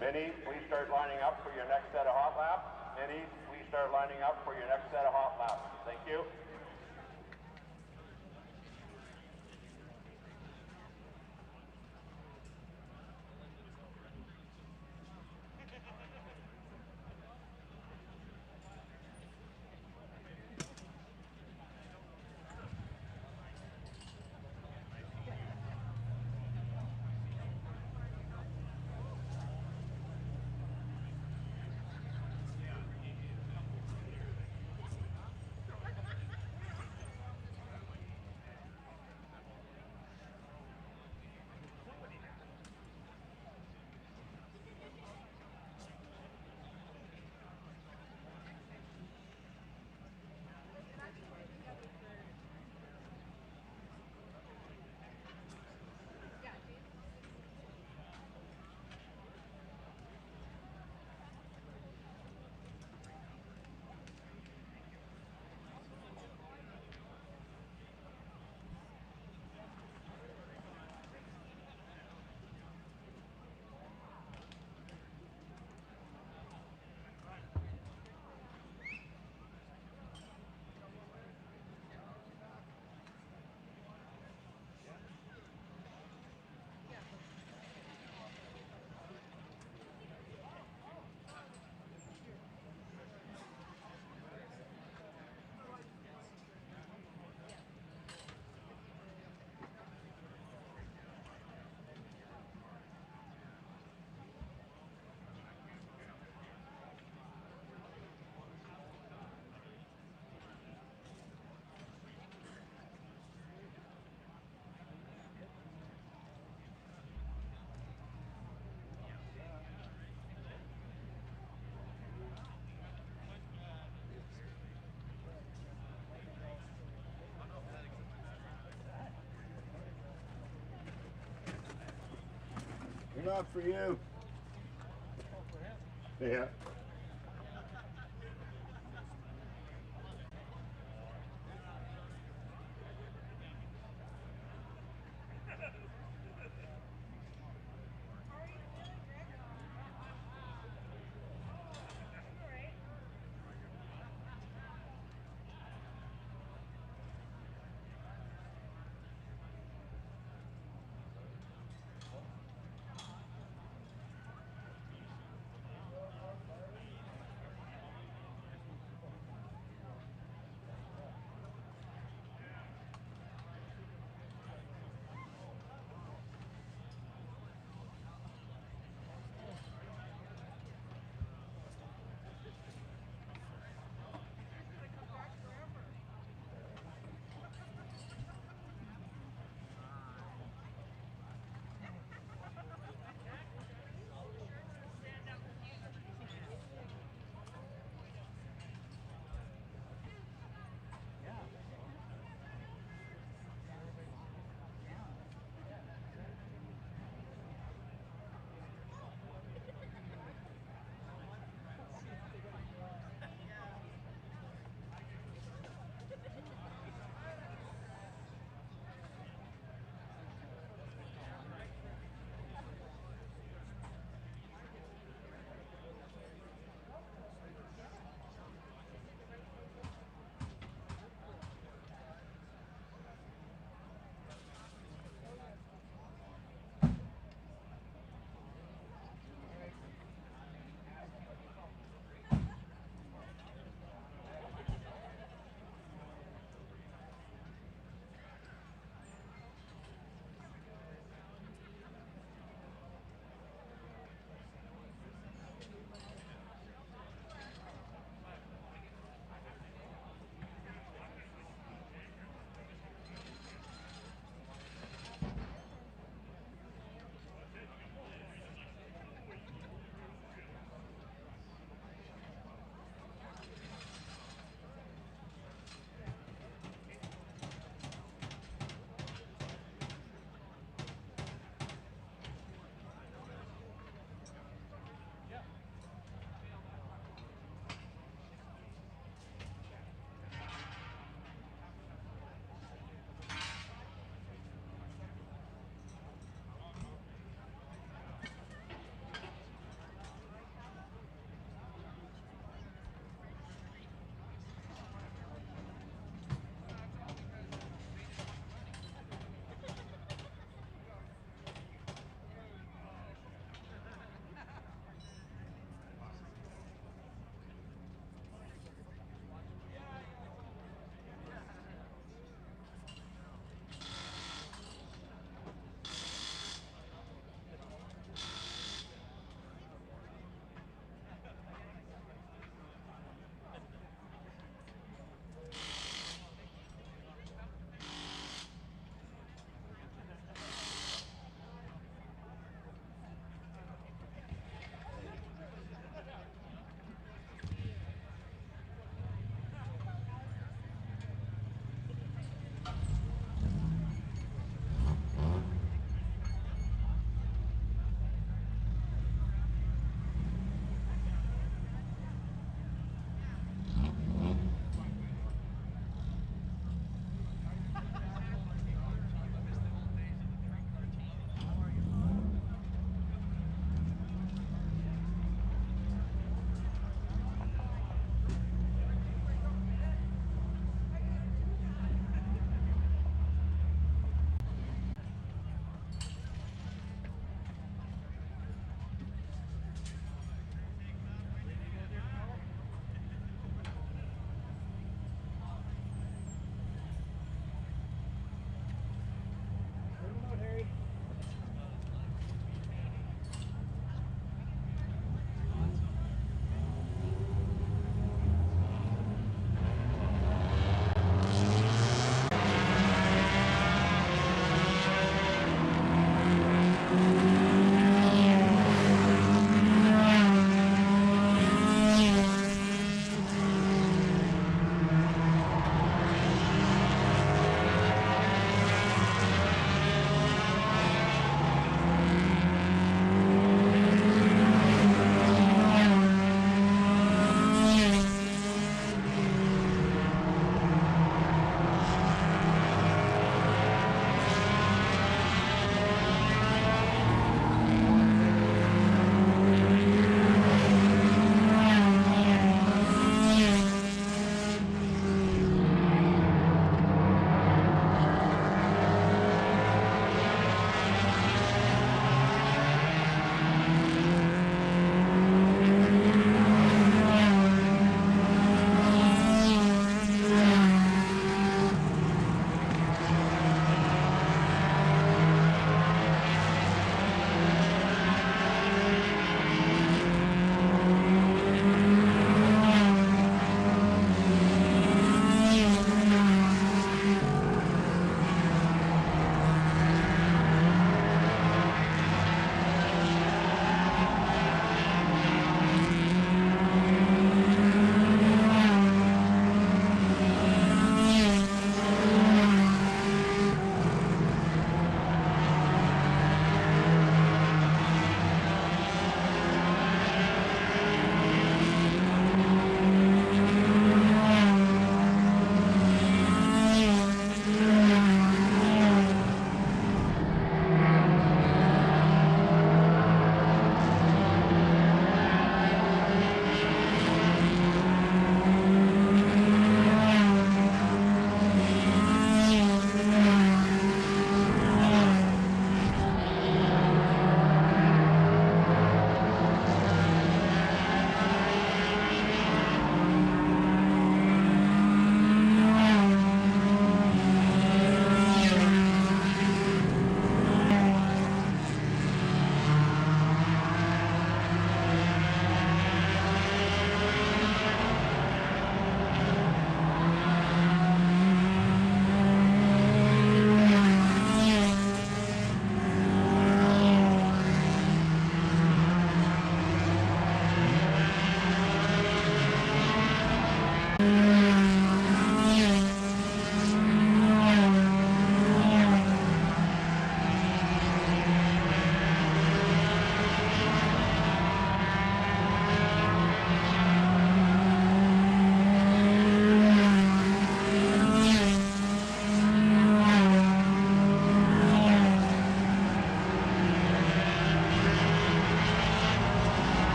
Minnie, please start lining up for your next set of hot laps. Minnie, please start lining up for your next set of hot laps. Thank you. Enough for you. Yeah.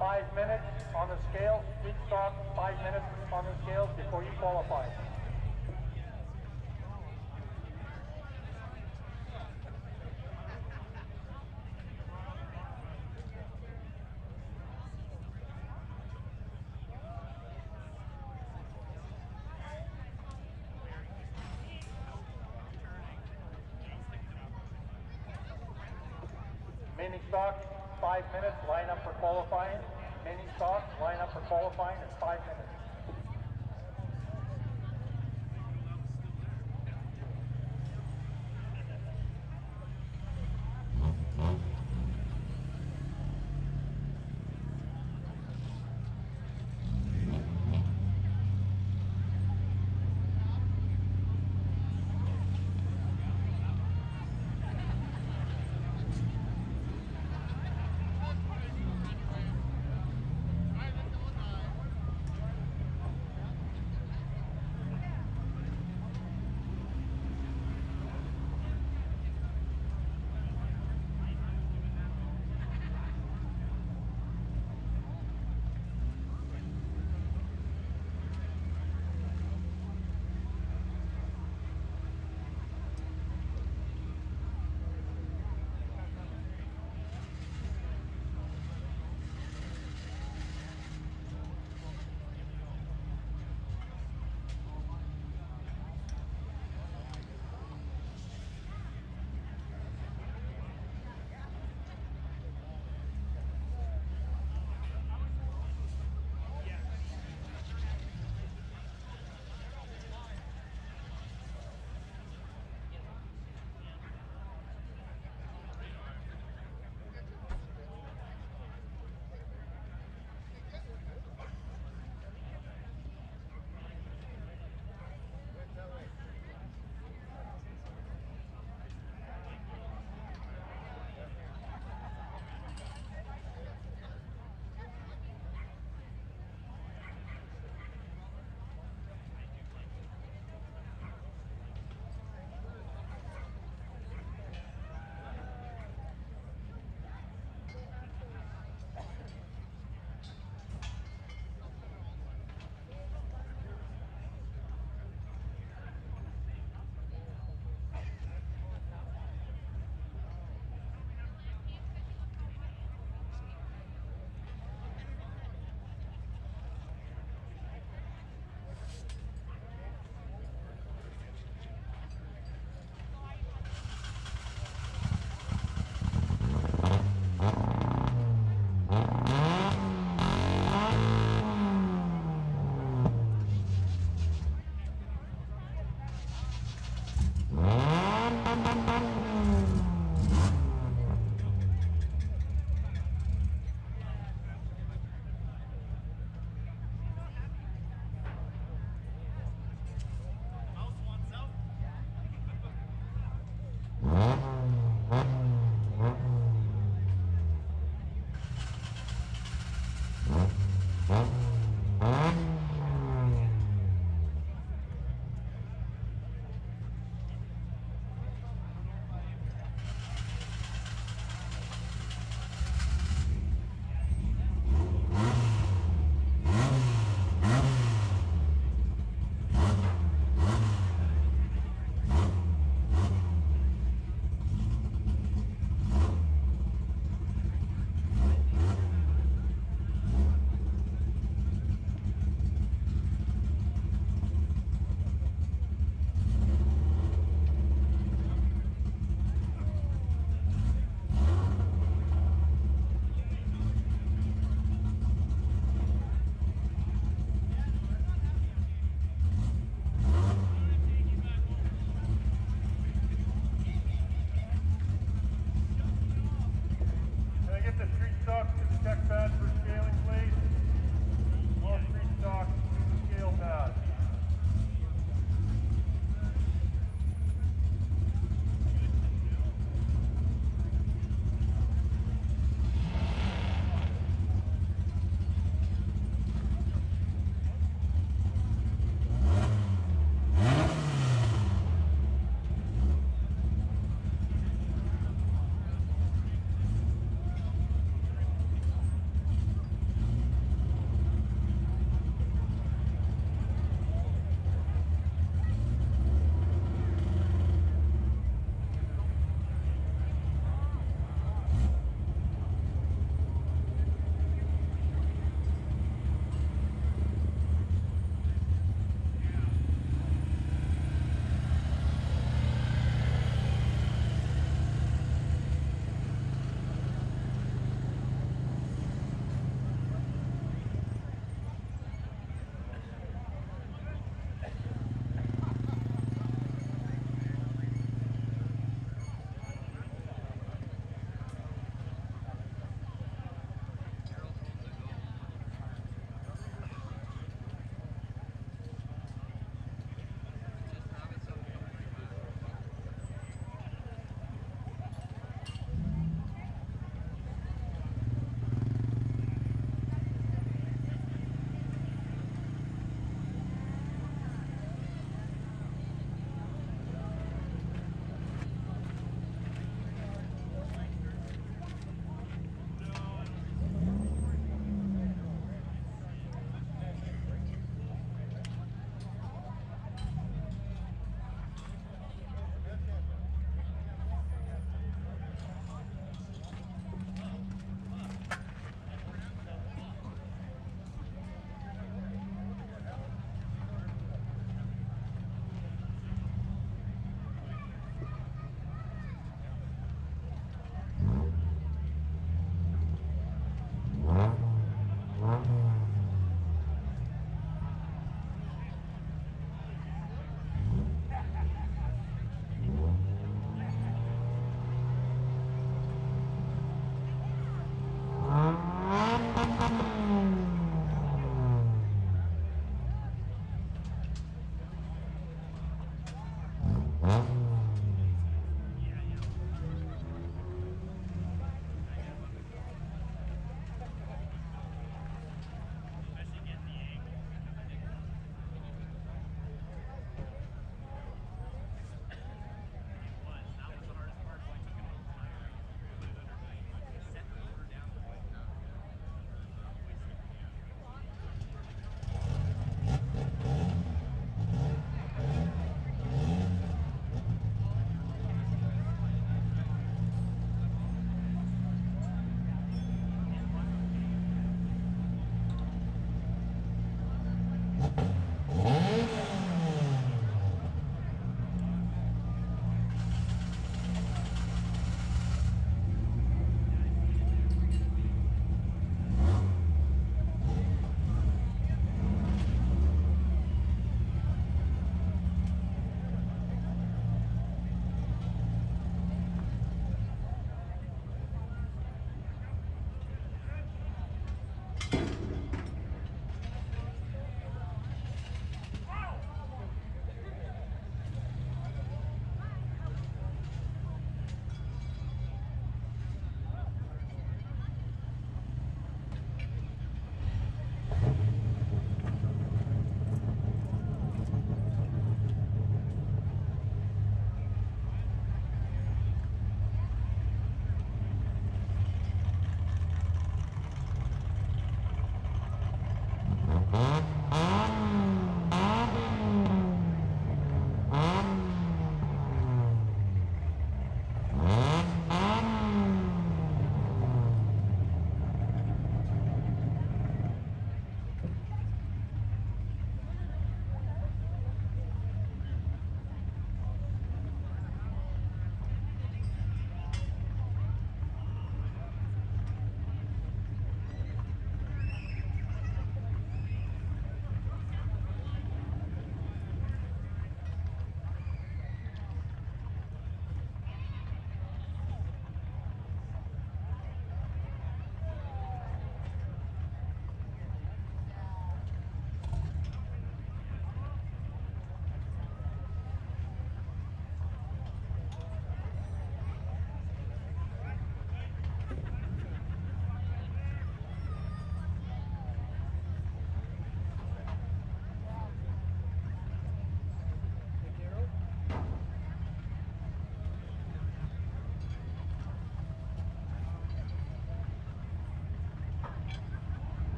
5 minutes on the scale. Speed stock, 5 minutes on the scales before you qualify. Mini stock, 5 minutes, line up for qualifying. Mini stock, line up for qualifying in 5 minutes.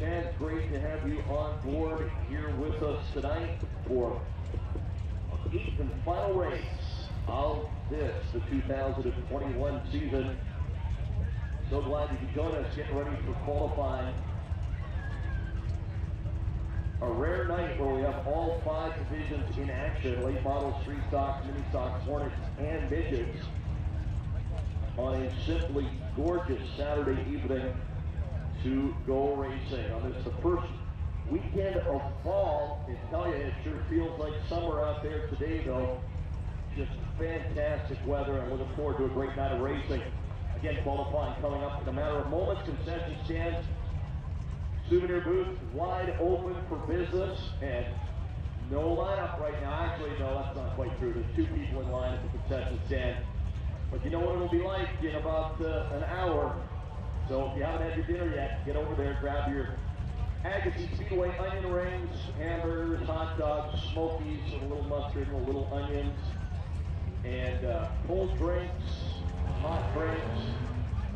and great to have you on board here with us tonight for our 8th and final race of this, the 2021 season. So glad you could join us, getting ready for qualifying. A rare night where we have all 5 divisions in action: late models, street stocks, mini stocks, hornets, and midgets, on a simply gorgeous Saturday evening to go racing. On this, the first weekend of fall. I tell you, it sure feels like summer out there today, though. Just fantastic weather, and looking forward to a great night of racing. Again, qualifying coming up in a matter of moments. Concession stands, souvenir booth wide open for business, and no lineup right now. Actually, no, that's not quite true. There's 2 people in line at the concession stand. But you know what it'll be like in about an hour. So if you haven't had your dinner yet, get over there, grab your Agassiz Speedway onion rings, hamburgers, hot dogs, smokies, with a little mustard and a little onions, and cold drinks, hot drinks.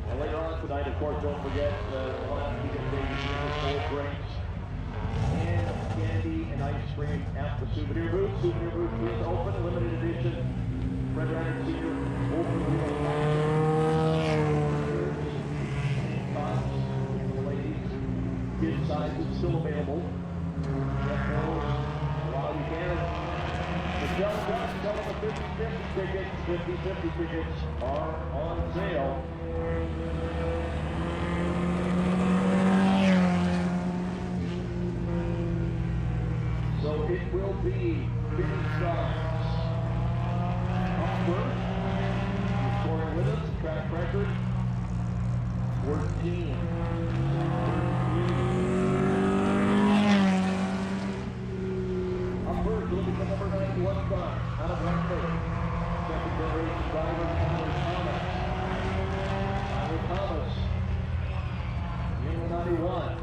And later on tonight, of course, don't forget we'll have to get cold drinks and candy and ice cream at the souvenir booth. Souvenir booth is open, limited edition. Fred Ryan Senior open wheel ladies, kid sizes still available. While you can, Michelle Duck selling the 50-50 tickets. 50-50 tickets are on sale. So it will be finish stocks. Up first, scoring with us, track record 14. Up first, looking for number 91 car, out of Lancaster. Second generation driver, Tyler Thomas. In the 91.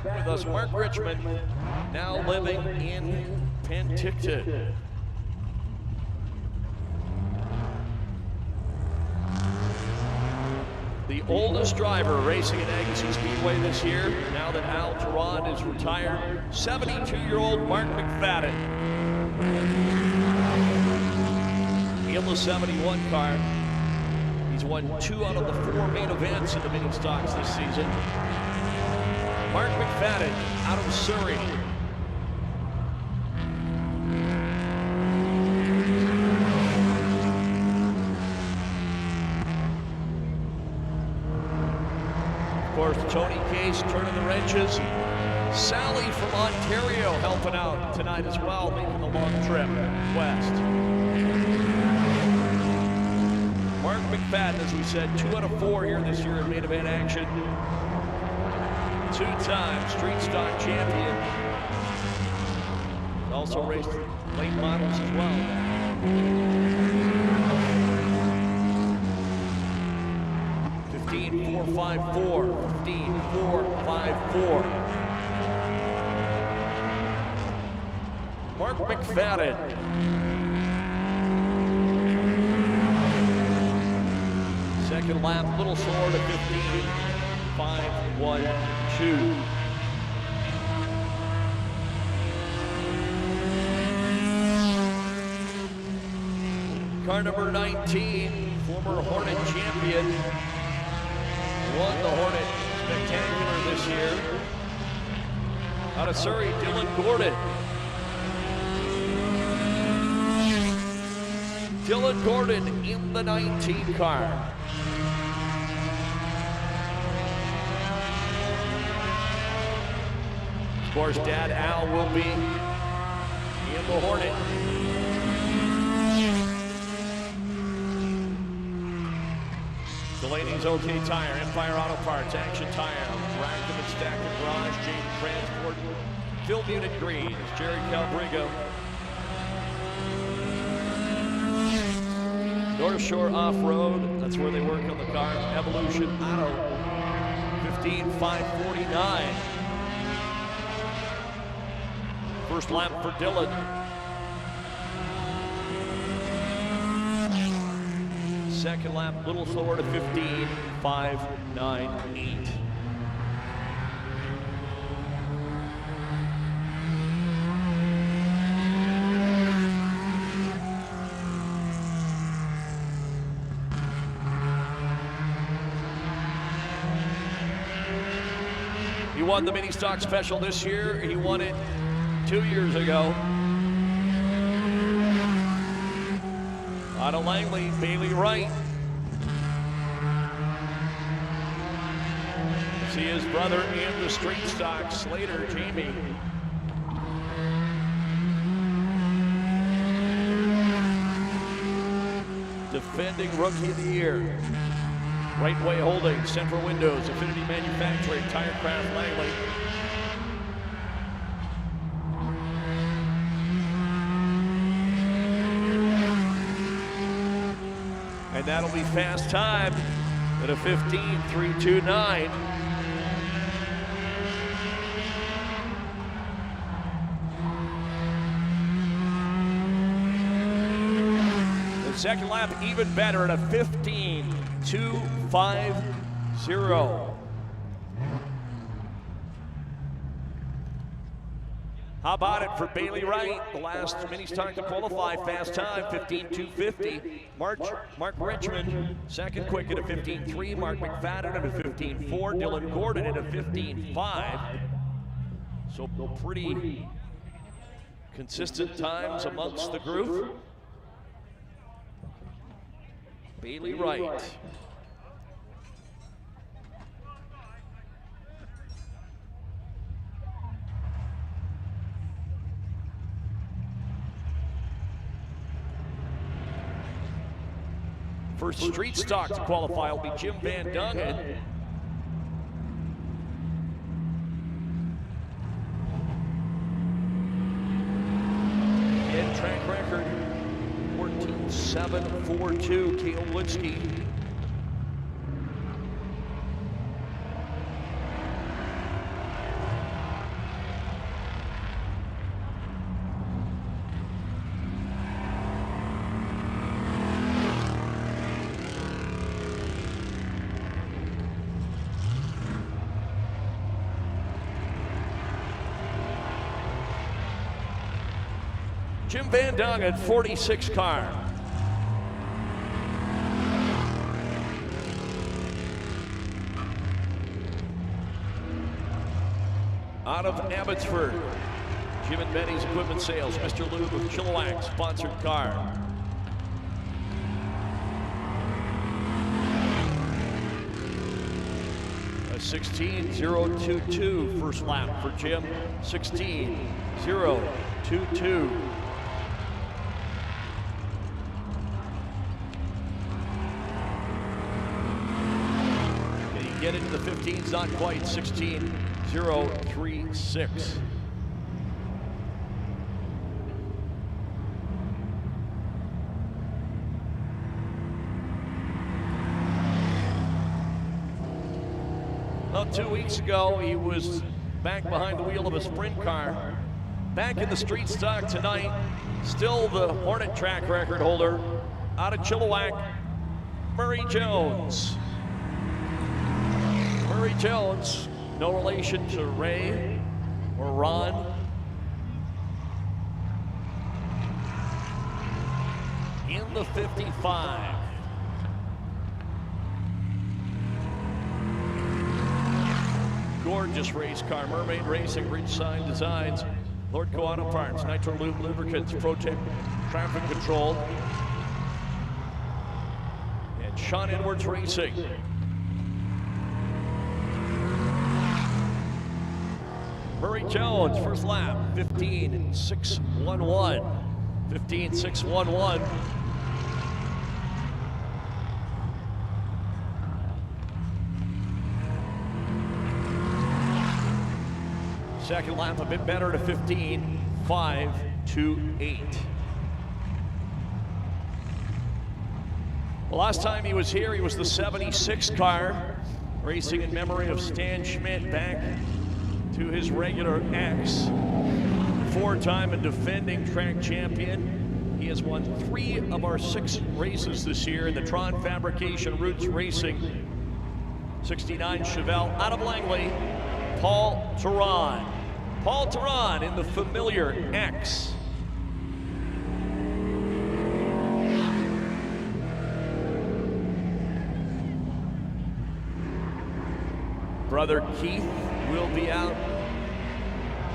With us, Mark Richmond, now living in Penticton. The oldest driver racing at Agassiz Speedway this year, now that Al Tarrant is retired, 72-year-old Mark McFadden. In the 71 car, he's won 2 out of the 4 main events in the mini stocks this season. Mark McFadden out of Surrey. Of course, Tony Case turning the wrenches. Sally from Ontario helping out tonight as well, making the long trip west. Mark McFadden, as we said, 2 out of 4 here this year in main event action. 2-time street stock champion. Also raced late models as well. 15.454. 15.454. Mark McFadden. Second lap, little slower to 15.512. Car number 19, former Hornet champion, won the Hornet Spectacular this year. Out of Surrey, Dylan Gordon. Dylan Gordon in the 19 car. Of course, Dad Al will be in the Hornet. Delaney's OK Tire, Empire Auto Parts, Action Tire, Rackham and Stacker Garage, Jaden Transport, Phil Munich Greens, Jerry Calbrigo. North Shore Off-Road, that's where they work on the car. Evolution Auto, 15.549. First lap for Dylan. Second lap, little slower to 15.598. He won the mini stock special this year. He won it 2 years ago. Out of Langley, Bailey Wright. See his brother in the street stock, Slater Jamie. Defending Rookie of the Year. Right Way Holdings, Central Windows, Affinity Manufacturing, Tirecraft Langley. And that'll be fast time at a 15.329. The second lap even better at a 15.250. How about it for Bailey Wright? The last mini stock to qualify, fast time, 15.250. Mark Richmond, second quick at a 15.3. Mark McFadden at a 15.4. Dylan Gordon at a 15.5. So pretty consistent times amongst the group. Bailey Wright. First street stock to qualify will be Jim Van Dungen. And track record, 14.742, Cale Linsky. Jim Van Dungen, 46 car. Out of Abbotsford, Jim and Benny's Equipment Sales, Mr. Lube with Chilliwack, sponsored car. A 16.022 first lap for Jim, 16.022. Get into the 15s, not quite, 16.036. About 2 weeks ago, he was back behind the wheel of a sprint car. Back in the street stock tonight, still the Hornet track record holder out of Chilliwack, Murray Jones. Murray Jones, no relation to Ray or Ron. In the 55. Gorgeous race car, Mermaid Racing, Ridgeside Designs, Lordco Auto Parts, Nitro Lube Lubricants, ProTech Traffic Control, and Sean Edwards Racing. Murray Jones, first lap, 15.611. 15.611. Second lap a bit better to 15.528. The last time he was here, he was the 76 car, racing in memory of Stan Schmidt back to his regular X. Four-time and defending track champion. He has won 3 of our 6 races this year in the Tron Fabrication Roots Racing 69 Chevelle out of Langley, Paul Theron. Paul Theron in the familiar X. Brother Keith will be out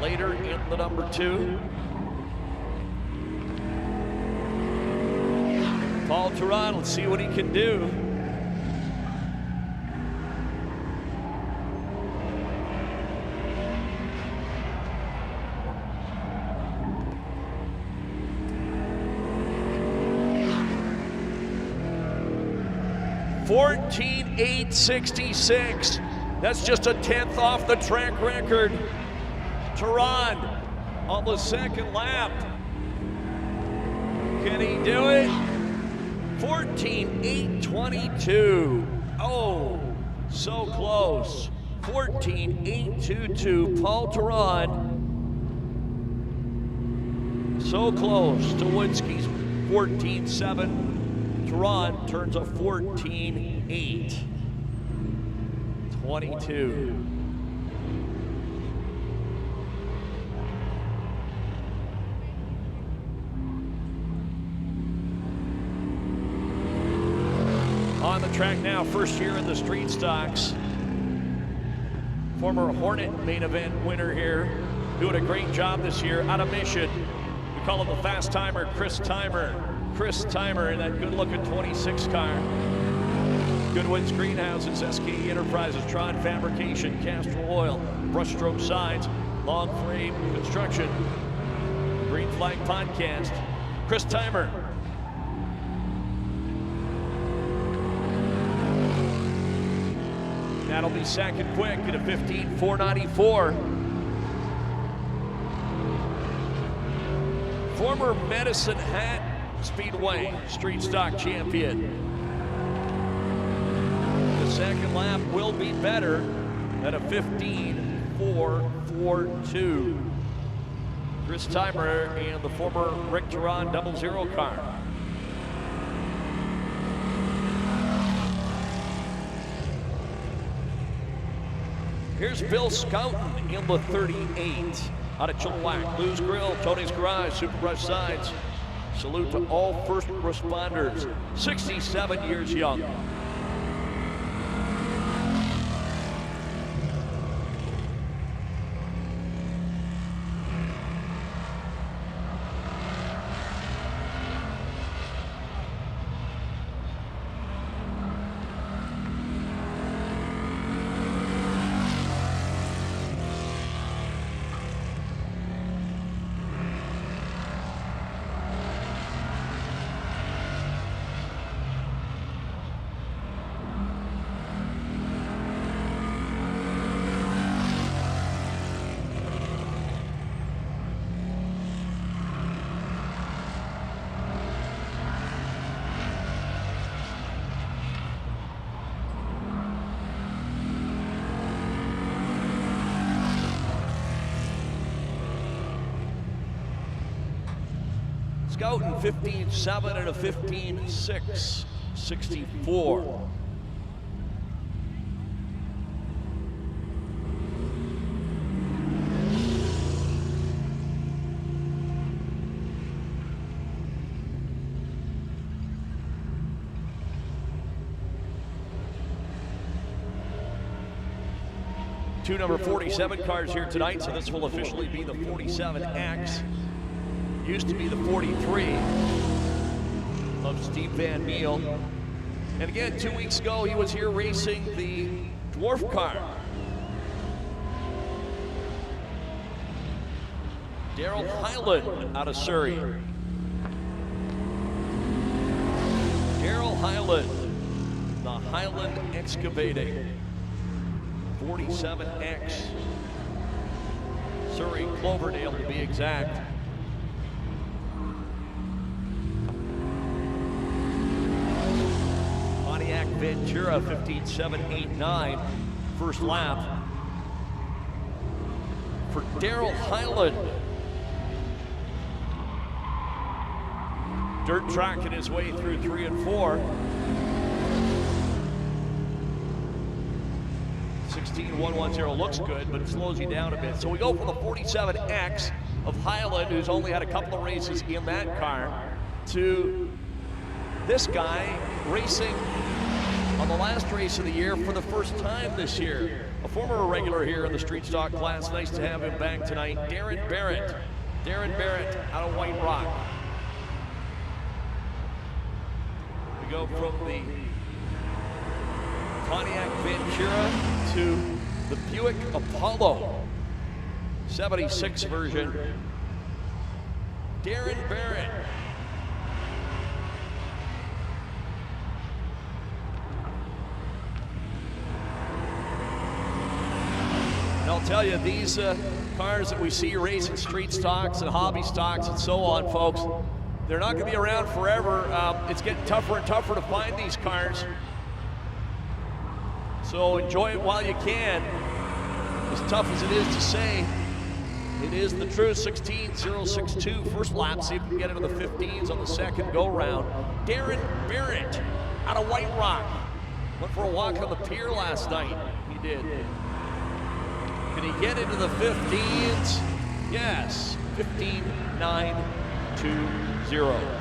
later in the number 2. Paul Theron, let's see what he can do. $14.866. That's just a 10th off the track record. Theron on the second lap. Can he do it? 14.822. Oh, so close. 14.822. Paul Theron. So close to Winsky's 14.7. Theron turns a 14.822. On the track now, first year in the street stocks. Former Hornet main event winner here, doing a great job this year out of Mission. We call him the fast timer, Chris Timer. Chris Timer in that good-looking 26 car. Goodwin's Greenhouses, SKE Enterprises, Tron Fabrication, Castrol Oil, Brushstroke Signs, Long Frame Construction, Green Flag Podcast. Chris Timer. That'll be second quick at a 15.494. Former Medicine Hat Speedway street stock champion. The second lap will be better at a 15.442. Chris Timer and the former Rick Theron 00 car. Here's Bill Scouten in the 38 out of Chilliwack. Lou's Grill, Tony's Garage, Super Brush Signs. Salute to all first responders, 67 years young. Scouting 15.7 and a 15.6, 64. Two number 47 cars here tonight, so this will officially be the 47X. Used to be the 43 of Steve Van Meel. And again, 2 weeks ago, he was here racing the dwarf car. Daryl Hyland out of Surrey. Daryl Hyland, the Hyland Excavating 47X. Surrey, Cloverdale to be exact. Pontiac Ventura 15.789, first lap for Daryl Hyland. Dirt tracking his way through 3 and 4. 16.110 looks good, but it slows you down a bit. So we go from the 47X of Hyland, who's only had a couple of races in that car, to this guy racing on the last race of the year for the first time this year. A former regular here in the street stock class. Nice to have him back tonight. Darren Barrett. Darren Barrett out of White Rock. We go from the Pontiac Ventura to the Buick Apollo 76 version. Darren Barrett. And I'll tell you, these cars that we see racing street stocks and hobby stocks and so on, folks, they're not going to be around forever. It's getting tougher and tougher to find these cars. So enjoy it while you can. As tough as it is to say, it is the truth. 16.062 first lap. See if we can get into the 15s on the second go round. Darren Barrett out of White Rock. Went for a walk on the pier last night. He did. Can he get into the 15s? Yes. 15.920.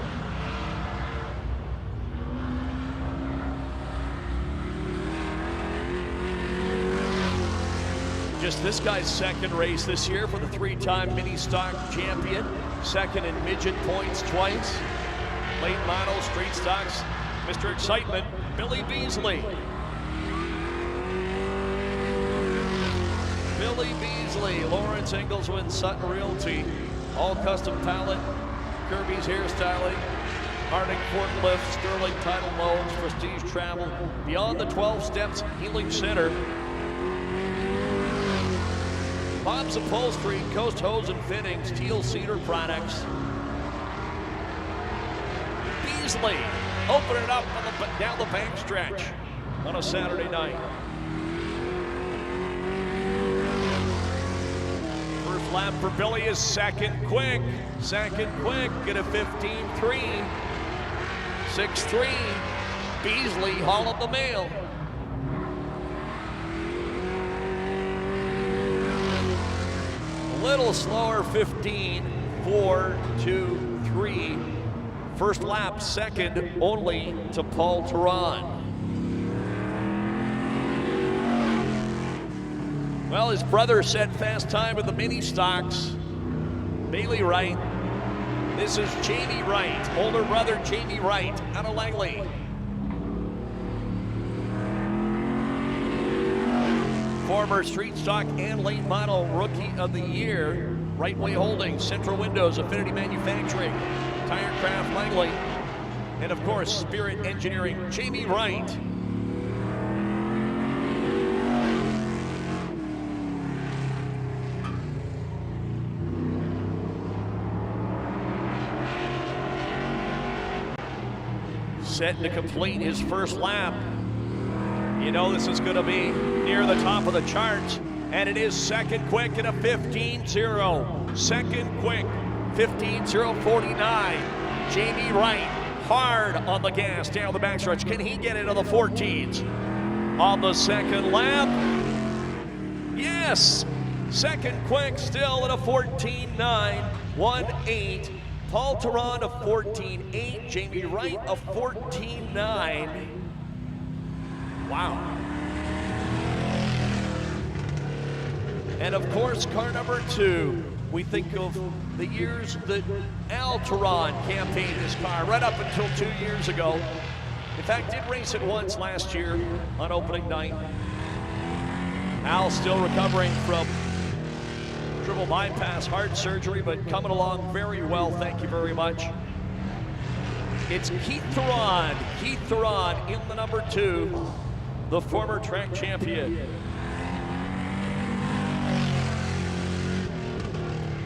Just this guy's second race this year for the 3-time mini stock champion. Second in midget points twice. Late model street stocks, Mr. Excitement, Billy Beasley. Billy Beasley, Lawrence Engelsman, Sutton Realty. All custom pallet, Kirby's hairstyling, Harding forklift, Sterling title loans, Prestige travel, Beyond the 12 Steps Healing Center. Bob's Upholstery, Coast Hose and Fittings, Teal Cedar Products. Beasley opening it up on down the bank stretch on a Saturday night. First lap for Billy is second quick. Second quick at a 15.3. 6.3. Beasley hauled the mail. Little slower, 15.423. First lap, second only to Paul Theron. Well, his brother set fast time in the mini stocks. Bailey Wright. This is Jamie Wright, older brother Jamie Wright out of Langley. Former street stock and late model rookie of the year. Right Way Holdings, Central Windows, Affinity Manufacturing, Tirecraft Langley, and of course Spirit Engineering, Jamie Wright. Set to complete his first lap. You know this is going to be near the top of the charts, and it is second quick at a 15.0. Second quick, 15.049. Jamie Wright, hard on the gas down the backstretch. Can he get into the 14s? On the second lap, yes! Second quick, still at a 14.9, 1.8. Paul Theron a 14.8, Jamie Wright a 14.9. Wow. And of course, car number 2. We think of the years that Al Theron campaigned this car, right up until 2 years ago. In fact, did race it once last year on opening night. Al still recovering from triple bypass heart surgery, but coming along very well, thank you very much. It's Keith Theron in the number 2, the former track champion.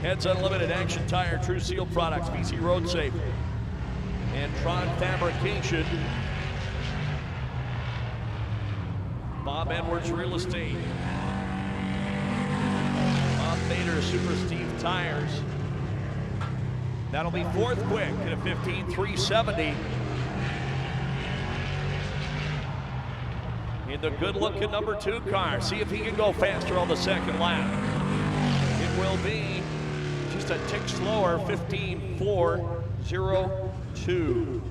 Heads Unlimited, Action Tire, True Seal Products, BC Road Safe, and Tron Fabrication. Bob Edwards Real Estate. Bob Bader, Super Steve Tires. That'll be 4th quick at a 15.370. In the good-looking number 2 car. See if he can go faster on the second lap. It will be just a tick slower, 15.402.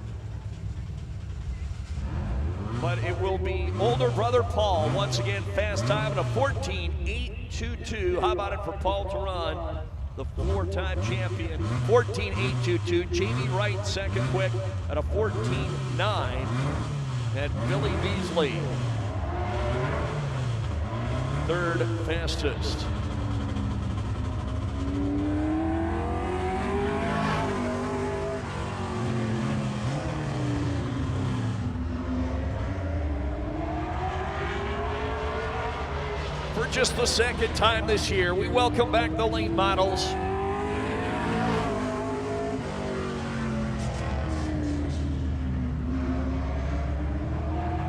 But it will be older brother Paul, once again, fast time at a 14.822. How about it for Paul Theron, the 4-time champion? 14.822. Jamie Wright, second quick at a 14.9. And Billy Beasley, third fastest. For just the second time this year, we welcome back the late models.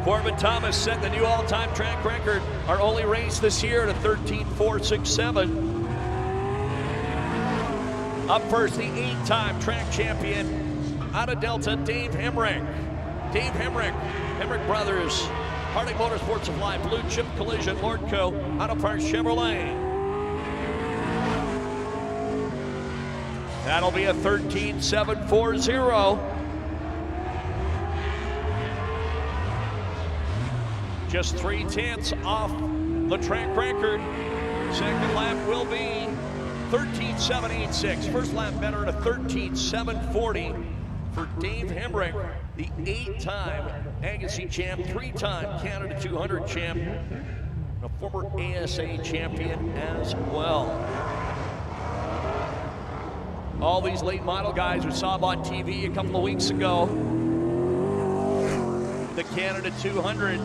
Corbin Thomas set the new all-time track record. Our only race this year at a 13.467. Up first, the 8-time track champion out of Delta, Dave Hemrick. Dave Hemrick, Hemrick Brothers, Harding Motorsports Supply, Blue Chip Collision, Lordco, Auto Parts Chevrolet. That'll be a 13.740. Just 3/10 off the track record. Second lap will be 13.786. First lap better at a 13.740 for Dave Hemrick, the 8-time Agassiz champ, 3-time Canada 200 champ, a former ASA champion as well. All these late model guys we saw on TV a couple of weeks ago. The Canada 200.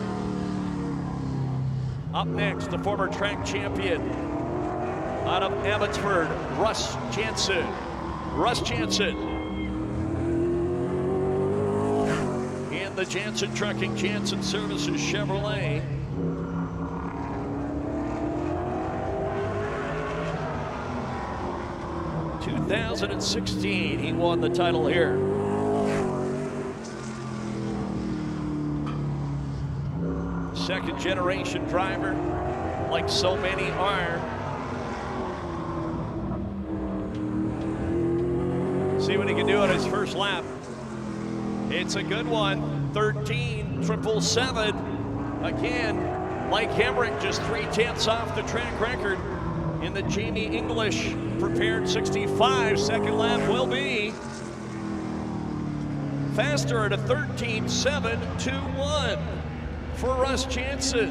Up next, the former track champion out of Abbotsford, Russ Jansen. Russ Jansen. In the Jansen Trucking, Jansen Services Chevrolet. In 2016, he won the title here. Second generation driver, like so many are. See what he can do on his first lap. It's a good one, 13.777. Again, like Hemrick, just 3/10 off the track record in the Jamie English prepared 65. Second lap will be faster at a 13.721. For Russ Jansen.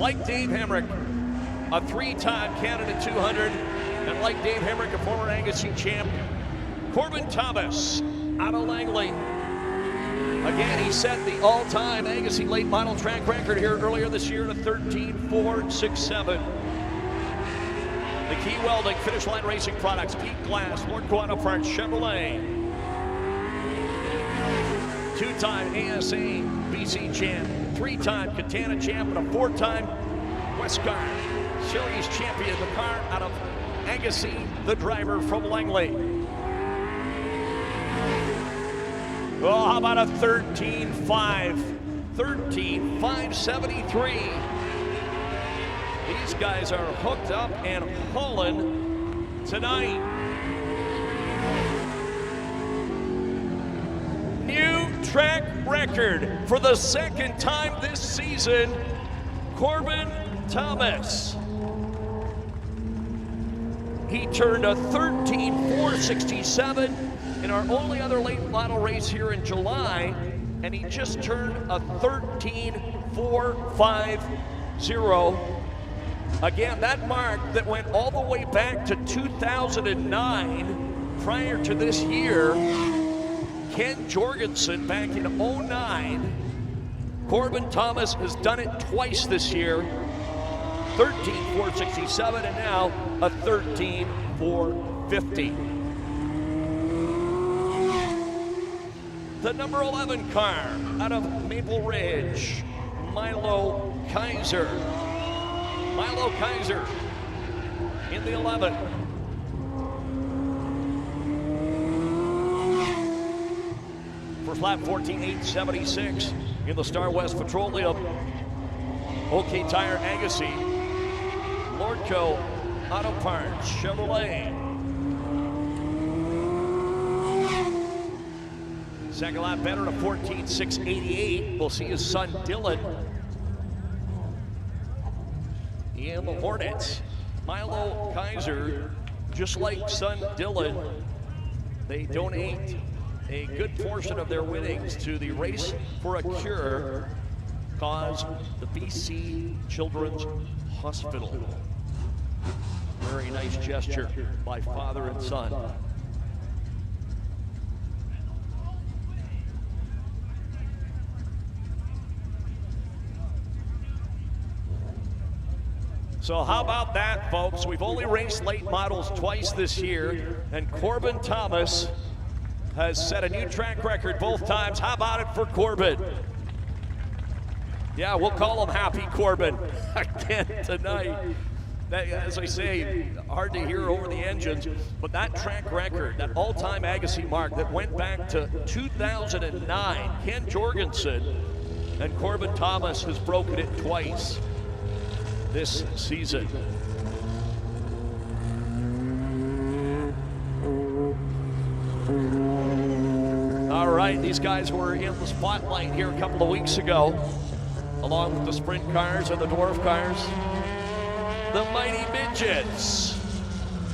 Like Dave Hemrick, a 3-time Canada 200, and like Dave Hemrick, a former Agassiz champ, Corbin Thomas out of Langley. Again, he set the all-time Agassiz late model track record here earlier this year at a 13.467. The Key Welding, Finish Line Racing Products, Peak Glass, Lordco Auto Parts Chevrolet. 2-time ASA BC champ, 3-time Katana champ, and a 4-time Quest car. Series champion, the car out of Agassiz, the driver from Langley. Oh, how about a 13.5? 13.573. These guys are hooked up and hauling tonight. New track record for the second time this season, Corbin Thomas. He turned a 13.467 in our only other late model race here in July, and he just turned a 13.450. Again, that mark that went all the way back to 2009 prior to this year. Ken Jorgensen back in 09. Corbin Thomas has done it twice this year. 13.467 and now a 13.450. The number 11 car out of Maple Ridge, Milo Kaiser. Milo Kaiser in the 11. First lap 14.876 in the Star West Petroleum. OK Tire Agassiz. Lordco Auto Parts Chevrolet. Second lap better to 14.688. We'll see his son Dylan in the Hornets. Milo Kaiser, just like son Dylan, they donate a good portion of their winnings to the Race for a Cure cause, the BC Children's Hospital. Very nice gesture by father and son. So how about that, folks? We've only raced late models twice this year, and Corbin Thomas has set a new track record both times. How about it for Corbin? Yeah, we'll call him Happy Corbin again tonight. That, as I say, hard to hear over the engines, but that track record, that all-time Agassiz mark that went back to 2009, Ken Jorgensen and Corbin Thomas has broken it twice this season. All right, these guys were in the spotlight here a couple of weeks ago, along with the sprint cars and the dwarf cars, the Mighty Midgets.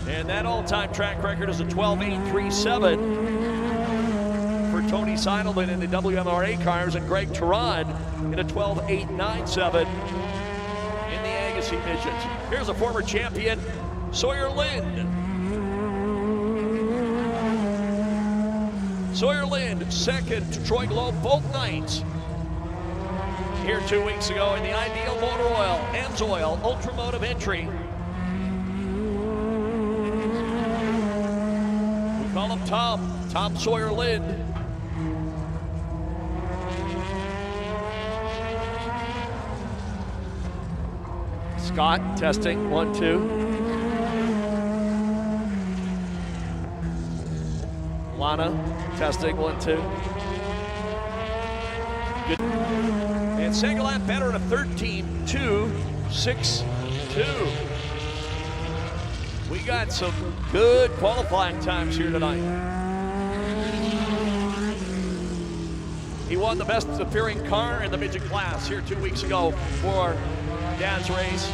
And that all-time track record is a 12.837 for Tony Seidelman in the WMRA cars, and Greg Turan in a 12.897 in the Agassiz Midgets. Here's a former champion, Sawyer Lind. Sawyer Lind, second to Troy Globe both nights. Here 2 weeks ago in the Ideal Motor Oil, Amsoil Ultramotive entry. We call him Tom Sawyer Lind. Scott, testing, 1, 2. Lana, testing, 1, 2. Good. And second lap better at a 13.262. We got some good qualifying times here tonight. He won the best appearing car in the midget class here 2 weeks ago for Dad's race.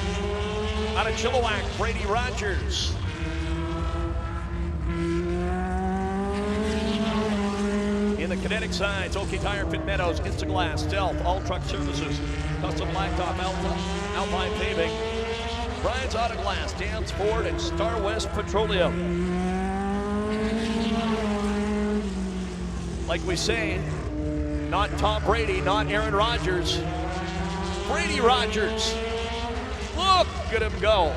Out of Chilliwack, Brady Rogers. In the kinetic sides, OK Tire, Pitt Meadows, Instaglass, Stealth, All Truck Services, Custom Blacktop, Alpine Paving, Brian's Auto Glass, Dan's Ford, and Star West Petroleum. Like we say, not Tom Brady, not Aaron Rodgers, Brady Rogers. Look at him go.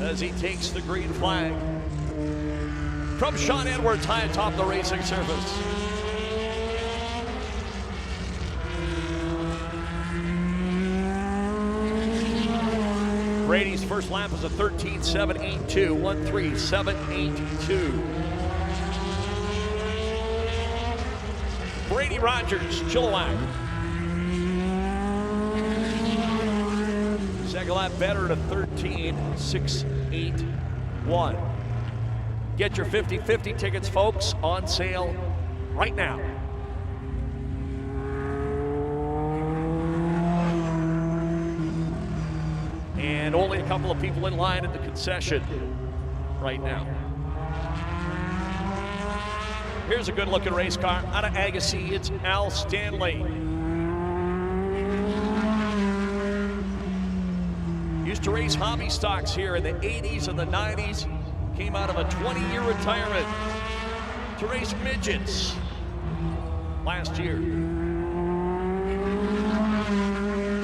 As he takes the green flag from Sean Edwards high atop the racing surface. Brady's first lap is a 13.782. 1.3782. Brady Rogers, Chilliwack. Second lap better at a 13.681. Get your 50-50 tickets, folks, on sale right now. And only a couple of people in line at the concession right now. Here's a good-looking race car out of Agassiz. It's Al Stanley. Used to race hobby stocks here in the 80s and the 90s. Came out of a 20-year retirement to race midgets last year.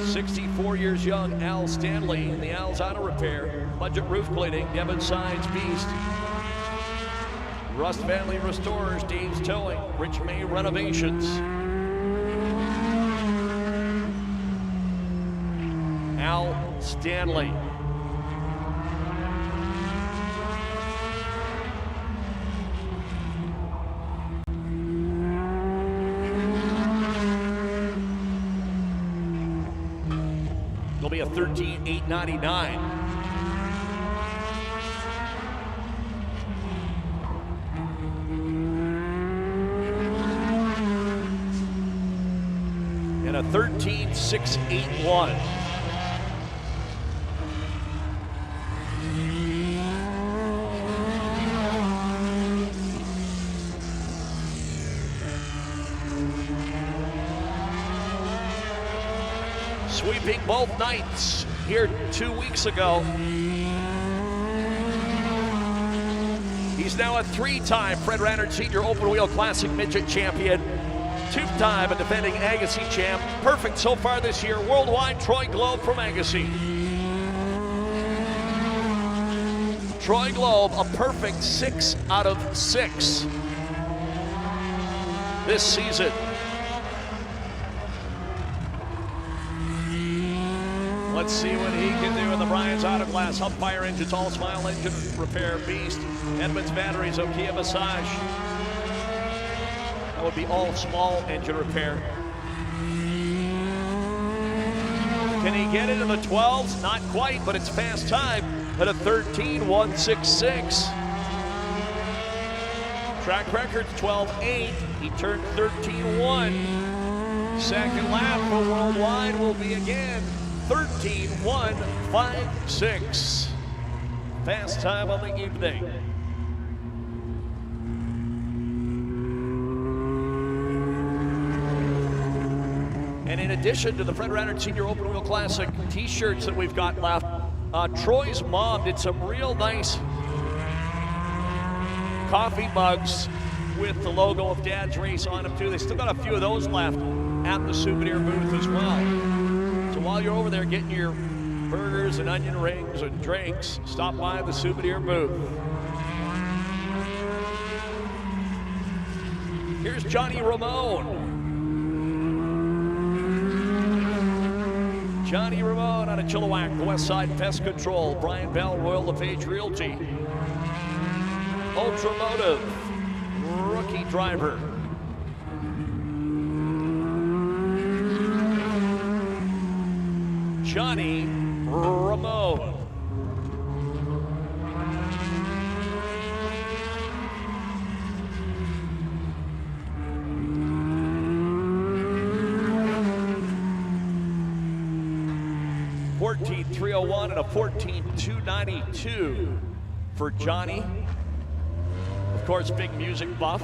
64 years young, Al Stanley in the Al's Auto Repair. Budget Roof Cleaning, Devon Signs Beast. Rust Valley Restorers, Dave's Towing, Rich May Renovations. Al Stanley. It'll be a 13.899. And a 13.681. Sweeping both nights here 2 weeks ago. He's now a three-time Fred Rannert Senior Open Wheel Classic Midget Champion. Two-time a defending Agassiz champ. Perfect so far this year. Worldwide Troy Globe from Agassiz. Troy Globe, a perfect 6 out of 6 this season. Let's see what he can do in the Brian's Auto Glass. Upfire Engines, All Smile Engine Repair Beast. Edmunds Batteries, Okia Massage. That would be all small engine repair. Can he get into the 12s? Not quite, but it's fast time at a 13.166. Track record's 12.8. He turned 13.1. Second lap for Worldwide will be again 13.156. Fast time on the evening. And in addition to the Fred Rannert Senior Open Wheel Classic t-shirts that we've got left, Troy's mom did some real nice coffee mugs with the logo of Dad's Race on them too. They still got a few of those left at the souvenir booth as well. So while you're over there getting your burgers and onion rings and drinks, stop by the souvenir booth. Here's Johnny Ramone. Johnny Ramone out of Chilliwack, the West Side Pest Control. Brian Bell, Royal LePage Realty. Ultramotive, rookie driver. Johnny Ramone. $14,301 and a $14,292 for Johnny. Of course, big music buff.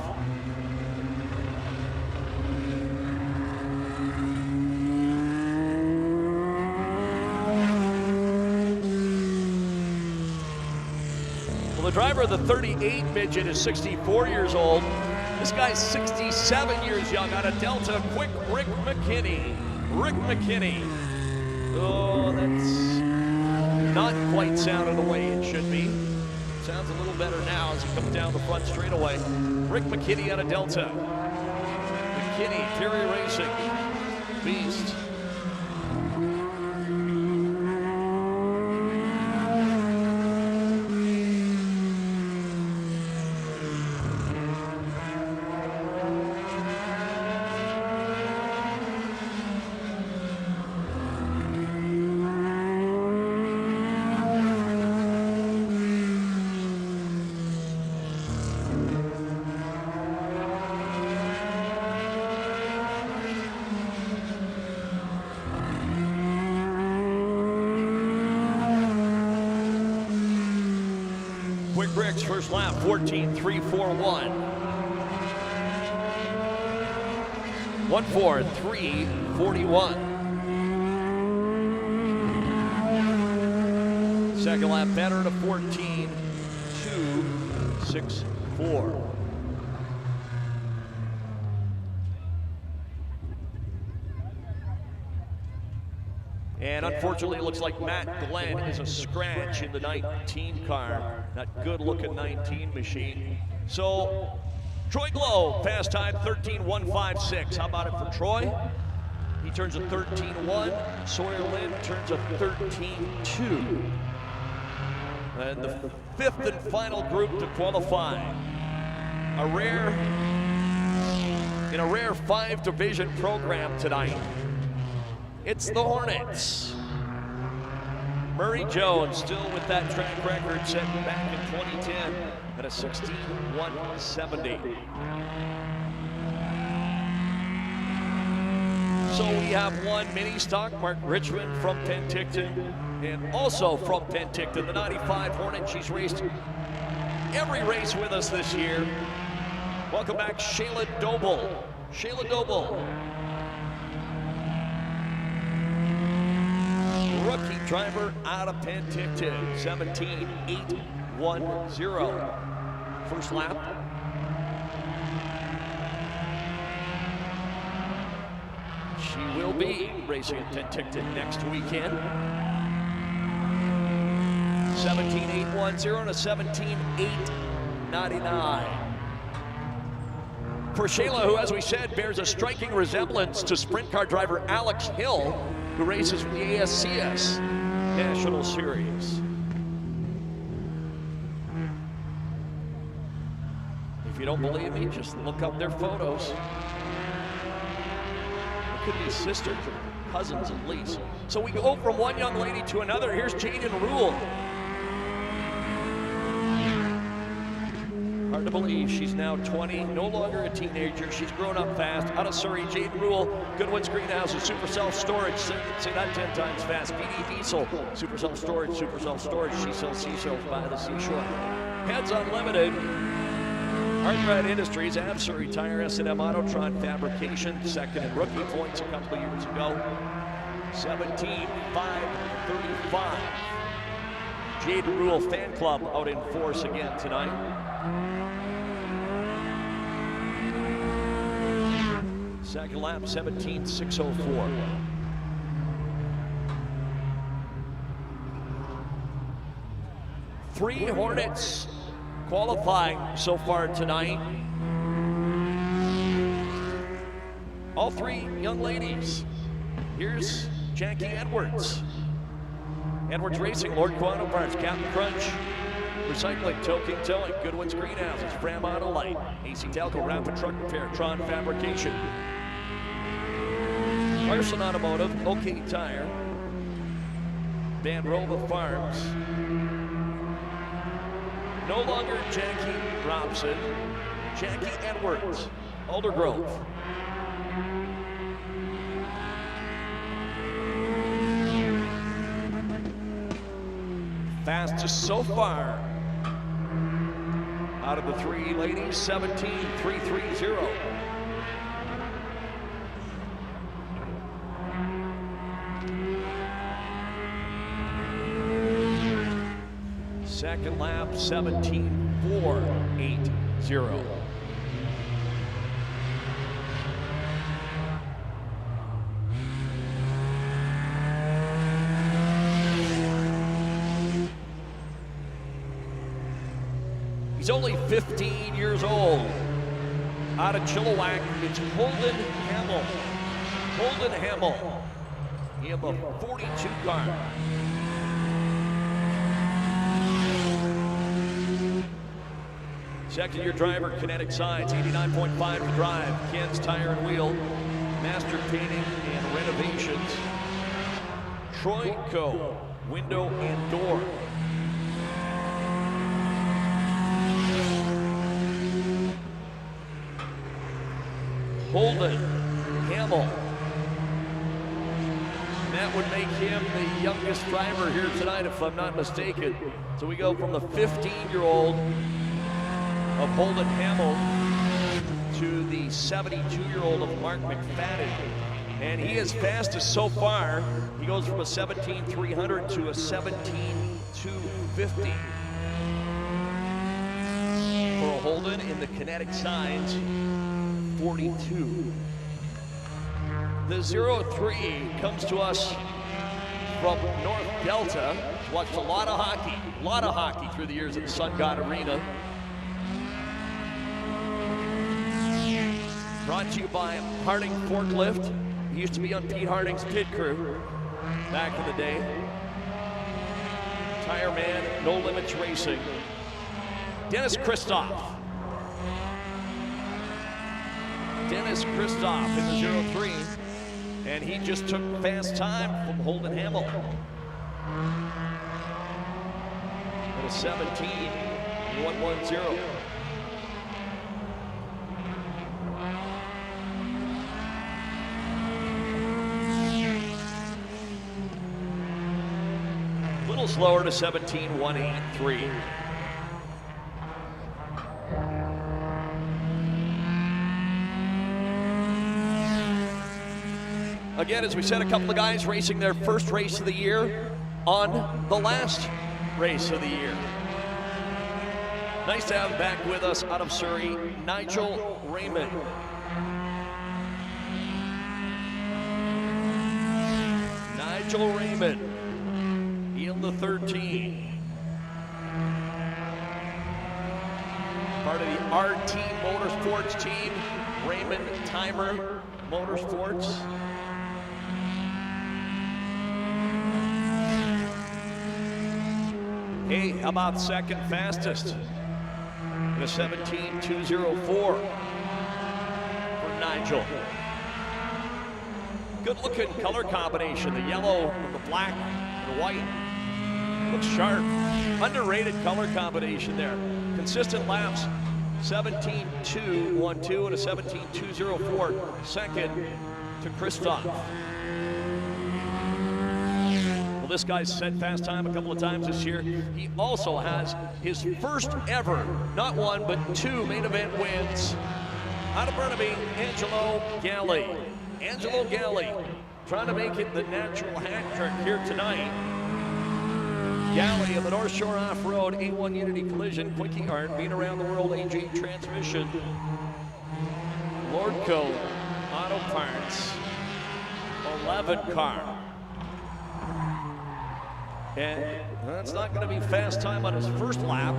Well, the driver of the 38 midget is 64 years old. This guy's 67 years young out of Delta. Quick Rick McKinney. Rick McKinney. Oh, that's not quite sounding the way it should be. Sounds a little better now as he comes down the front straightaway. Rick McKinney out of Delta. McKinney, Terry Racing, Beast. Briggs, first lap, 14.341. 1:4.341. Second lap better to 14.264. And unfortunately, it looks like Matt Glenn is a scratch in the 19 car. That good-looking 19 machine. So, Troy Glow, fast time 13.156. How about it for Troy? He turns a 13.1. Sawyer Lynn turns a 13.2. And the fifth and final group to qualify. In a rare 5-division program tonight. It's the Hornets. Murray Jones still with that track record set back in 2010 at a 16.170. So we have one mini stock, Mark Richmond from Penticton, and also from Penticton, the 95 Hornet. She's raced every race with us this year. Welcome back, Shayla Doble. Shayla Doble. Rookie driver out of Penticton, 17.810. First lap. She will be racing at Penticton next weekend. 17.810 and a 17.899. For Shayla, who, as we said, bears a striking resemblance to sprint car driver Alex Hill, who races for the ASCS National Series. If you don't believe me, just look up their photos. It could be sisters or cousins at least. So we go from one young lady to another. Here's Jaden Rule. Hard to believe she's now 20, no longer a teenager. She's grown up fast. Out of Surrey, Jaden Rule, Goodwin's Greenhouses, Super Self-Storage. Say that 10 times fast. BD Diesel, Super Self-Storage, Super Self-Storage. She sells seashells by the seashore. Heads Unlimited, Arthright Industries, Av Surrey Tire, S&M Autotron Fabrication, second in rookie points a couple of years ago. 17.535. Jaden Rule Fan Club out in force again tonight. Second lap, 17.604. Three Hornets qualifying so far tonight. All three young ladies. Here's Jackie Edwards. Edwards Racing, Lord Quantum Parts, Captain Crunch, Recycling, Toking Towing, Goodwin's Greenhouses, Fram Auto Light, AC Telco, Rapid Truck Repair, Tron Fabrication, Larson Automotive, OK Tire, Van Rova Farms. No longer Jackie Robson, Jackie Edwards, Aldergrove. Fastest so far out of the three ladies, 17.330. Second lap, 17.480. He's only 15 years old. Out of Chilliwack, it's Holden Hamill. Holden Hamill. He has a 42 car. Second-year driver, Kinetic Sides, 89.5 to drive. Ken's Tire and Wheel, Master Painting and Renovations. Troyco, Window and Door. Holden Hamill, that would make him the youngest driver here tonight, if I'm not mistaken. So we go from the 15-year-old of Holden Hamill to the 72-year-old of Mark McFadden. And he is fastest so far. He goes from a 17,300 to a 17,250. For a Holden in the kinetic signs, 42. The 03 comes to us from North Delta. Watched a lot of hockey through the years at the Sun God Arena. Brought to you by Harding Forklift. He used to be on Pete Harding's pit crew back in the day. Tire Man, No Limits Racing. Dennis Kristoff. Dennis Kristoff in the 03. And he just took fast time from Holden Hamill. At a 17,110. A little slower to 17,183. Again, as we said, a couple of guys racing their first race of the year on the last race of the year. Nice to have back with us out of Surrey, Nigel Raymond. Nigel Raymond in the 13. Part of the RT Motorsports team, Raymond Timer Motorsports. Hey, how about second fastest? In a 17,204 for Nigel. Good looking color combination, the yellow and the black and the white. Looks sharp. Underrated color combination there. Consistent laps, 17,212 and a 17,204. Second to Kristoff. Well, this guy's set fast time a couple of times this year. He also has his first ever, not one, but two main event wins. Out of Burnaby, Angelo Galli. Angelo Galli trying to make it the natural hat trick here tonight. Galli of the North Shore Off-Road, A1 Unity Collision, Quickie Art, Being Around the World, AG Transmission, Lordco Auto Parts, 11 car. And that's not going to be fast time on his first lap.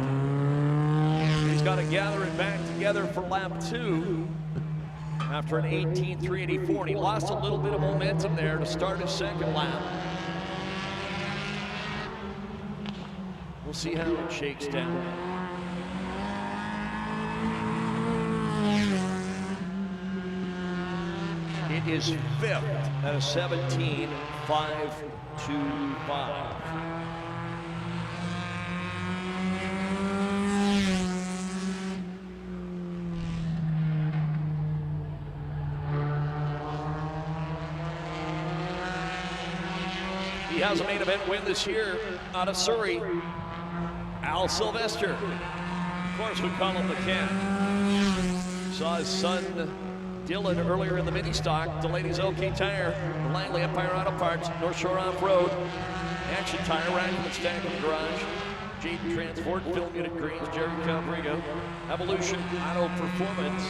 He's got to gather it back together for lap 2 after an 18,384. And he lost a little bit of momentum there to start his second lap. We'll see how it shakes down. It is fifth at a 17,525. He has a main event win this year out of Surrey. Al Sylvester. Of course, we call him the Cat. Saw his son Dylan earlier in the mini stock. Delayed his OK Tire. The Langley Empire Auto Parts, North Shore Off-Road. Action Tire, rack and stack in the garage. Jaden Transport, Film Unit Greens, Jerry Calbrigo. Evolution Auto Performance.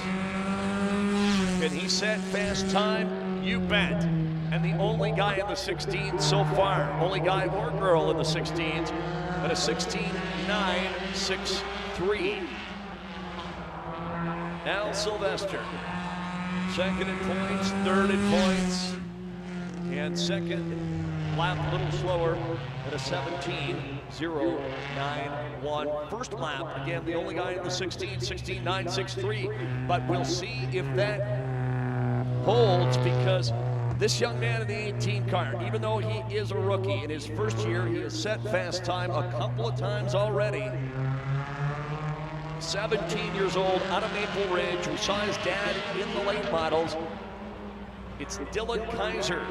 Can he set fast time? You bet. And the only guy in the 16s so far, only guy or girl in the 16s, at a 16.963. Al Sylvester, second in points, third in points, and second lap a little slower at a 17.091. First lap, again, the only guy in the 16, 16.963, but we'll see if that holds, because this young man in the 18 car, even though he is a rookie in his first year, he has set fast time a couple of times already. 17 years old, out of Maple Ridge. We saw his dad in the late models. It's Dylan Kaiser.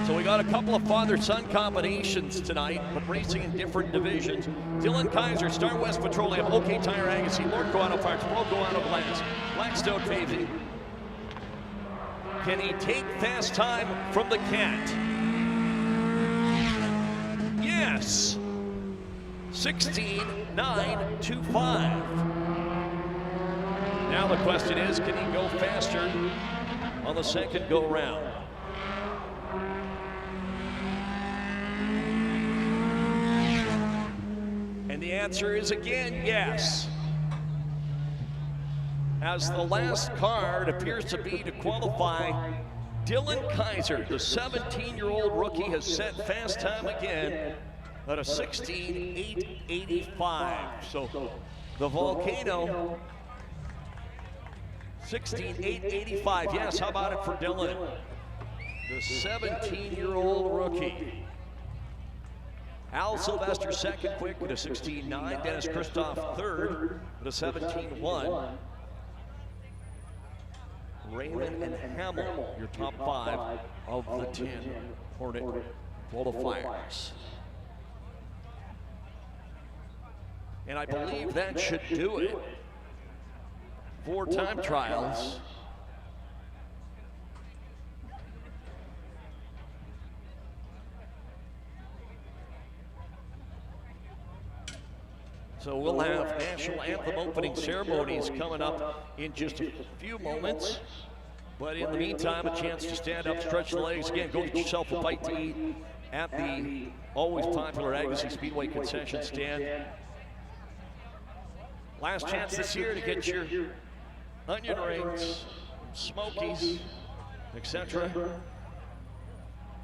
So we got a couple of father-son combinations tonight, but racing in different divisions. Dylan Kaiser, Star West Petroleum, OK Tire Agassiz, Lordco Auto Parts, Broco Auto Glass, Blackstone Paving. Can he take fast time from the cat? Yes. 16.925. Now the question is, can he go faster on the second go-round? And the answer is again, yes. As the last card appears to be to qualify, Dylan Kaiser, the 17-year-old rookie, has set fast time again at a 16.885. So the Volcano, 16.885. Yes, how about it for Dylan? The 17-year-old rookie. Al Sylvester second quick with a 16.9. Dennis Christoph third with a 17.1. Raymond and Hamill, your top 5 of the 10 Hornet qualifiers. And I believe that should do it for time trials. So we'll have National Anthem opening ceremonies coming up in just a few moments. But in the meantime, a chance to stand up, stretch the legs. Again, go get yourself a bite to eat at the always popular Agassiz Speedway concession stand. Last chance this year to get your onion rings, smokies, etc.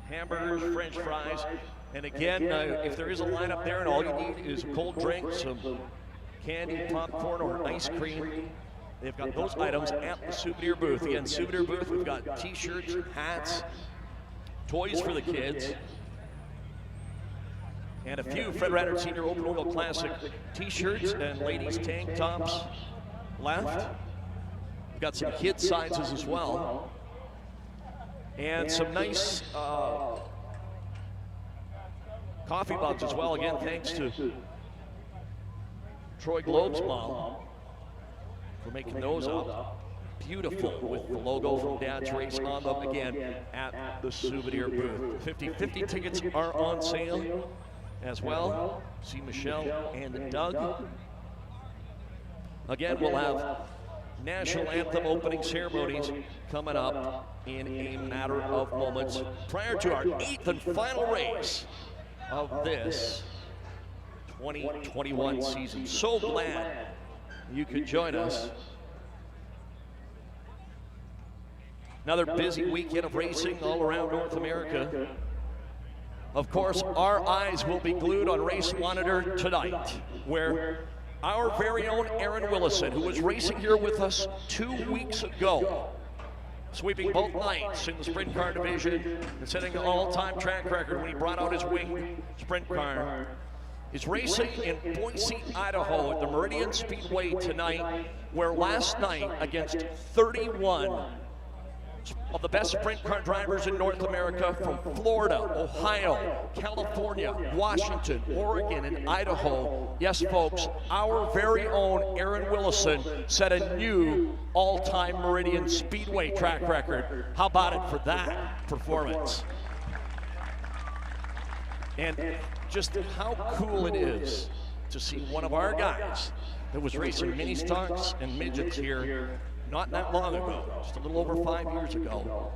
Hamburgers, French fries. And again, if there is a lineup there and all you need is a cold drink, some candy, popcorn, or ice cream, they've got those items at the souvenir booth. Again, souvenir booth, we've got t-shirts, hats, toys for the kids, and a few Fred Radder Senior Open Wheel Classic t-shirts and ladies' tank tops left. We've got some kid sizes as well. And some nice coffee mugs as well, again, thanks to Troy Globe's mom for making those up. Beautiful with the logo from Dad's Race on them, again, at the souvenir booth. 50/50 tickets are on sale as well. See Michelle and Doug. Again, we'll have National Anthem opening ceremonies coming up in a matter of moments prior to our 8th and final race of this 2021 season. So glad you could join us. Another busy weekend of racing all around North America. Of course, our eyes will be glued on Race Monitor tonight, where our very own Aaron Willison, who was racing here with us 2 weeks ago, sweeping both nights in the sprint car division and setting an all-time track record when he brought out his winged sprint car, is racing in Boise, Idaho at the Meridian Speedway tonight, where last night against 31 of the best sprint car drivers in North America from Florida, Ohio, California, Washington, Oregon, and Idaho. Yes, folks, our very own Aaron Willison set a new all-time Meridian Speedway track record. How about it for that performance? And just how cool it is to see one of our guys that was racing mini stocks and midgets here not that long ago, just a little over 5 years ago,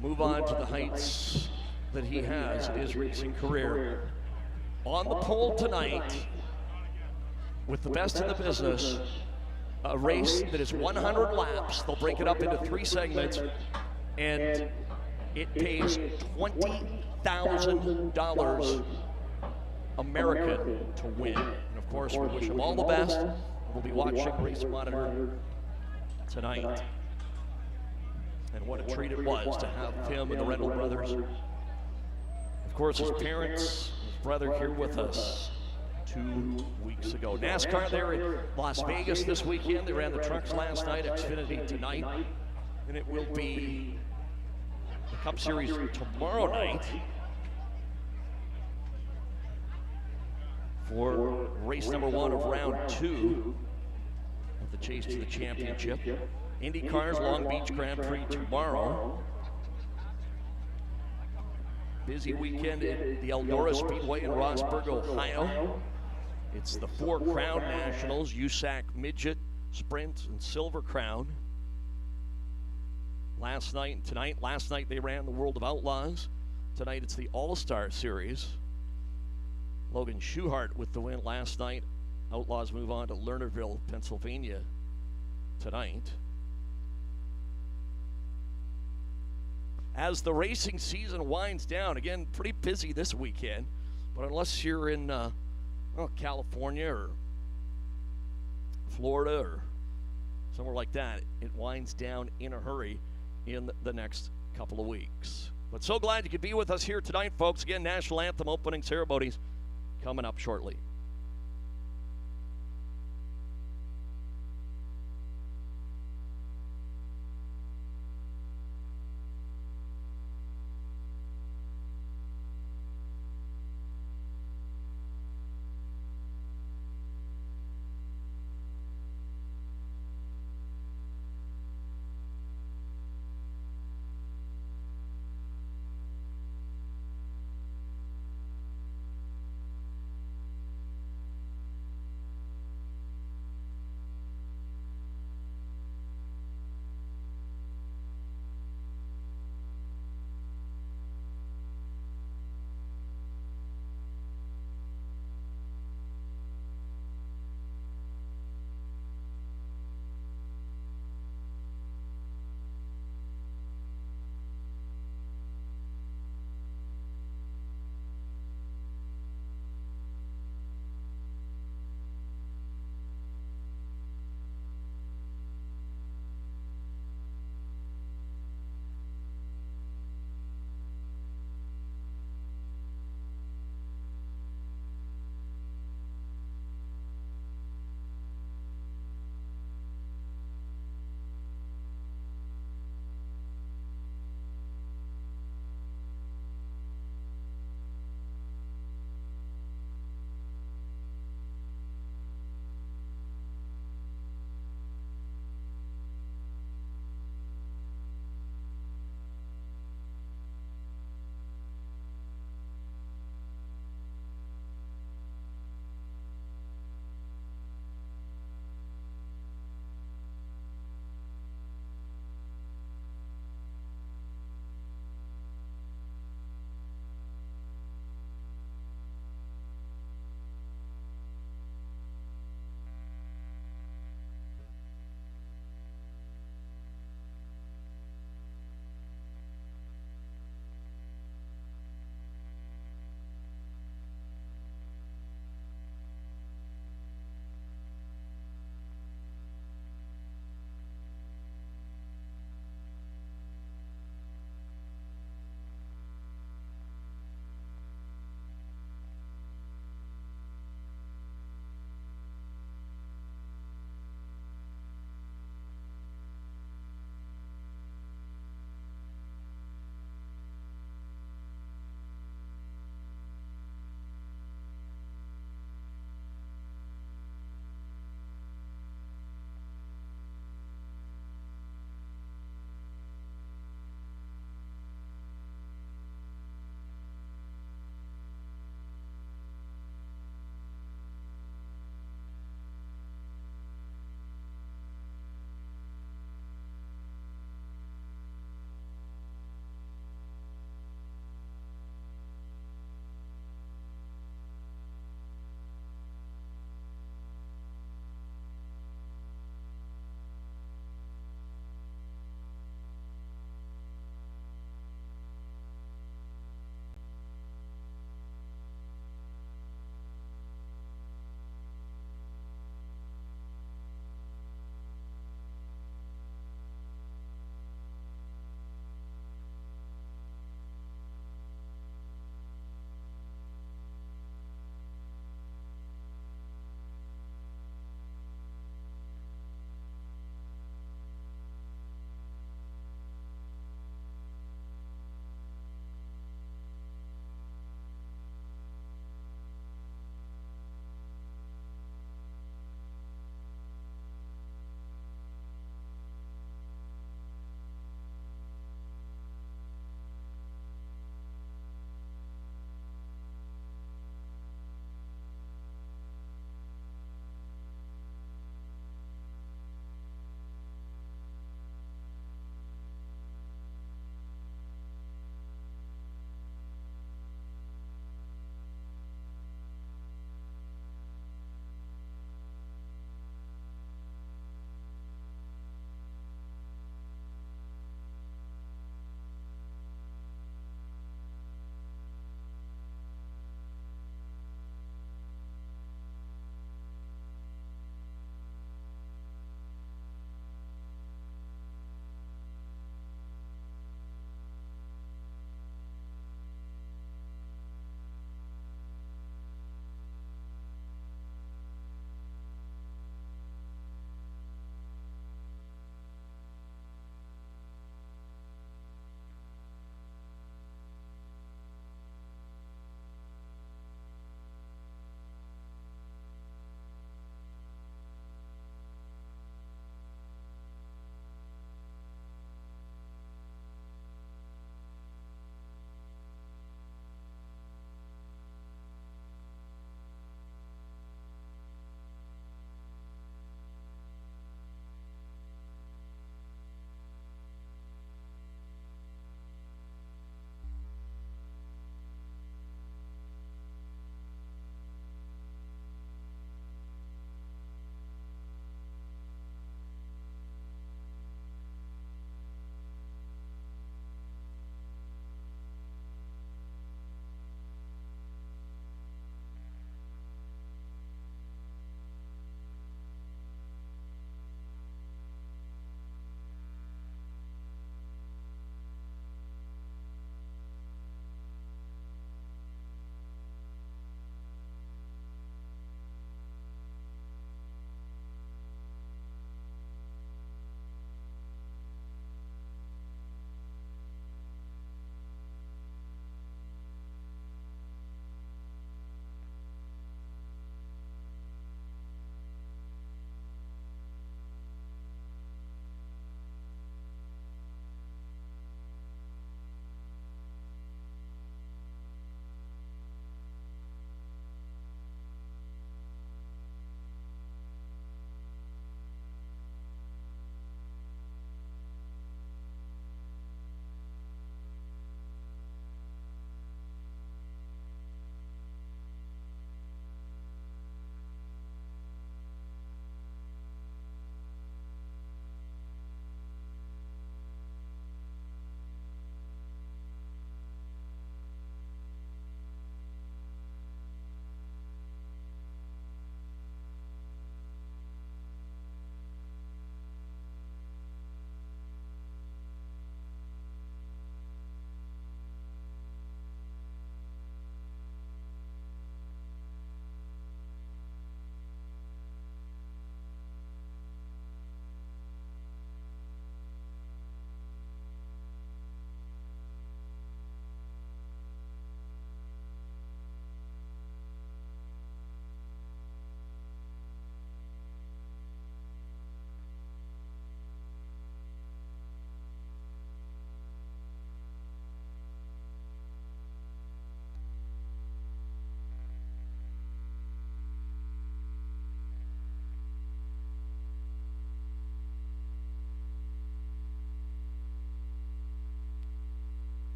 move on to the heights that he has in his racing career. On the pole tonight, with the best in the business, a race that is 100 laps. They'll break it up into 3 segments, and it pays $20,000 American to win. And of course, we wish him all the best. We'll be watching Race Monitor tonight. And what a treat it was to have him and the Reynolds brothers. Of course, his parents, his brother here with us 2 weeks ago. NASCAR there in Las Vegas this weekend. They ran the trucks last night, Xfinity tonight. And it will be the Cup Series tomorrow night for race number 1 of round 2 of the chase to the championship. IndyCar's Long Beach Grand Prix tomorrow. Busy weekend at the Eldora Speedway in Rossburg, Ohio. It's the 4 Crown Nationals, USAC Midget, Sprint, and Silver Crown. Last night and tonight. Last night they ran the World of Outlaws. Tonight it's the All-Star Series. Logan Schuchart with the win last night. Outlaws move on to Lernerville, Pennsylvania tonight. As the racing season winds down, again, pretty busy this weekend, but unless you're in California or Florida or somewhere like that, it winds down in a hurry in the next couple of weeks. But so glad you could be with us here tonight, folks. Again, National Anthem opening ceremonies coming up shortly.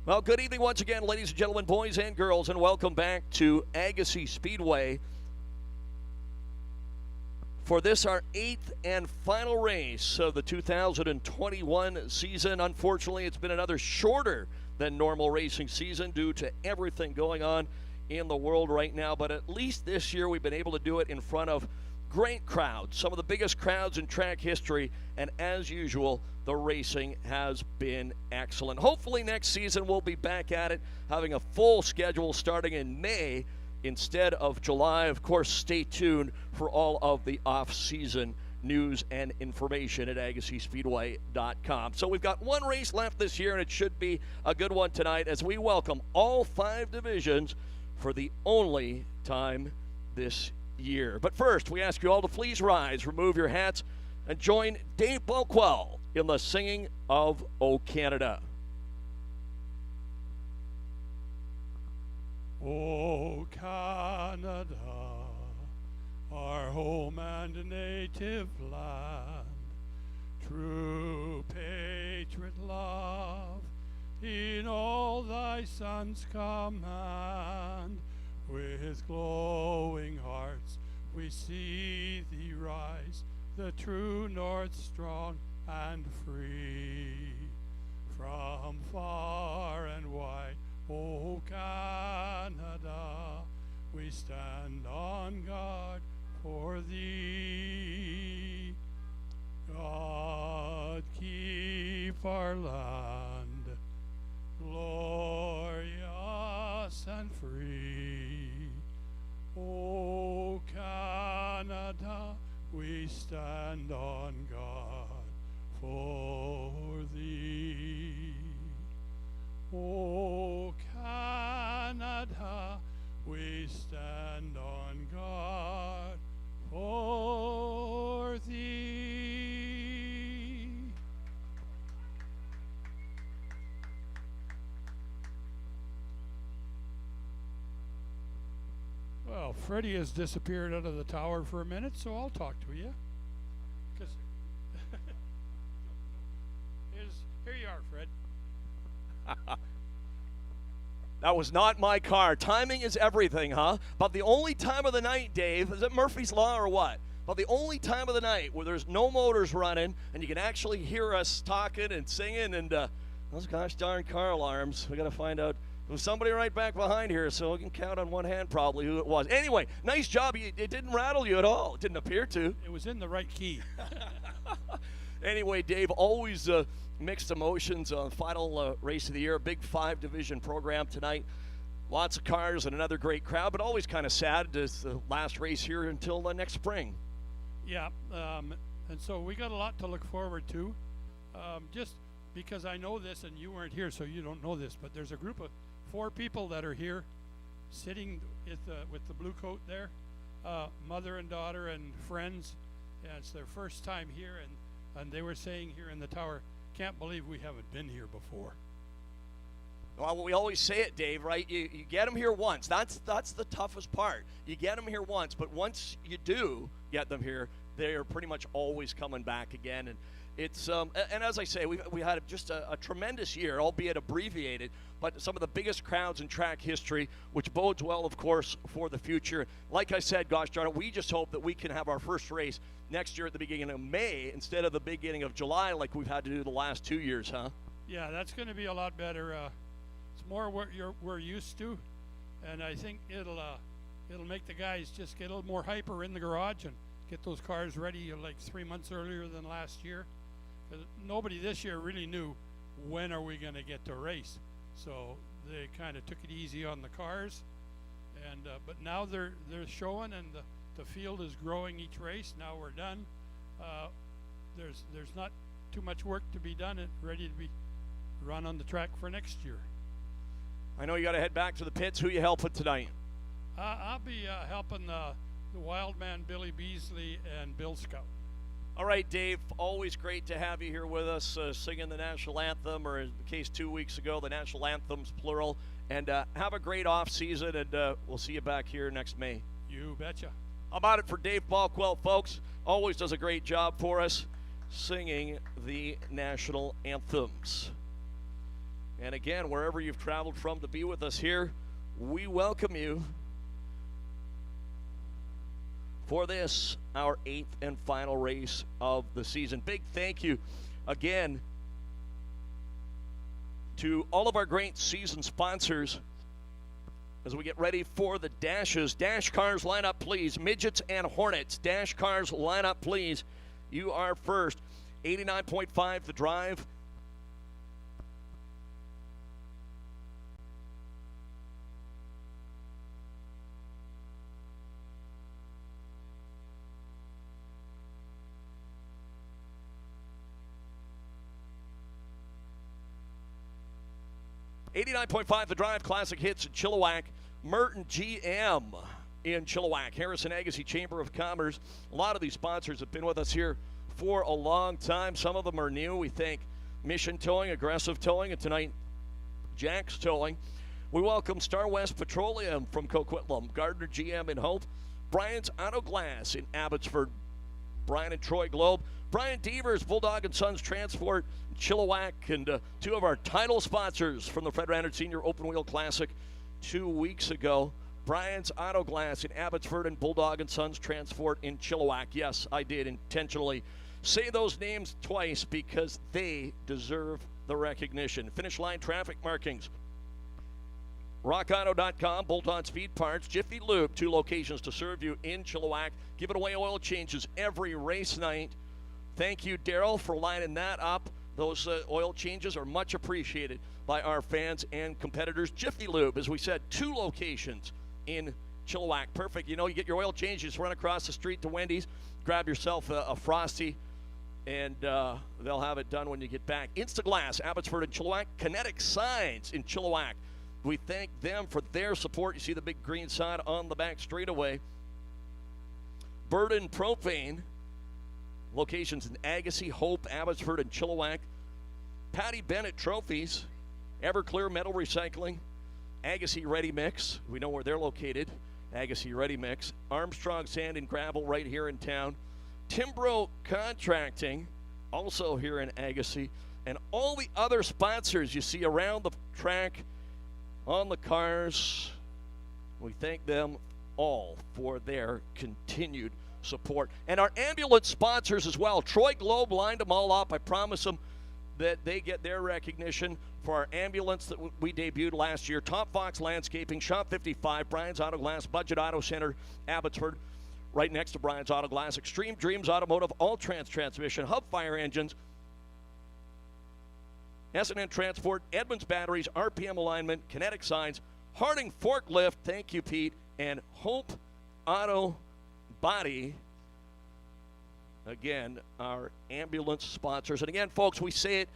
Well, good evening once again, ladies and gentlemen, boys and girls, and welcome back to Agassiz Speedway for this, our 8th and final race of the 2021 season. Unfortunately, it's been another shorter than normal racing season due to everything going on in the world right now, but at least this year we've been able to do it in front of great crowds, some of the biggest crowds in track history, and as usual, the racing has been excellent. Hopefully next season we'll be back at it, having a full schedule starting in May instead of July. Of course, stay tuned for all of the off-season news and information at AgassizSpeedway.com. So we've got one race left this year, and it should be a good one tonight as we welcome all 5 divisions for the only time this year. But first, we ask you all to please rise, remove your hats, and join Dave Bulkwell in the singing of O Canada. O Canada, our home and native land, true patriot love, in all thy sons command. With glowing hearts we see thee rise, the true north strong and free. From far and wide, O Canada, we stand on guard for thee. God keep our land glorious and free. O Canada, we stand on guard for thee. O Canada, we stand on guard for thee. Well, Freddie has disappeared out of the tower for a minute, so I'll talk to you. Because here you are, Fred. That was not my car. Timing is everything, huh? But the only time of the night, Dave, is it Murphy's Law or what? But the only time of the night where there's no motors running and you can actually hear us talking and singing and those gosh darn car alarms. We got to find out. There's somebody right back behind here, so we can count on one hand probably who it was. Anyway, nice job. It didn't rattle you at all. It didn't appear to. It was in the right key. Anyway, Dave, always mixed emotions on final race of the year. Big 5-division program tonight. Lots of cars and another great crowd, but always kind of sad. It's the last race here until next spring. Yeah, and so we got a lot to look forward to. Just because I know this and you weren't here, so you don't know this, but there's a group of 4 people that are here sitting with the blue coat there, mother and daughter and friends. Yeah, it's their first time here, and they were saying here in the tower, can't believe we haven't been here before. Well, we always say it, Dave, right? You get them here once. That's the toughest part. You get them here once, but once you do get them here, they're pretty much always coming back again. And it's and as I say, we had just a tremendous year, albeit abbreviated, but some of the biggest crowds in track history, which bodes well, of course, for the future. Like I said, gosh darn it, we just hope that we can have our first race next year at the beginning of May instead of the beginning of July like we've had to do the last 2 years, huh? Yeah, that's going to be a lot better. It's more what we're used to, and I think it'll make the guys just get a little more hyper in the garage and get those cars ready like 3 months earlier than last year. Nobody this year really knew when are we going to get to race, so they kind of took it easy on the cars, and but now they're showing, and the field is growing each race. Now we're done. There's not too much work to be done and ready to be run on the track for next year. I know you got to head back to the pits. Who you helping tonight? I'll be helping the wild man Billy Beasley and Bill Scout. All right, Dave, always great to have you here with us singing the national anthem, or in the case 2 weeks ago, the national anthems, plural. And have a great off season, and we'll see you back here next May. You betcha. How about it for Dave Balkwell, folks? Always does a great job for us singing the national anthems. And again, wherever you've traveled from to be with us here, we welcome you for this, our 8th and final race of the season. Big thank you again to all of our great season sponsors as we get ready for the dashes. Dash cars, line up, please. Midgets and Hornets. Dash cars, line up, please. You are first. 89.5 The Drive. .5 The Drive, Classic Hits in Chilliwack. Merton GM in Chilliwack. Harrison Agassiz Chamber of Commerce. A lot of these sponsors have been with us here for a long time. Some of them are new. We thank Mission Towing, Aggressive Towing, and tonight Jack's Towing. We welcome Star West Petroleum from Coquitlam, Gardner GM in Hope, Brian's Auto Glass in Abbotsford, Brian and Troy Globe, Brian Devers, Bulldog and Sons Transport, Chilliwack, and two of our title sponsors from the Fred Rannard Senior Open Wheel Classic 2 weeks ago. Brian's Auto Glass in Abbotsford and Bulldog and Sons Transport in Chilliwack. Yes, I did intentionally say those names twice because they deserve the recognition. Finish line traffic markings. RockAuto.com, Bolt-On Speed Parts, Jiffy Lube, 2 locations to serve you in Chilliwack. Giving away oil changes every race night. Thank you, Daryl, for lining that up. Those oil changes are much appreciated by our fans and competitors. Jiffy Lube, as we said, 2 locations in Chilliwack. Perfect. You know, you get your oil change, you just run across the street to Wendy's, grab yourself a Frosty, and they'll have it done when you get back. Instaglass, Abbotsford and Chilliwack. Kinetic Signs in Chilliwack. We thank them for their support. You see the big green sign on the back straightaway. Burden Propane, locations in Agassiz, Hope, Abbotsford, and Chilliwack. Patty Bennett Trophies, Everclear Metal Recycling, Agassiz Ready Mix. We know where they're located. Agassiz Ready Mix. Armstrong Sand and Gravel right here in town. Timbro Contracting, also here in Agassiz. And all the other sponsors you see around the track, on the cars. We thank them all for their continued support. And our ambulance sponsors as well. Troy Globe lined them all up. I promise them that they get their recognition for our ambulance that we debuted last year. Top Fox Landscaping, Shop 55, Brian's Auto Glass, Budget Auto Center, Abbotsford, right next to Brian's Auto Glass, Extreme Dreams Automotive, All-Trans Transmission, Hub Fire Engines, S&N Transport, Edmunds Batteries, RPM Alignment, Kinetic Signs, Harding Forklift, thank you, Pete, and Hope Auto Body. Again, our ambulance sponsors. And again, folks, we say it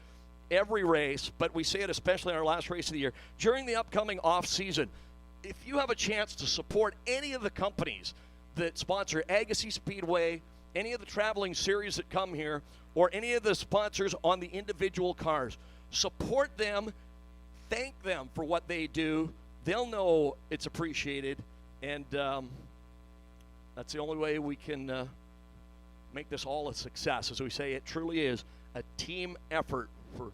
every race, but we say it especially in our last race of the year. During the upcoming off-season, if you have a chance to support any of the companies that sponsor Agassiz Speedway, any of the traveling series that come here, or any of the sponsors on the individual cars, support them, thank them for what they do. They'll know it's appreciated, and that's the only way we can make this all a success. As we say, it truly is a team effort for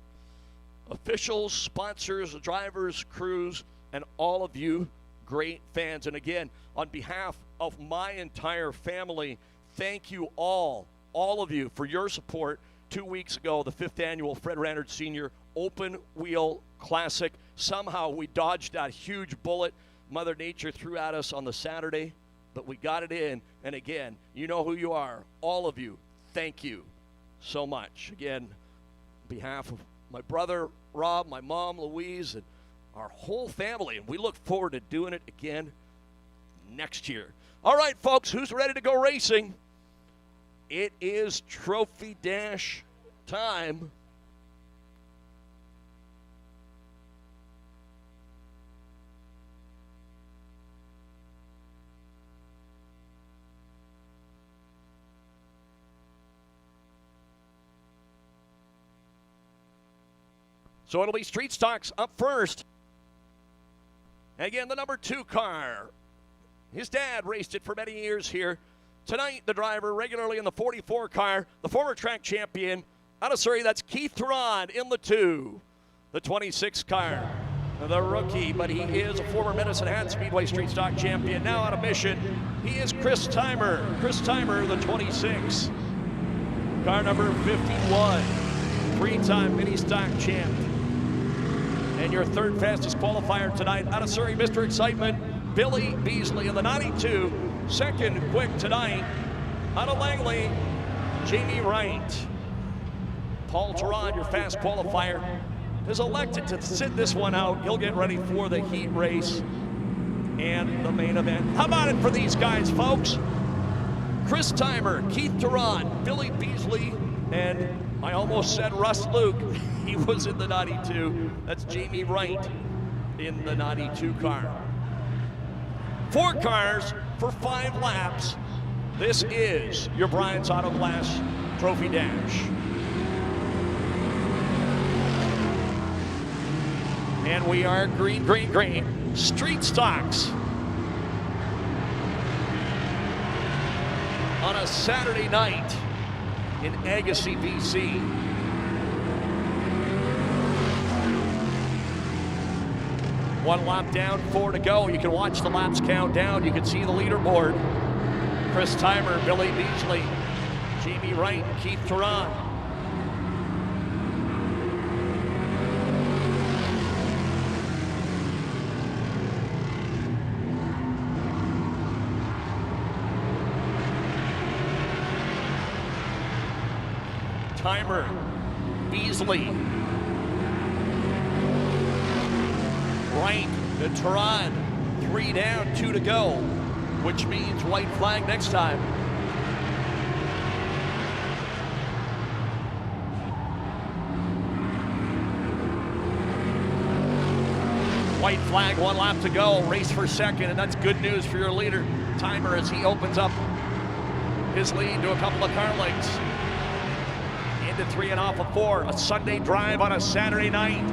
officials, sponsors, drivers, crews, and all of you great fans. And again, on behalf of my entire family, thank you all of you for your support. 2 weeks ago, the 5th annual Fred Rannard Senior Open Wheel Classic. Somehow we dodged that huge bullet Mother Nature threw at us on the Saturday, but we got it in. And again, you know who you are. All of you, thank you so much. Again, on behalf of my brother, Rob, my mom, Louise, and our whole family, and we look forward to doing it again next year. All right, folks, who's ready to go racing? It is Trophy Dash time. So it'll be Street Stocks up first. And again, the number 2 car. His dad raced it for many years here. Tonight, the driver regularly in the 44 car, the former track champion out of Surrey, that's Keith Theron in the 2. the 26 car, the rookie, but he is a former Medicine Hat Speedway Street Stock champion. Now on a mission, he is Chris Timer. Chris Timer, the 26. Car number 51, three-time mini stock champ. And your third fastest qualifier tonight out of Surrey, Mr. Excitement, Billy Beasley in the 92. Second quick tonight out of Langley, Jamie Wright. Paul Teron, your fast qualifier, has elected to sit this one out. He'll get ready for the heat race and the main event. How about it for these guys, folks? Chris Timer, Keith Teron, Billy Beasley, and I almost said Russ Luke. He was in the 92. That's Jamie Wright in the 92 car. 4 cars for 5 laps. This is your Brian's Auto Glass Trophy Dash. And we are green, green, green. Street stocks. On a Saturday night in Agassiz, BC. One lap down, 4 to go. You can watch the laps count down. You can see the leaderboard. Chris Timer, Billy Beasley, Jamie Wright, and Keith Teron. Timer, Beasley, Wright, and Teron. 3 down, 2 to go, which means white flag next time. White flag, 1 lap to go, race for second, and that's good news for your leader, Timer, as he opens up his lead to a couple of car lengths. Into 3 off of 4. A Sunday drive on a Saturday night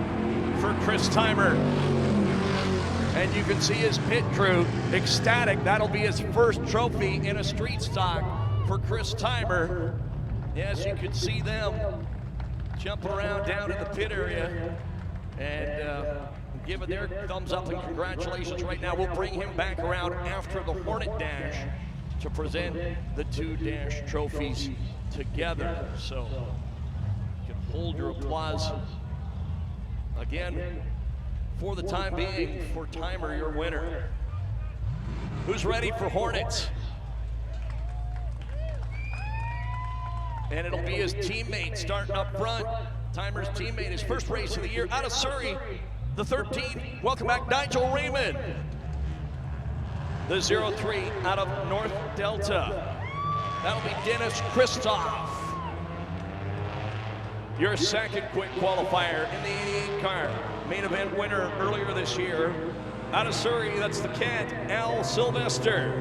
for Chris Timer. And you can see his pit crew ecstatic. That'll be his first trophy in a street stock for Chris Timer. Yes, you can see them jumping around down in the pit area and giving their thumbs up and congratulations right now. We'll bring him back around after the Hornet Dash to present the 2 dash trophies together. So you can hold your applause again for the time being for Timer, your winner. Who's ready for Hornets? And it'll be his teammate starting up front. Timer's teammate, his first race of the year out of Surrey, the 13. Welcome back, Nigel Raymond. The 03 out of North Delta. That'll be Dennis Christoph. Your second quick qualifier in the 88 car. Main event winner earlier this year. Out of Surrey, that's the Cat, Al Sylvester.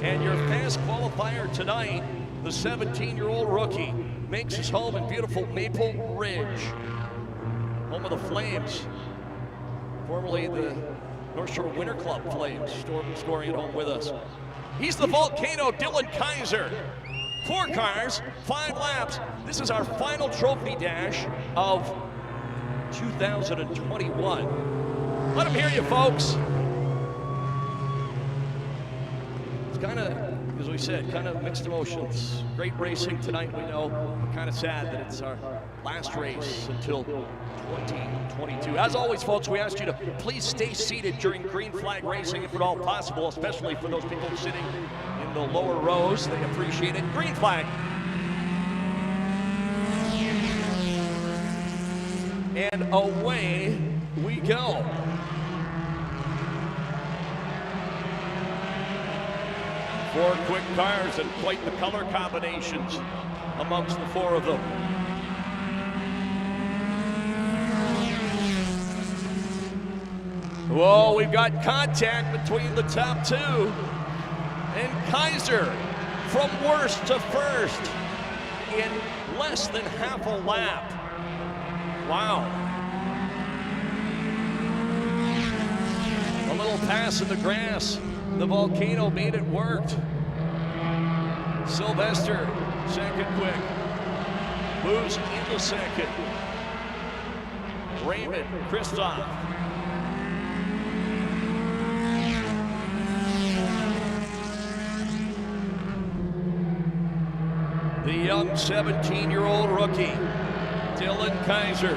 And your fast qualifier tonight, the 17-year-old rookie, makes his home in beautiful Maple Ridge. Home of the Flames. Formerly the North Shore Winter Club Flames, scoring at home with us. He's the Volcano, Dylan Kaiser. 4 cars, 5 laps. This is our final trophy dash of 2021. Let them hear you, folks. It's kind of, as we said, kind of mixed emotions. Great racing tonight, we know. We're kind of sad that it's our last race until 2022. As always, folks, we ask you to please stay seated during green flag racing if at all possible, especially for those people sitting in the lower rows. They appreciate it. Green flag. And away we go. Four quick cars and quite the color combinations amongst the 4 of them. Whoa, we've got contact between the top 2. And Kaiser from worst to first in less than half a lap. Wow. A little pass in the grass. The Volcano made it work. Sylvester, second quick. Moves into second. Raymond Kristoff. The young 17-year-old rookie, Dylan Kaiser,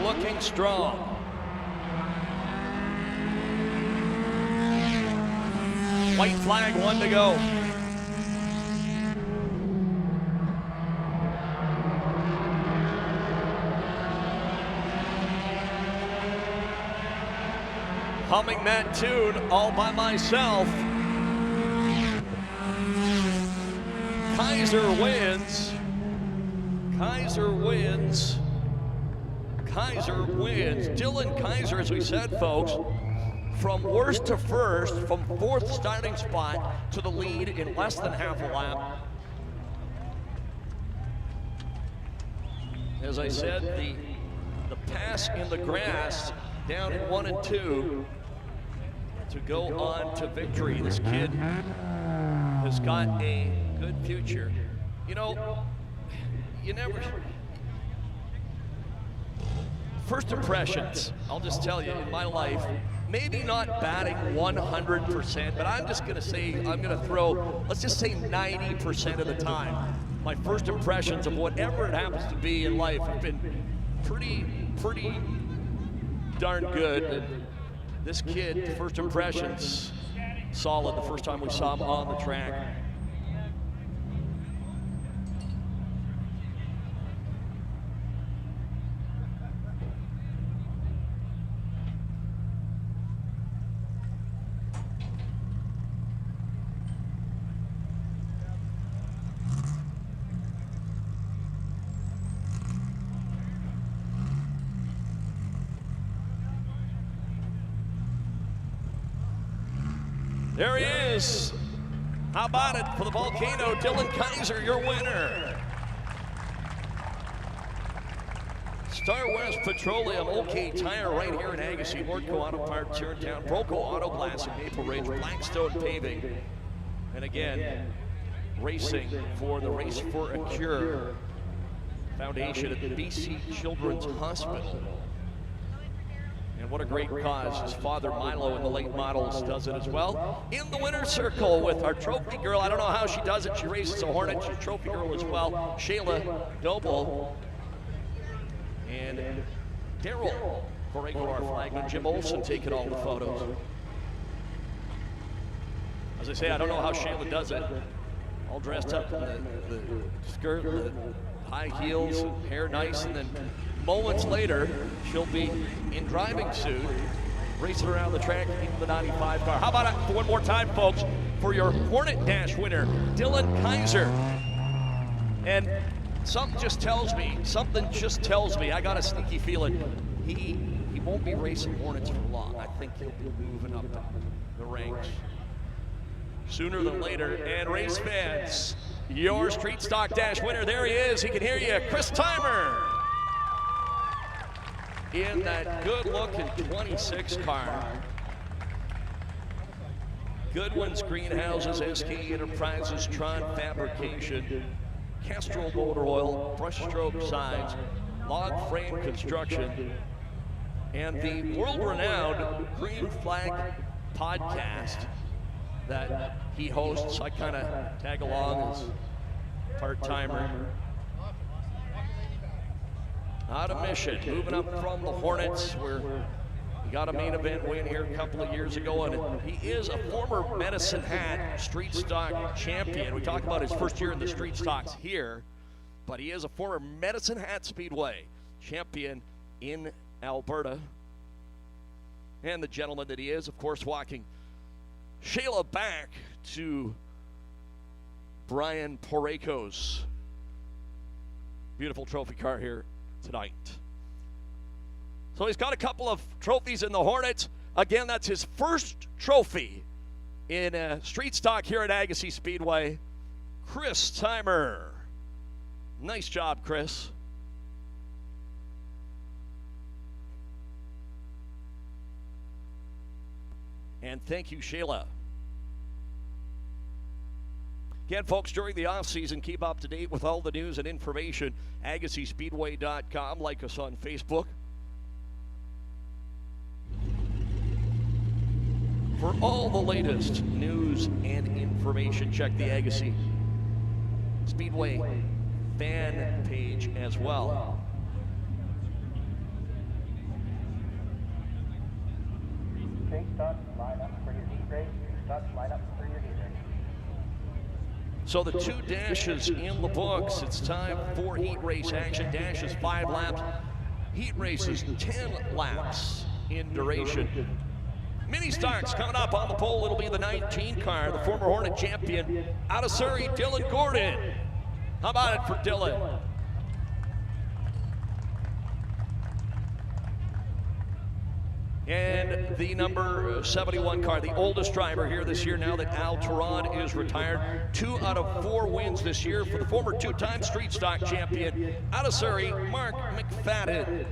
looking strong. White flag, 1 to go. Humming that tune all by myself. Kaiser wins. Kaiser wins. Kaiser wins. Dylan Kaiser, as we said, folks, from worst to first, from 4th starting spot to the lead in less than half a lap. As I said, the pass in the grass down in 1 and 2 to go on to victory. This kid has got a good future. You know, you never... First impressions, I'll just tell you, in my life, maybe not batting 100%, but I'm just going to say, I'm going to throw, let's just say 90% of the time. My first impressions of whatever it happens to be in life have been pretty darn good. And this kid, first impressions, solid the first time we saw him on the track. There he is. How about it for the Volcano? Dylan Kaiser, your winner. Star West Petroleum, OK Tire right here in Agassiz, Norco Auto Parts here in town, Broco Auto Glass in Maple Ridge, Blackstone Paving, and again, racing for the Race for a Cure Foundation at the BC Children's Hospital. And what a great cause. His father, Milo, in the late models does it as well. In the winner's circle with our trophy girl. I don't know how she does it. She races a Hornet. She's a trophy girl as well. Shayla Doble. And Daryl Borrego, our flagman. Jim Olson taking all the photos. As I say, I don't know how Shayla does it. All dressed up in the skirt, the high heels, hair nice, and then moments later, she'll be in driving suit, racing around the track in the 95 car. How about it one more time, folks, for your Hornet Dash winner, Dylan Kaiser. And something just tells me, I got a sneaky feeling, he won't be racing Hornets for long. I think he'll be moving up the ranks sooner than later. And race fans, your Street Stock Dash winner, there he is. He can hear you, Chris Timer. In that good-looking 26 car. Goodwin's Greenhouses, SK Enterprises, Tron Fabrication, Castrol Motor Oil, Brushstroke Signs, Log Frame Construction, and the world-renowned Green Flag podcast that he hosts. I kind of tag along as part-timer. Out of Mission, moving up from the Hornets, where he got a main event win here a couple of years ago, and he is a former Medicine Hat Street Stock champion. We talk about his first year in the Street Stocks here, but he is a former Medicine Hat Speedway champion in Alberta. And the gentleman that he is, of course, walking Shayla back to Brian Porreco's beautiful trophy car here tonight. So he's got a couple of trophies in the Hornets. Again, that's his first trophy in street stock here at Agassiz Speedway. Chris Timer. Nice job, Chris. And thank you, Shayla. Again, folks, during the offseason, keep up to date with all the news and information. AgassizSpeedway.com. Like us on Facebook. For all the latest news and information, check the Agassiz Speedway fan page as well. Okay, start, line up for your heat race. Start, line up for your heat race. So the 2 dashes in the books. It's time for heat race action. Dashes 5 laps. Heat races 10 laps in duration. Mini stocks coming up on the pole. It'll be the 19 car, the former Hornet champion out of Surrey, Dylan Gordon. How about it for Dylan? And the number 71 car, the oldest driver here this year now that Al Turan is retired. 2 out of 4 wins this year for the former 2-time street stock champion out of Surrey, Mark McFadden,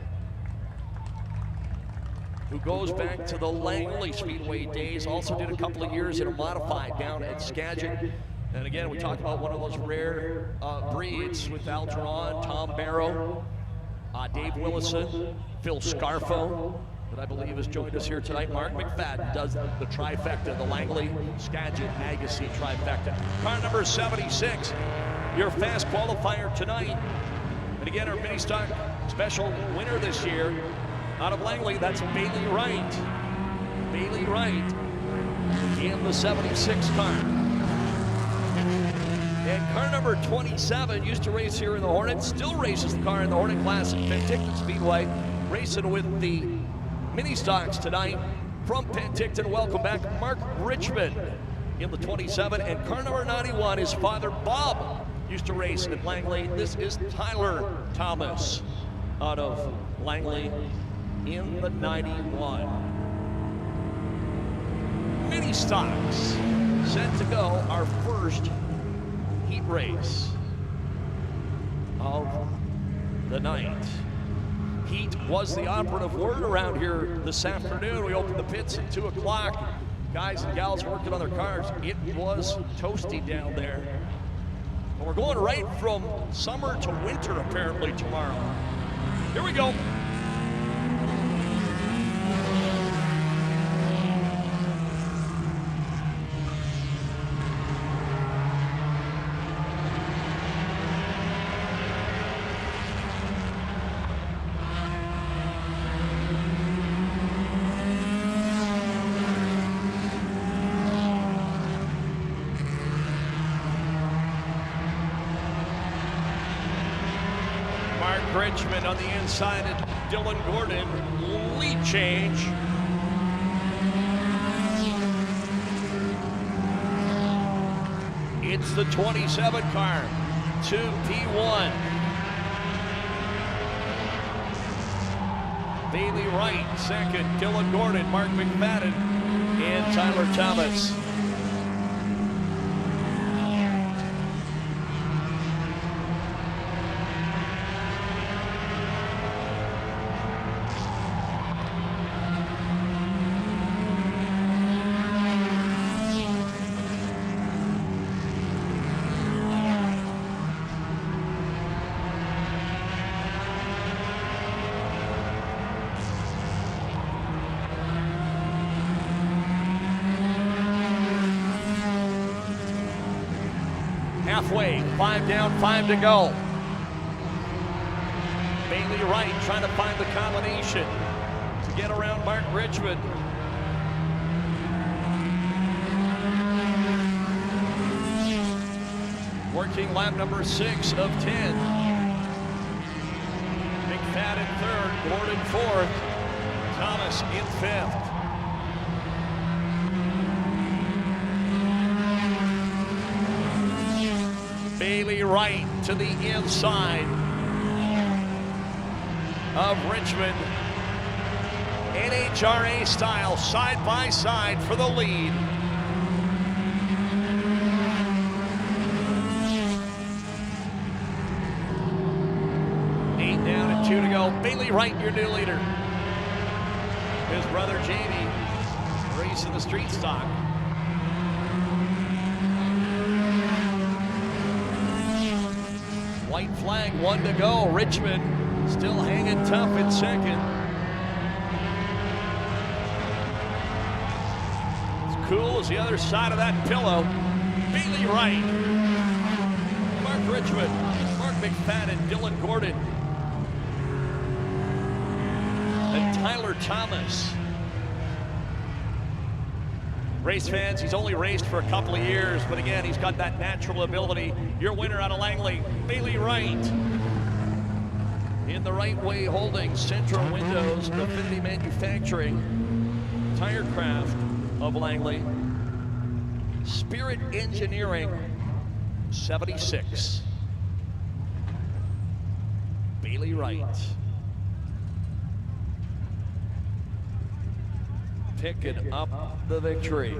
who goes back to the Langley Speedway days. Also did a couple of years in a modified down at Skagit. And again, we talk about one of those rare breeds with Al Turan, Tom Barrow, Dave Willison, Phil Scarfo, that I believe has joined us here tonight. Mark McFadden does the trifecta, the Langley, Skagit, Agassiz trifecta. Car number 76, your fast qualifier tonight. And again, our mini stock special winner this year out of Langley, that's Bailey Wright. Bailey Wright in the 76 car. And car number 27 used to race here in the Hornet, still races the car in the Hornet class at Penticton Speedway, racing with the mini stocks tonight from Penticton. Welcome back, Mark Richmond in the 27, and car number 91, his father Bob used to race at Langley. This is Tyler Thomas out of Langley in the 91. Mini stocks set to go, our first heat race of the night. Heat was the operative word around here this afternoon. We opened the pits at 2 o'clock. Guys and gals working on their cars. It was toasty down there. But we're going right from summer to winter apparently tomorrow. Here we go. Richmond on the inside and Dylan Gordon, lead change. It's the 27 car to P1. Bailey Wright second, Dylan Gordon, Mark McFadden, and Tyler Thomas. Halfway, 5 down, 5 to go. Bailey Wright trying to find the combination to get around Mark Richmond. Working lap number 6 of 10. McFadden third, Gordon fourth, Thomas in fifth. Bailey Wright to the inside of Richmond. NHRA style, side by side for the lead. Eight down and 2 to go. Bailey Wright, your new leader. His brother Jamie racing the street stock. White flag, 1 to go. Richmond still hanging tough in second. As cool as the other side of that pillow. Bailey Wright, Mark Richmond, Mark McFadden, Dylan Gordon, and Tyler Thomas. Race fans, he's only raced for a couple of years, but again, he's got that natural ability. Your winner out of Langley, Bailey Wright. In the right way, holding Central Windows, Affinity Manufacturing, Tirecraft of Langley, Spirit Engineering, 76. Bailey Wright. Picking up the victory.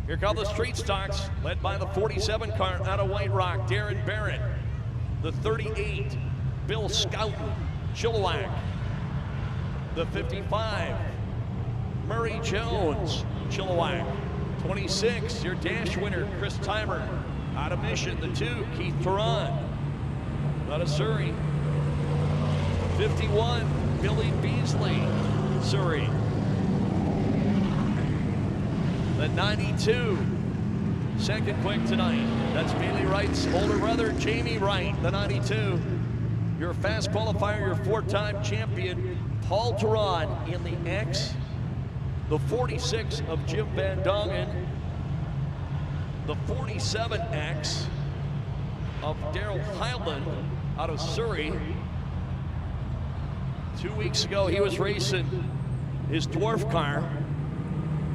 Here come the street stocks, led by the 47 car out of White Rock, Darren Barrett. The 38, Bill Scouten, Chilliwack. The 55, Murray Jones, Chilliwack. 26, your dash winner, Chris Timer, out of Mission. The 2, Keith Turan, out of Surrey. 51, Billy Beasley, Surrey. The 92, second quick tonight. That's Bailey Wright's older brother, Jamie Wright, the 92. Your fast qualifier, your 4-time champion, Paul Turan in the X. The 46 of Jim Van Dongen. The 47X of Daryl Highland out of Surrey. 2 weeks ago, he was racing his dwarf car.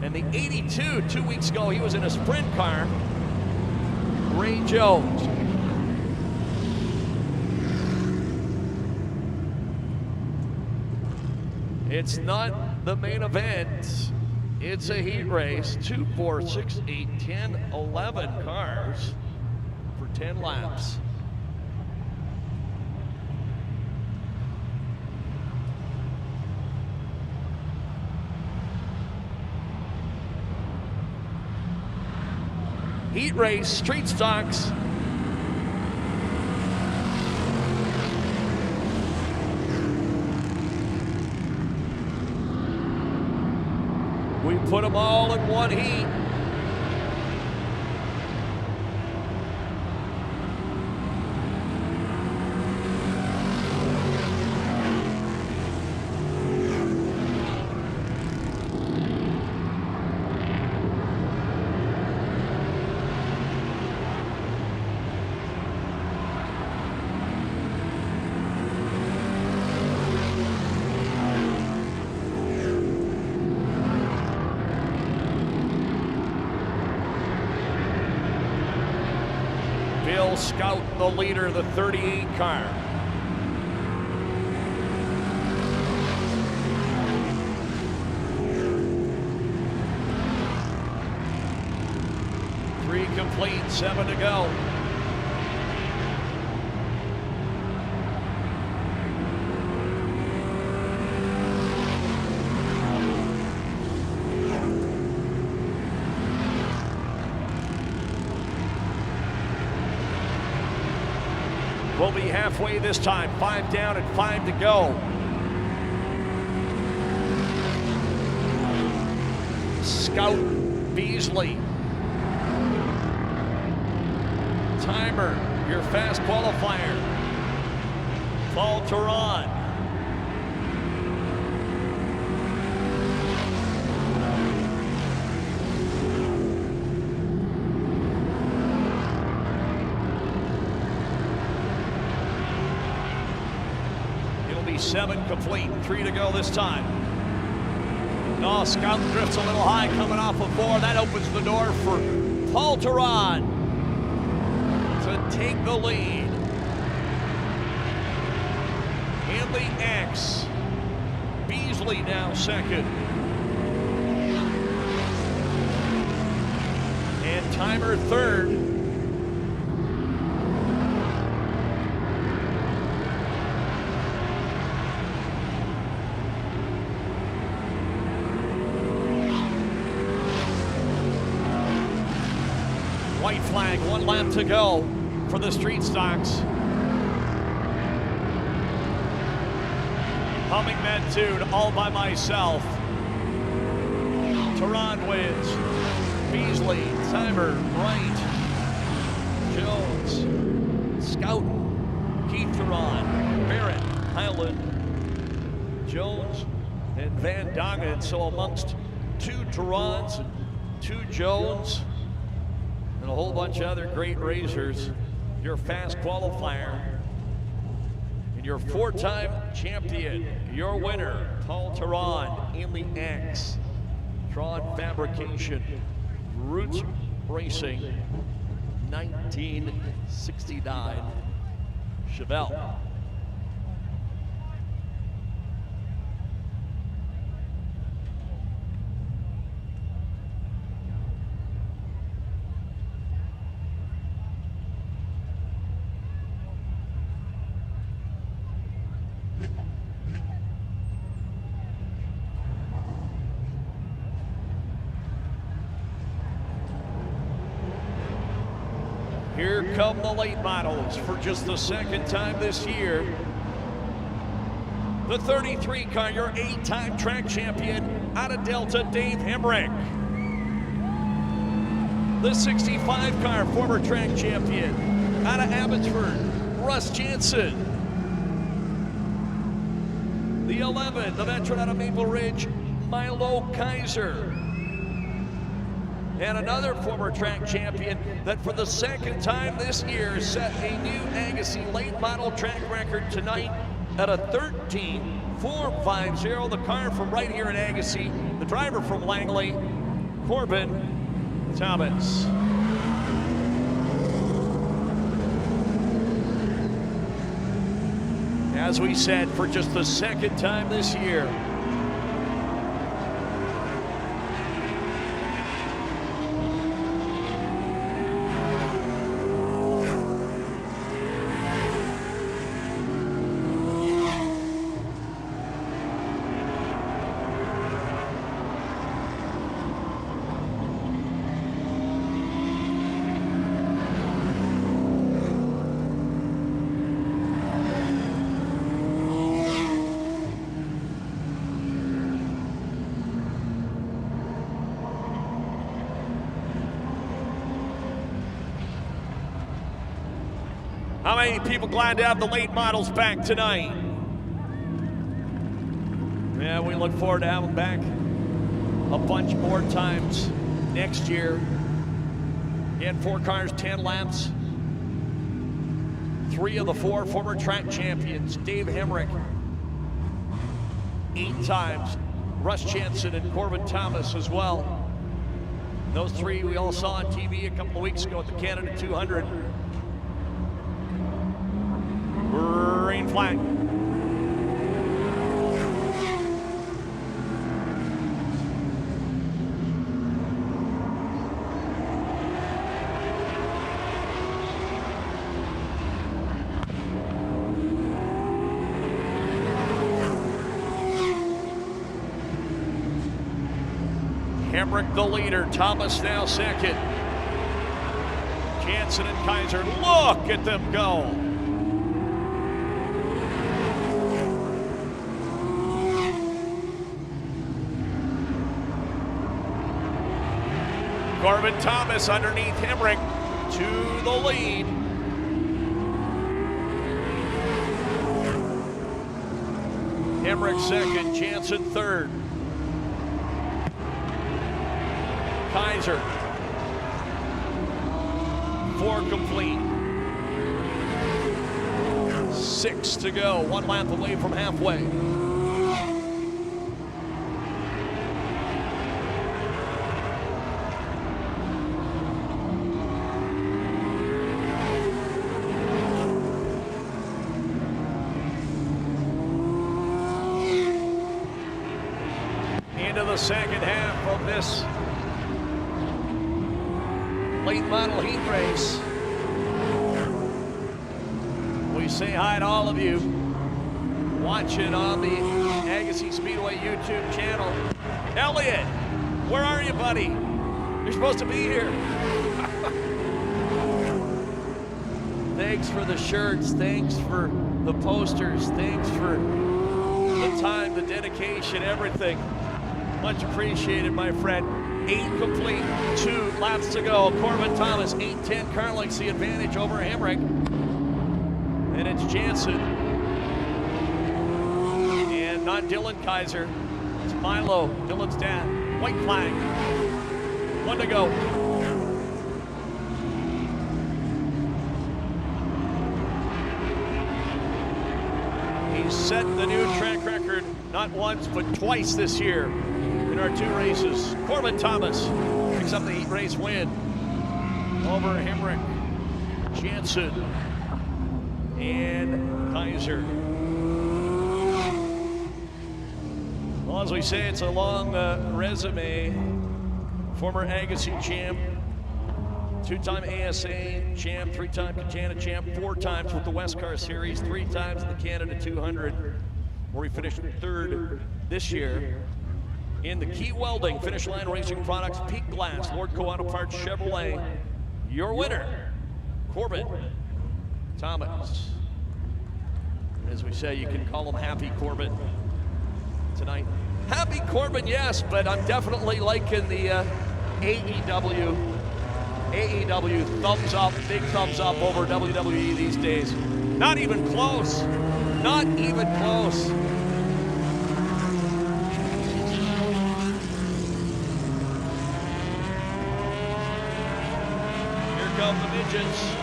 And the 82, 2 weeks ago, he was in a sprint car. Ray Jones. It's not the main event. It's a heat race. 2, 4, 6, 8, 10, 11 cars for 10 laps. Heat race, street stocks. We put them all in one heat. Bill Scout, the leader, the 38 car. Three complete, 7 to go. We'll be halfway this time. 5 down and 5 to go. Scout, Beasley. Timer, your fast qualifier. Paul Turan. It'll be 7 complete, 3 to go this time. No, Scout drifts a little high coming off of 4. That opens the door for Paul Turan to take the lead. In the X, Beasley now second. And Timer third. flag. 1 lap to go for the street stocks. Humming that tune all by myself. Tehran wins. Beasley, Timer, Wright, Jones, Scouten, Keith Tehran, Barrett, Highland, Jones, and Van Dongen. So amongst 2 Tehrans and 2 Jones and a whole bunch of other great racers, your fast qualifier and your 4-time champion, your winner, Paul Tehran, Inley X, Tron Fabrication, Roots Racing, 1969 Chevelle. Here come the late models for just the 2nd time this year. The 33 car, your 8-time track champion out of Delta, Dave Hemrick. The 65 car, former track champion out of Abbotsford, Russ Jansen. The 11, the veteran out of Maple Ridge, Milo Kaiser. And another former track champion that for the 2nd time this year set a new Agassiz late model track record tonight at a 13.450. The car from right here in Agassiz, the driver from Langley, Corbin Thomas. As we said, for just the 2nd time this year, how many people glad to have the late models back tonight? Yeah, we look forward to having them back a bunch more times next year. He had 4 cars, 10 laps. 3 of the 4 former track champions. Dave Hemrick, 8 times. Russ Jansen and Corbin Thomas as well. Those 3 we all saw on TV a couple of weeks ago at the Canada 200. Green flag. Hemrick the leader, Thomas now 2nd. Jansen and Kaiser, look at them go. Corbin Thomas underneath Hemrick to the lead. Hemrick 2nd, Jansen 3rd. Kaiser, 4 complete. 6 to go, 1 lap away from halfway. Into the 2nd half of this late model heat race. We say hi to all of you watching on the Agassiz Speedway YouTube channel. Elliot, where are you, buddy? You're supposed to be here. Thanks for the shirts. Thanks for the posters. Thanks for the time, the dedication, everything. Much appreciated, my friend. 8 complete, 2 laps to go. Corbin Thomas, 8:10. Carlix the advantage over Hemrick. And it's Jansen. And not Dylan Kaiser. It's Milo, Dylan's dad. White flag. 1 to go. He's set the new track record not once but twice this year in our 2 races. Corbin Thomas picks up the heat race win over Hemrick, Jansen, and Kaiser. Well, as we say, it's a long resume. Former Agassiz champ, 2-time ASA champ, 3-time Canada champ, 4 times with the West Car Series, 3 times in the Canada 200, where he finished 3rd this year. In the Key Welding, Finish Line Racing Products, Peak Glass, Lordco Auto Parts Chevrolet, your winner, Corbin Thomas. As we say, you can call him Happy Corbin tonight. Happy Corbin, yes, but I'm definitely liking the AEW thumbs up, big thumbs up over WWE these days. Not even close. Not even close. Here come the midgets.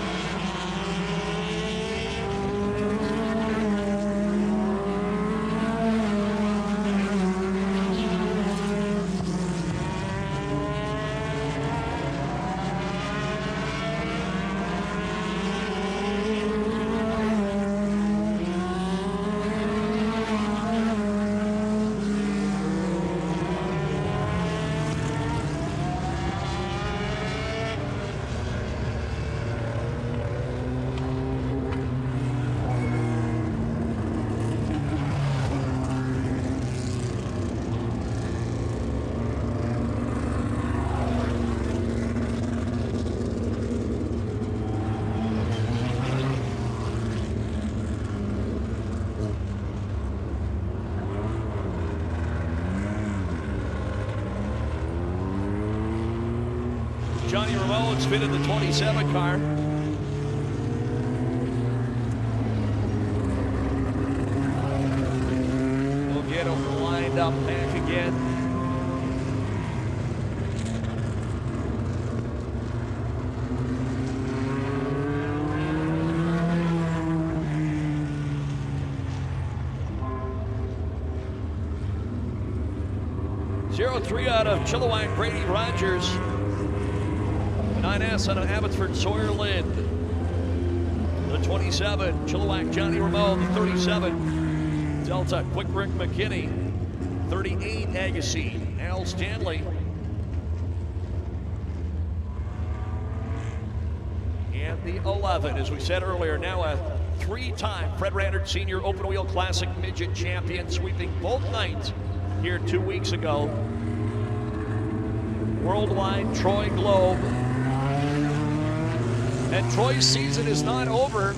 Johnny Ramone's fitted the 27 car. We'll get him lined up back again. .03 out of Chilliwack, Brady Rogers. 9S out of Abbotsford, Sawyer Lind. The 27, Chilliwack, Johnny Ramone. The 37, Delta, Quick Rick McKinney. 38, Agassiz, Al Stanley. And the 11, as we said earlier, now a 3-time Fred Randert Senior Open Wheel Classic Midget Champion, sweeping both nights here 2 weeks ago. Worldwide Troy Globe. And Troy's season is not over.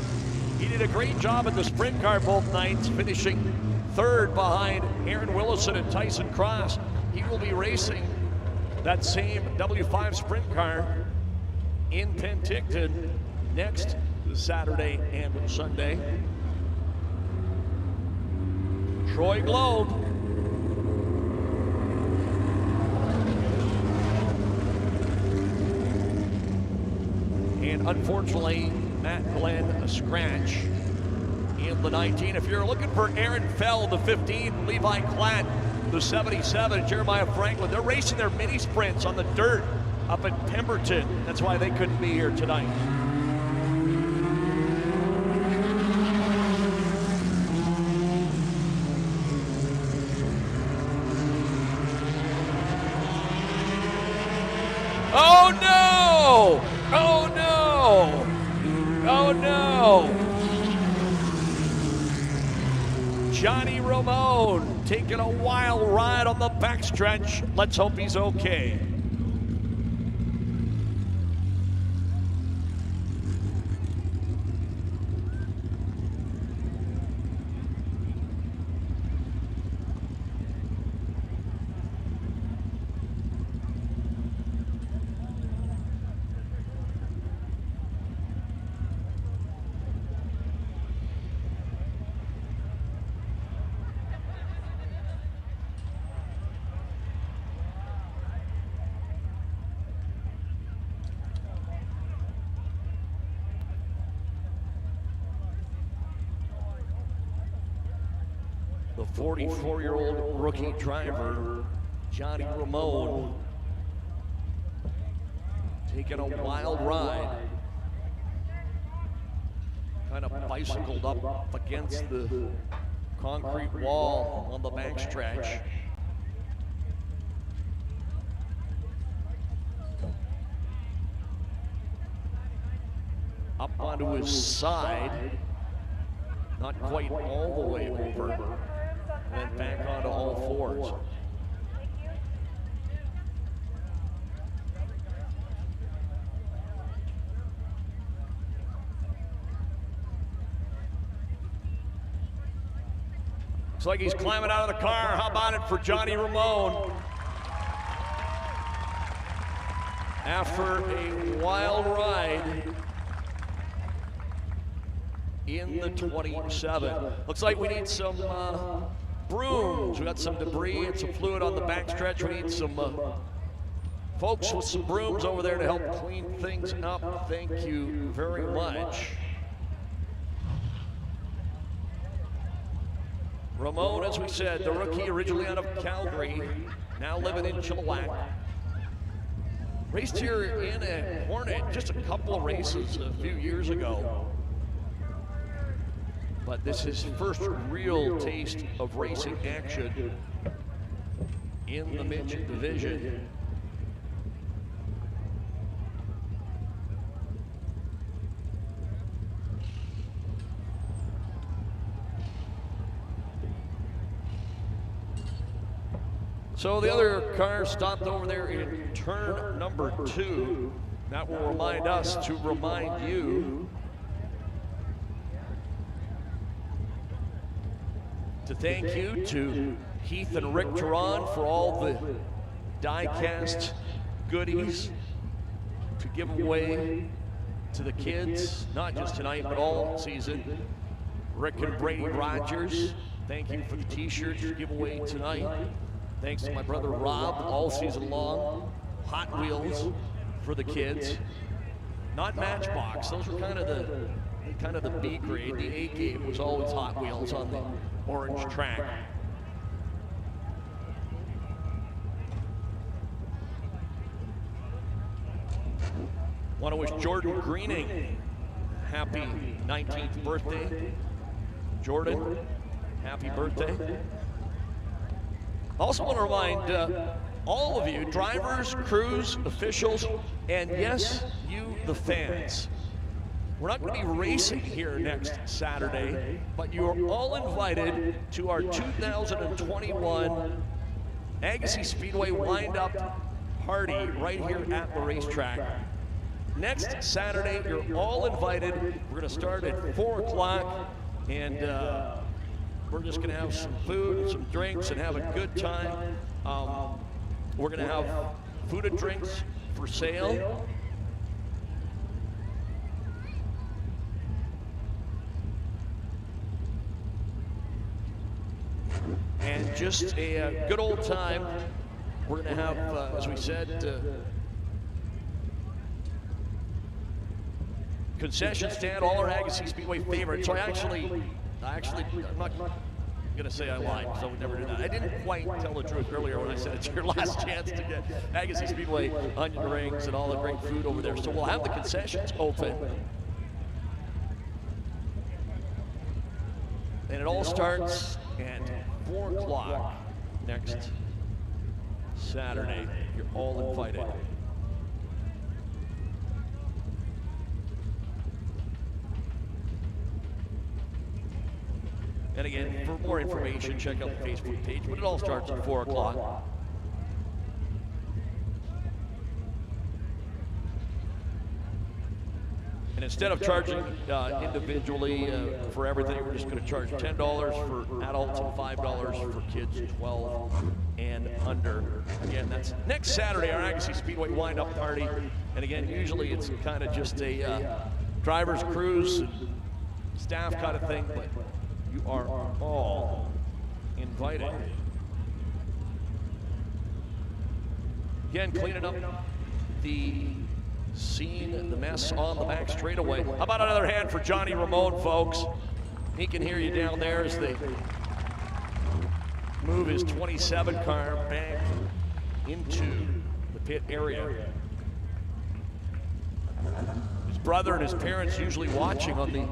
He did a great job at the sprint car both nights, finishing 3rd behind Aaron Willison and Tyson Cross. He will be racing that same W5 sprint car in Penticton next Saturday and Sunday. Troy Globe. And unfortunately, Matt Glenn a scratch in the 19. If you're looking for Aaron Fell, the 15, Levi Klatt, the 77, Jeremiah Franklin, they're racing their mini sprints on the dirt up at Pemberton. That's why they couldn't be here tonight. Oh no! Oh no! Oh no! Johnny Ramone taking a wild ride on the backstretch. Let's hope he's okay. the 44-year-old rookie driver, Johnny Ramone, taking a wild ride. Kind of bicycled up against the concrete wall on the backstretch. Up onto his side, not quite all the way over, and then back onto all fours. Looks like he's climbing out of the car. How about it for Johnny Ramone? After a wild ride in the 27. Looks like we need some brooms. We got some debris and some fluid on the backstretch. We need some folks with some brooms over there to help clean things up. Thank you very much. Ramone, as we said, the rookie originally out of Calgary, now living in Chilliwack. Raced here in a Hornet just a couple of races a few years ago. But this is his first real taste of racing action in the midget division. So the other car stopped over there in turn number 2. That will remind us to remind you to thank you to Heath and Rick Turan for all the die-cast goodies to give away to the kids, not just tonight, but all season. Rick and Brady Rogers, thank you for the t-shirts giveaway tonight. Thanks to my brother Rob, all season long. Hot Wheels for the kids. Not Matchbox, those were kind of the B grade. The A grade was always Hot Wheels on the orange track. Want to wish Jordan Greening happy 19th birthday. Jordan, happy birthday. Also want to remind all of you, drivers, crews, officials, and yes, you, the fans. We're not going to be racing here next Saturday, but you are all invited to our 2021 Agassiz Speedway wind-up party right here at the racetrack. Next Saturday, you're all invited. We're going to start at 4 o'clock, and we're just going to have some food, some drinks, and have a good time. We're going to have food and drinks for sale. And just a good old time. We're going to have, as we said, concession stand, all our Agassiz Speedway favorites. So I'm not going to say I lied, so we never do that. I didn't quite tell the truth earlier when I said it's your last chance to get Agassiz Speedway onion rings and all the great food over there. So we'll have the concessions open. And it all starts at 4 o'clock next Saturday. You're all invited. And again, for more information, check out the Facebook page, but it all starts at 4 o'clock. And instead of charging individually for everything, we're just going to charge $10 for adults and $5 for kids 12 and under. Again, that's next Saturday, our Agassiz Speedway wind-up party. And again, usually it's kind of just a drivers, crews, staff kind of thing, but you are all invited. Again, cleaning up the scene, the mess on the back straightaway. How about another hand for Johnny Ramone, folks? He can hear you down there as they move his 27 car back into the pit area. His brother and his parents usually watching on the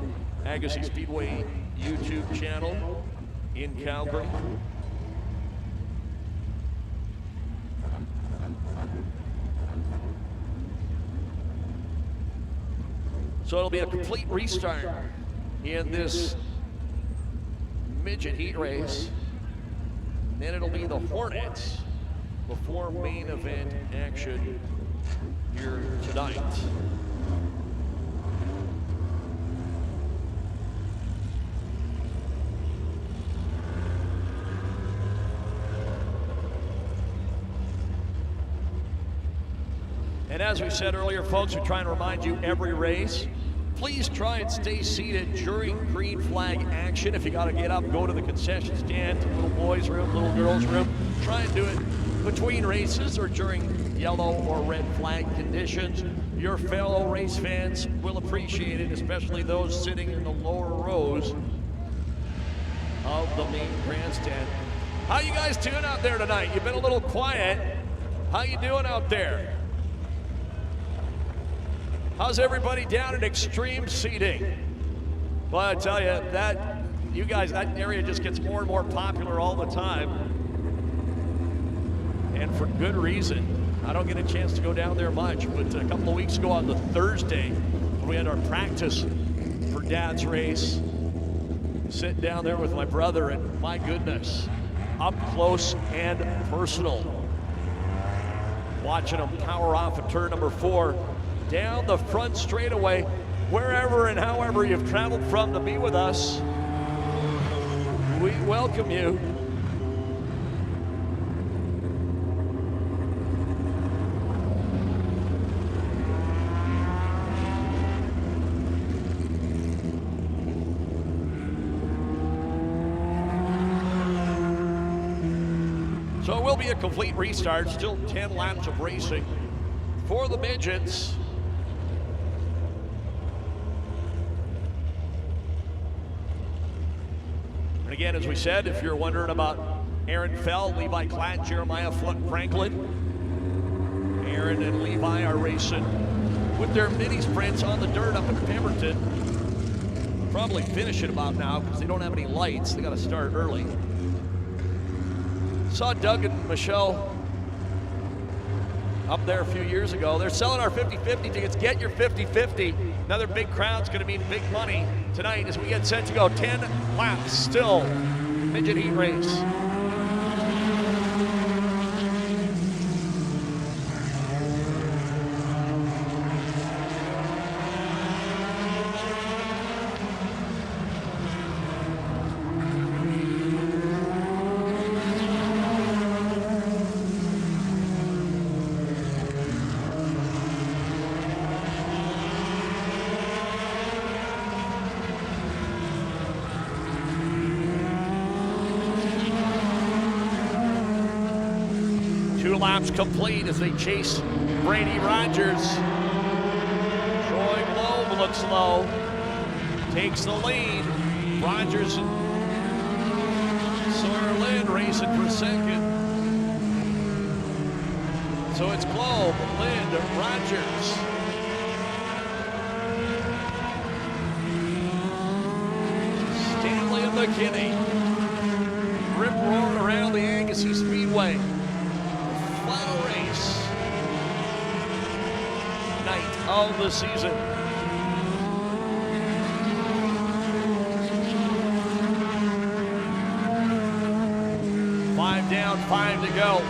Agassiz Speedway YouTube channel in Calgary. So it'll be a complete restart in this midget heat race. Then it'll be the Hornets before main event action here tonight. And as we said earlier, folks, we try and remind you every race, please try and stay seated during green flag action. If you got to get up, go to the concession stand, little boys' room, little girls' room. Try and do it between races or during yellow or red flag conditions. Your fellow race fans will appreciate it, especially those sitting in the lower rows of the main grandstand. How you guys doing out there tonight? You've been a little quiet. How you doing out there? How's everybody down in extreme seating? Well, I tell you, that you guys, that area just gets more and more popular all the time. And for good reason. I don't get a chance to go down there much, but a couple of weeks ago on the Thursday, when we had our practice for Dad's race, sitting down there with my brother, and my goodness, up close and personal. Watching him power off at turn number 4, down the front straightaway, wherever and however you've traveled from to be with us, we welcome you. So it will be a complete restart, still 10 laps of racing for the midgets. And again, as we said, if you're wondering about Aaron Fell, Levi Klatt, Jeremiah Franklin, Aaron and Levi are racing with their mini sprints on the dirt up in Pemberton. Probably finish it about now because they don't have any lights. They got to start early. Saw Doug and Michelle up there a few years ago. They're selling our 50-50 tickets. Get your 50-50. Another big crowd's going to mean big money tonight as we get set to go 10 laps still. Midget heat race. Laps complete as they chase Brady Rogers. Troy Globe looks low, takes the lead. Rogers and Sawyer Lynn racing for second. So it's Globe, Lynn, Rogers. Stanley and McKinney rip roaring around the Agassiz Speedway. Final race night of the season. Five down, 5 to go.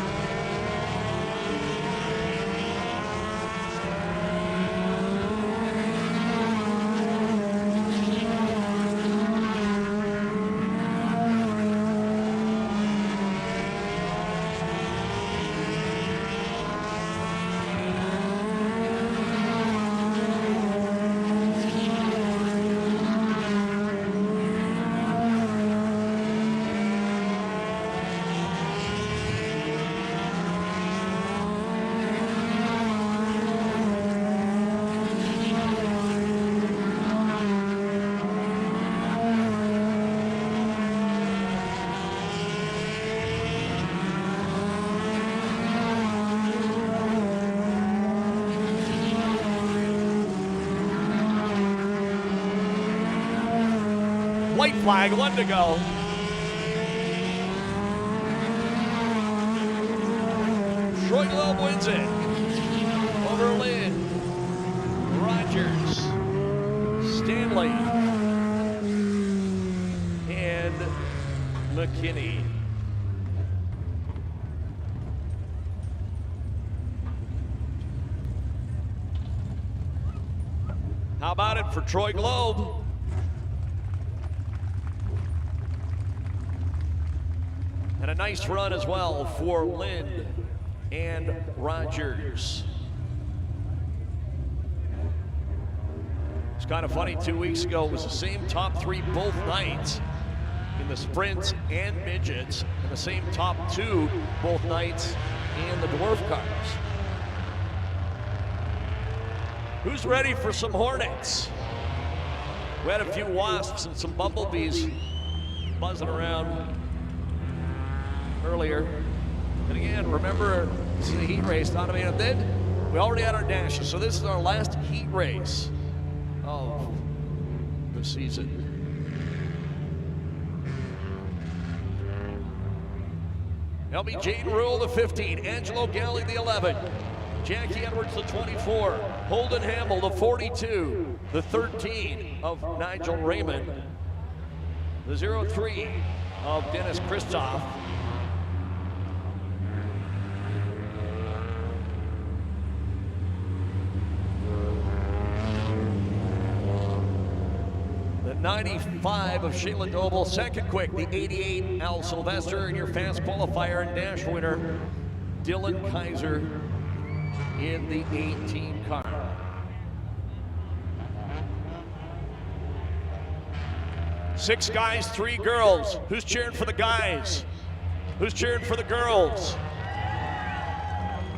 white flag, 1 to go. Troy Globe wins it over Lynn, Rogers, Stanley, and McKinney. How about it for Troy Globe? And a nice run as well for Lynn and Rogers. It's kind of funny, 2 weeks ago it was the same top 3 both nights in the sprints and midgets, and the same top 2 both nights in the dwarf cars. Who's ready for some hornets? We had a few wasps and some bumblebees buzzing around earlier. And again, remember, this is a heat race, not a main event. We already had our dashes, so this is our last heat race of the season. That'll be Jane Rule, the 15, Angelo Galli, the 11, Jackie Edwards, the 24, Holden Hamill, the 42, the 13 of Nigel Raymond, the 03 of Dennis Christoph, the 95 of Shayla Doble, second quick, the 88 Al Sylvester, and your fast qualifier and dash winner, Dylan Kaiser, in the 18 car. Six guys, 3 girls. Who's cheering for the guys? Who's cheering for the girls?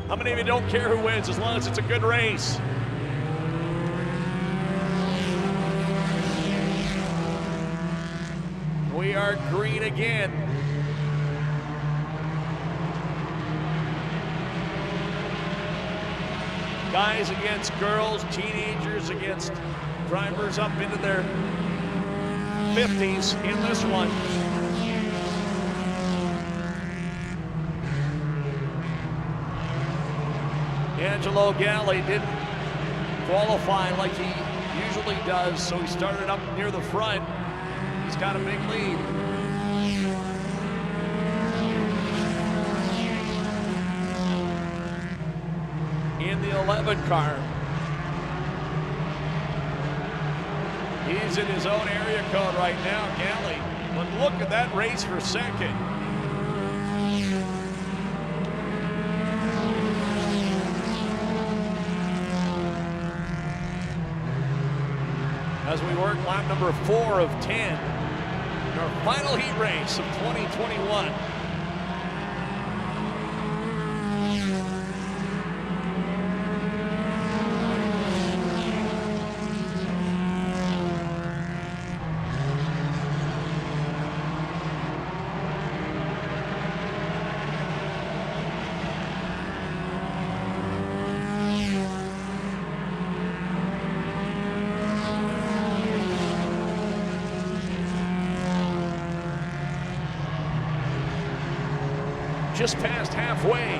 How many of you don't care who wins as long as it's a good race? We are green again. Guys against girls, teenagers against drivers up into their 50s in this one. Angelo Galli didn't qualify like he usually does, so he started up near the front. He's got a big lead. In the 11 car. He's in his own area code right now, Galli. But look at that race for second. As we work lap number 4 of 10 in our final heat race of 2021. Just past halfway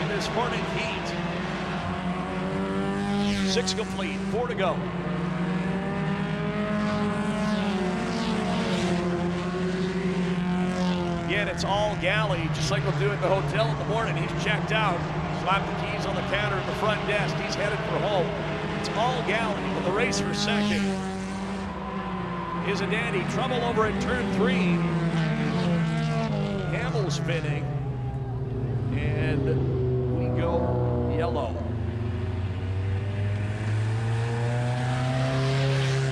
in this morning heat. 6 complete, 4 to go. Again, it's all Galli, just like we'll do at the hotel in the morning. He's checked out, slapped the keys on the counter at the front desk. He's headed for home. It's all Galli, but the race for second is a dandy. Trouble over at turn 3. Spinning, and we go yellow.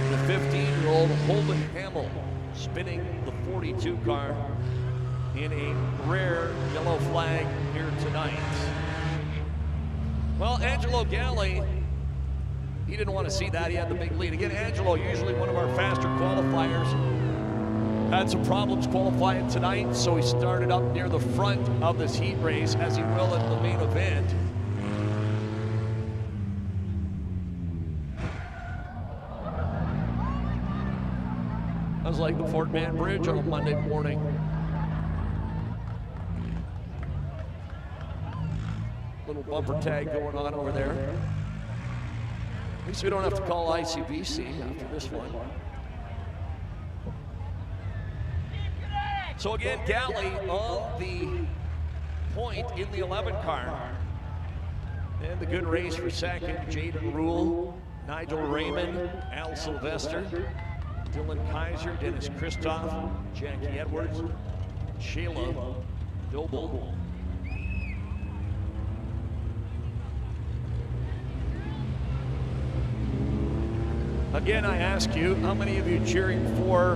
The 15-year-old Holden Hamill spinning the 42 car in a rare yellow flag here tonight. Well, Angelo Galli, he didn't want to see that. He had the big lead. Again, Angelo, usually one of our faster qualifiers, had some problems qualifying tonight, so he started up near the front of this heat race, as he will at the main event. Sounds like the Fort Man Bridge on a Monday morning. Little bumper tag going on over there. At least we don't have to call ICBC after this one. So again, Galley on the point in the 11 car. And the good race for second, Jaden Rule, Nigel Raymond, Al Sylvester, Dylan Kaiser, Dennis Christoph, Jackie Edwards, Shayla Doble. Again, I ask you, how many of you cheering for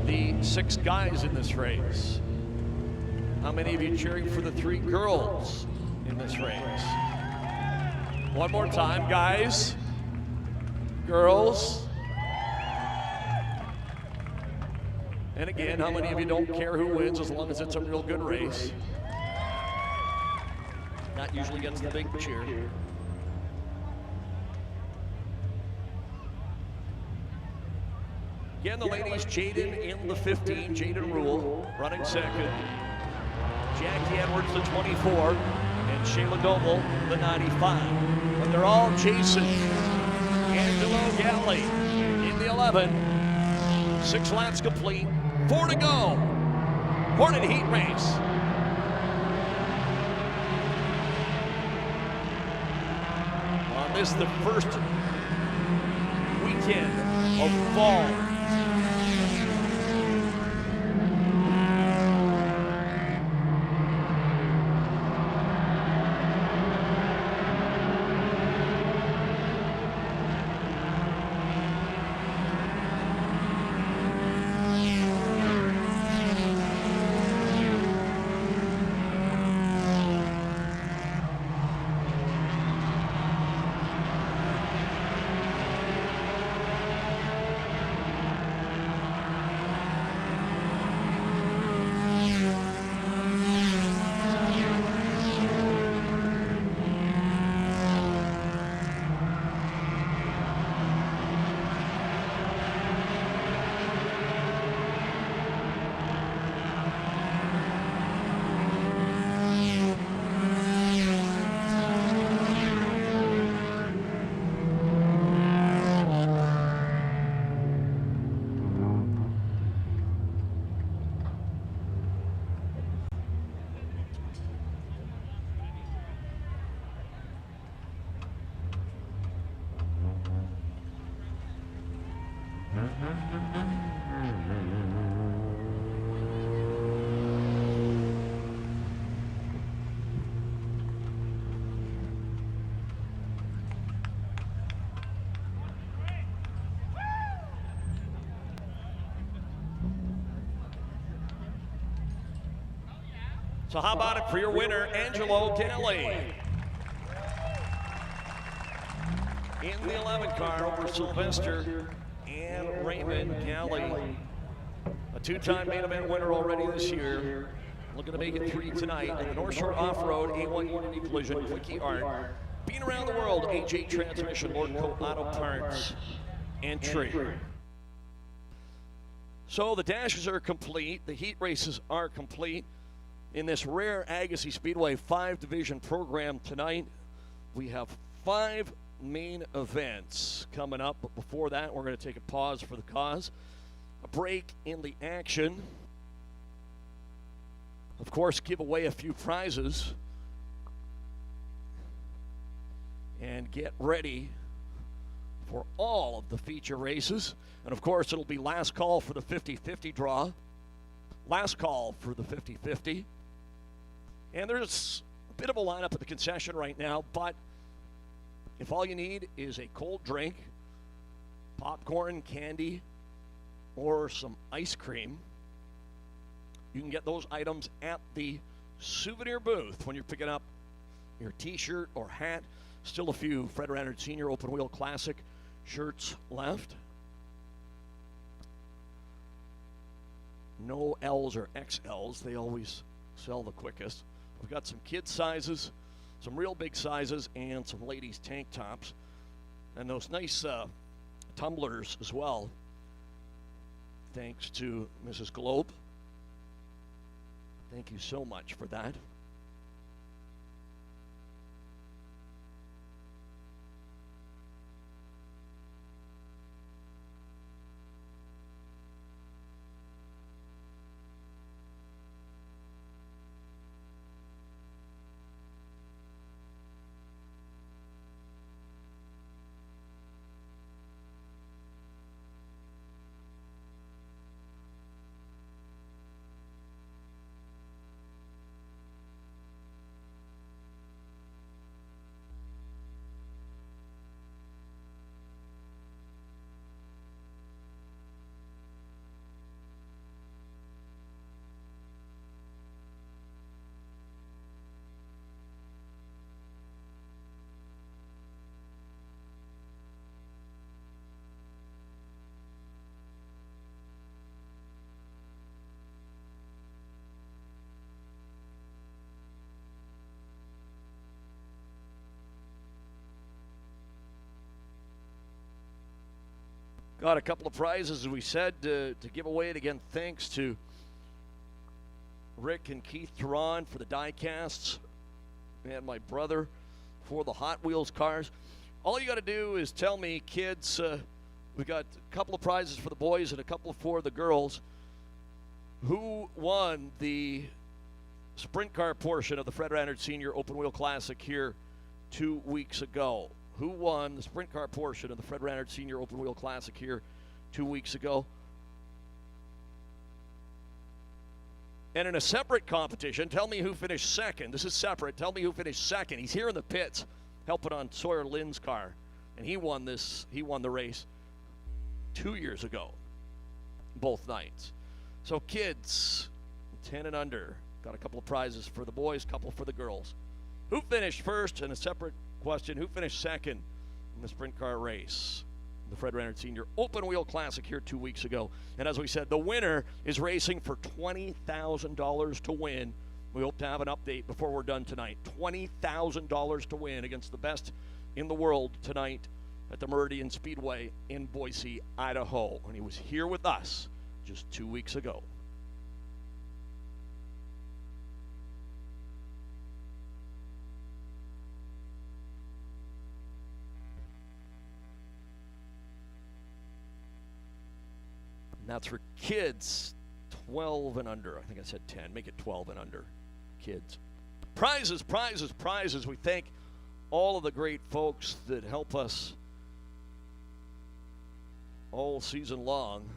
the 6 guys in this race? How many of you cheering for the 3 girls in this race? One more time, guys, girls. And again, how many of you don't care who wins as long as it's a real good race? That usually gets the big cheer. Again, the ladies, Jaden in the 15, Jaden Rule, running second. Jackie Edwards, the 24, and Shayla Doble, the 95. But they're all chasing Angelo Galley in the 11. 6 laps complete, 4 to go. Hornet heat race. On this, the first weekend of fall. So how about it for your winner, Angelo Galley. In the 11 car over Sylvester and Raymond Galley. A 2-time main event winner already this year. Looking to make it 3 tonight in the North Shore Off-Road A1 Unity Collision Quickie Art. Being around the world, AJ Transmission, Lordco Auto Parts, and Trade. So the dashes are complete. The heat races are complete. In this rare Agassiz Speedway 5-division program tonight, we have 5 main events coming up. But before that, we're going to take a pause for the cause. A break in the action. Of course, give away a few prizes. And get ready for all of the feature races. And of course, it'll be last call for the 50-50 draw. Last call for the 50-50. And there's a bit of a lineup at the concession right now, but if all you need is a cold drink, popcorn, candy, or some ice cream, you can get those items at the souvenir booth when you're picking up your t-shirt or hat. Still a few Fred Rannard Senior Open Wheel Classic shirts left. No L's or XLs. They always sell the quickest. We've got some kid sizes, some real big sizes, and some ladies' tank tops. And those nice tumblers as well. Thanks to Mrs. Globe. Thank you so much for that. Got a couple of prizes, as we said, to give away. And again, thanks to Rick and Keith Theron for the die casts, and my brother for the Hot Wheels cars. All you got to do is tell me, kids, we got a couple of prizes for the boys and a couple for the girls. Who won the sprint car portion of the Fred Rannard Senior Open Wheel Classic here 2 weeks ago? Who won the sprint car portion of the Fred Rannard Senior Open Wheel Classic here 2 weeks ago? And in a separate competition, tell me who finished second. This is separate. Tell me who finished second. He's here in the pits helping on Sawyer Lynn's car. And he won the race 2 years ago, both nights. So kids, 10 and under, got a couple of prizes for the boys, couple for the girls. Who finished first? And a separate question, who finished second in the sprint car race? The Fred Rannard Senior Open Wheel Classic here 2 weeks ago. And as we said, the winner is racing for $20,000 to win. We hope to have an update before we're done tonight. $20,000 to win against the best in the world tonight at the Meridian Speedway in Boise, Idaho. And he was here with us just 2 weeks ago. That's for kids 12 and under. I think I said 10. Make it 12 and under, kids. Prizes, prizes, prizes. We thank all of the great folks that help us all season long.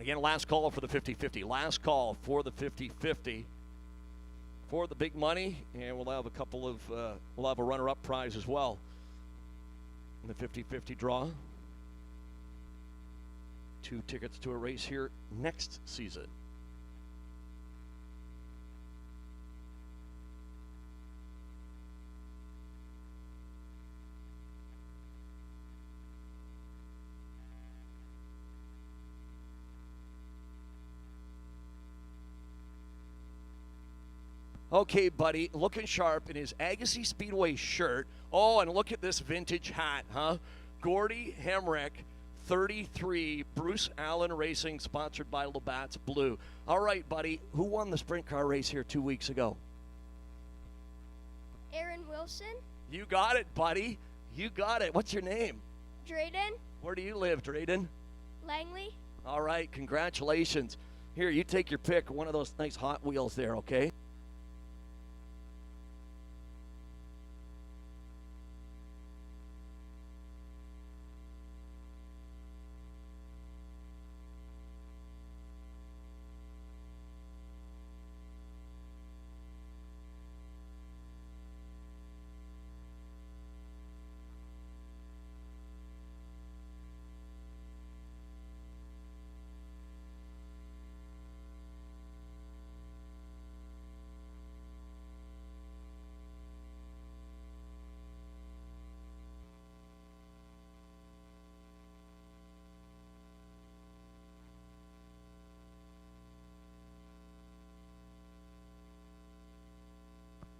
Again, last call for the 50-50. Last call for the 50-50. For the big money, and we'll have a couple of, we'll have a runner-up prize as well in the 50-50 draw. 2 tickets to a race here next season. Okay, buddy, looking sharp in his Agassiz Speedway shirt. Oh, and look at this vintage hat, huh? Gordy Hemrick, 33, Bruce Allen Racing, sponsored by Labatt's Blue. All right, buddy, who won the sprint car race here 2 weeks ago? Aaron Wilson. You got it, buddy. You got it. What's your name? Drayden. Where do you live, Drayden? Langley. All right, congratulations. Here, you take your pick, one of those nice Hot Wheels there, okay?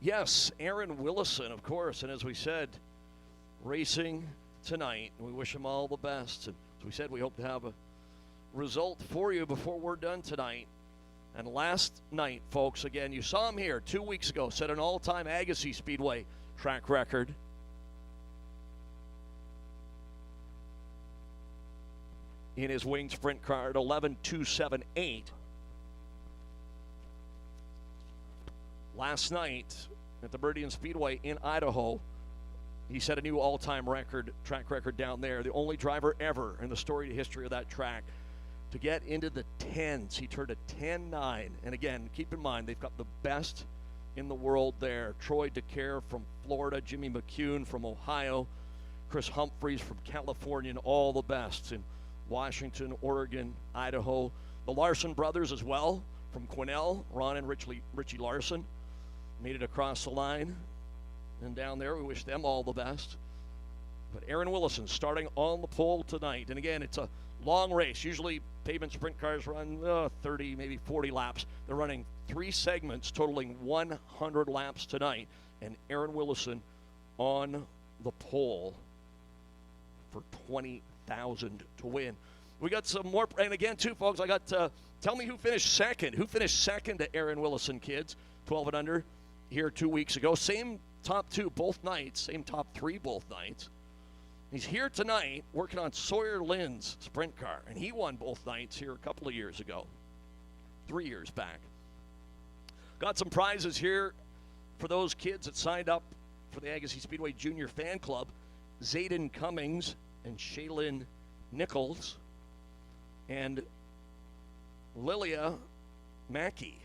Yes, Aaron Willison, of course. And as we said, racing tonight. We wish him all the best. And as we said, we hope to have a result for you before we're done tonight. And last night, folks, again, you saw him here 2 weeks ago, set an all-time Agassiz Speedway track record. In his wing sprint car at 11.278. Last night at the Meridian Speedway in Idaho, he set a new all-time record, track record down there. The only driver ever in the storied history of that track to get into the 10s. He turned a 10.9. And again, keep in mind, they've got the best in the world there. Troy DeCare from Florida, Jimmy McCune from Ohio, Chris Humphreys from California, and all the best in Washington, Oregon, Idaho. The Larson brothers as well from Quesnel, Ron and Richie Larson, made it across the line. And down there, we wish them all the best. But Aaron Willison starting on the pole tonight. And again, it's a long race. Usually pavement sprint cars run 30, maybe 40 laps. They're running 3 segments totaling 100 laps tonight. And Aaron Willison on the pole for $20,000 to win. We got some more, and again, too, folks, I got tell me who finished second. Who finished second to Aaron Willison, kids? 12 and under here 2 weeks ago. Same top 2 both nights, same top 3 both nights. He's here tonight working on Sawyer Lynn's sprint car, and he won both nights here a couple of years ago, 3 years back. Got some prizes here for those kids that signed up for the Agassiz Speedway Junior Fan Club. Zayden Cummings and Shaylin Nichols and Lilia Mackey.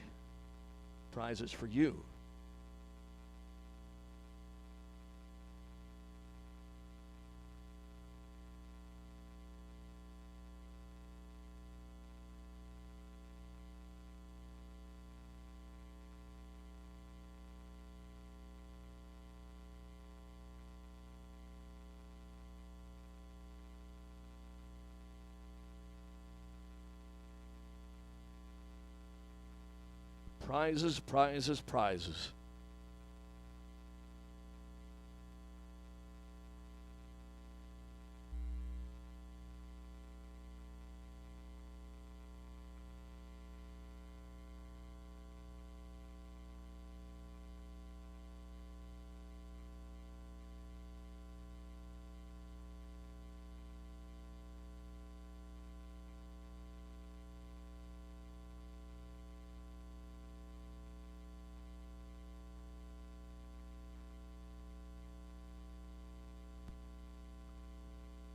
Prizes for you. Prizes, prizes, prizes.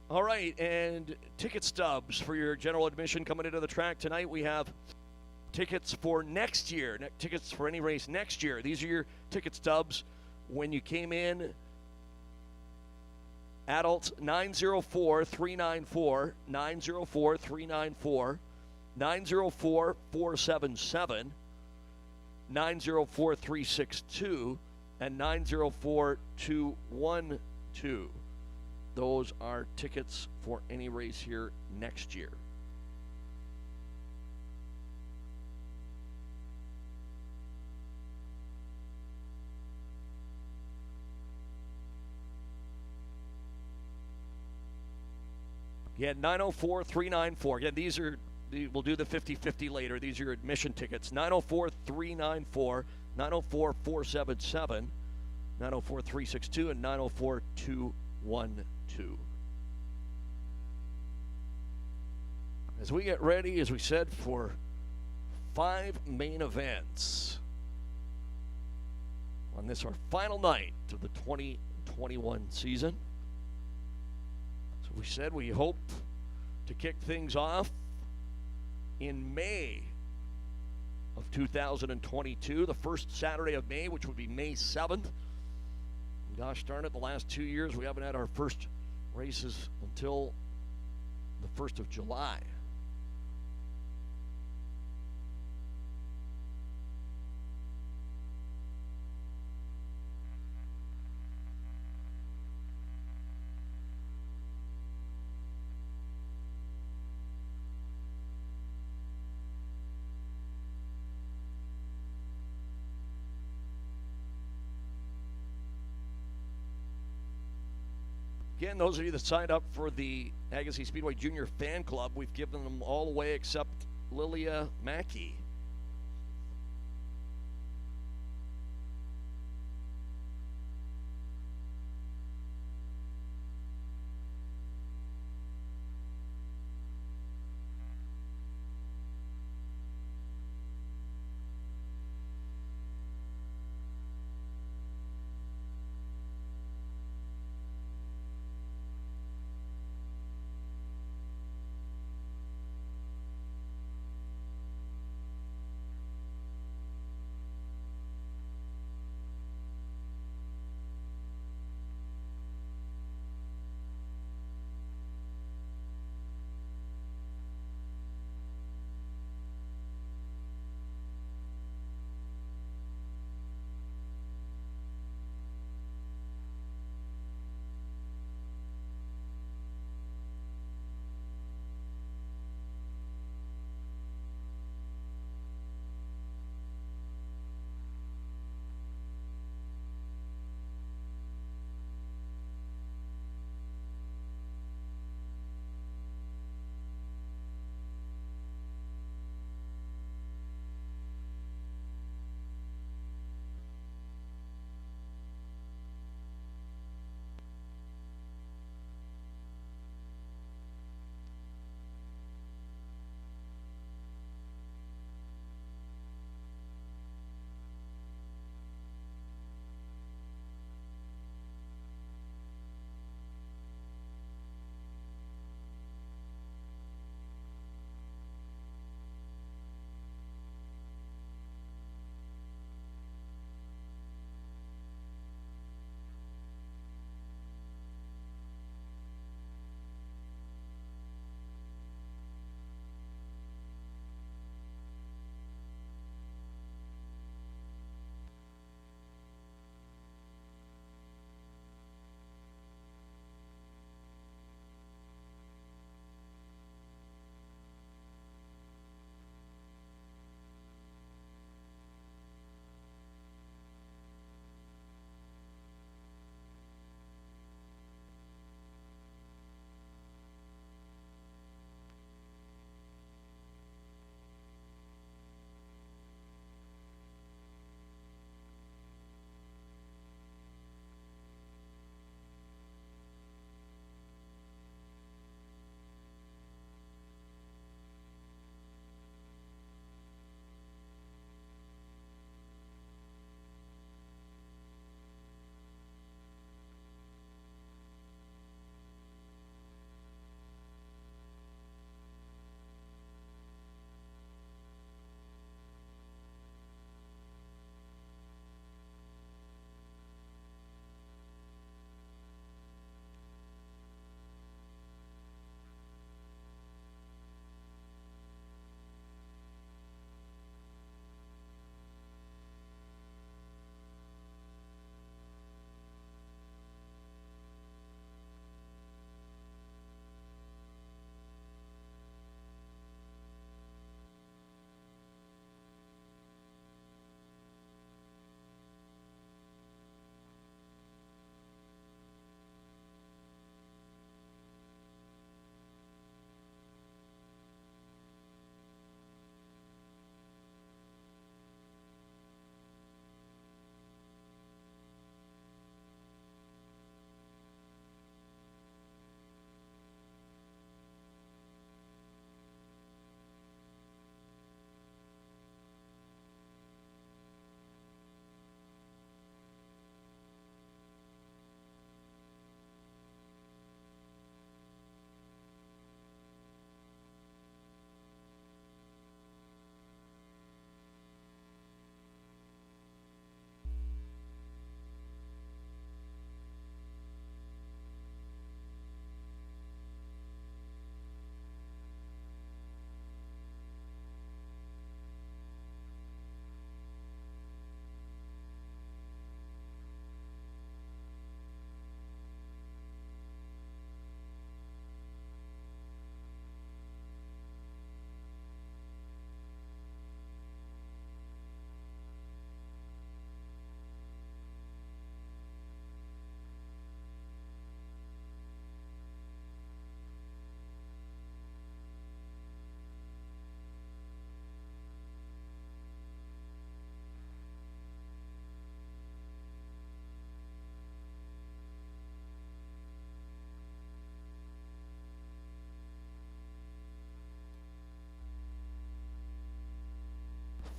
All right, and ticket stubs for your general admission coming into the track tonight. We have tickets for next year, tickets for any race next year. These are your ticket stubs when you came in. Adults 904-394, 904-394, 904-477, 904-362, and 904-212. Those are tickets for any race here next year. Yeah, 904-394. Again, these are, we'll do the 50-50 later. These are your admission tickets. 904-394, 904-477, 904-362, and 904-212. As we get ready, as we said, for 5 main events on this, our final night of the 2021 season. So we said we hope to kick things off in May of 2022, the first Saturday of May, which would be May 7th. Gosh darn it, the last 2 years we haven't had our first races until the 1st of July. Again, those of you that signed up for the Agassiz Speedway Junior Fan Club, we've given them all away except Lilia Mackey.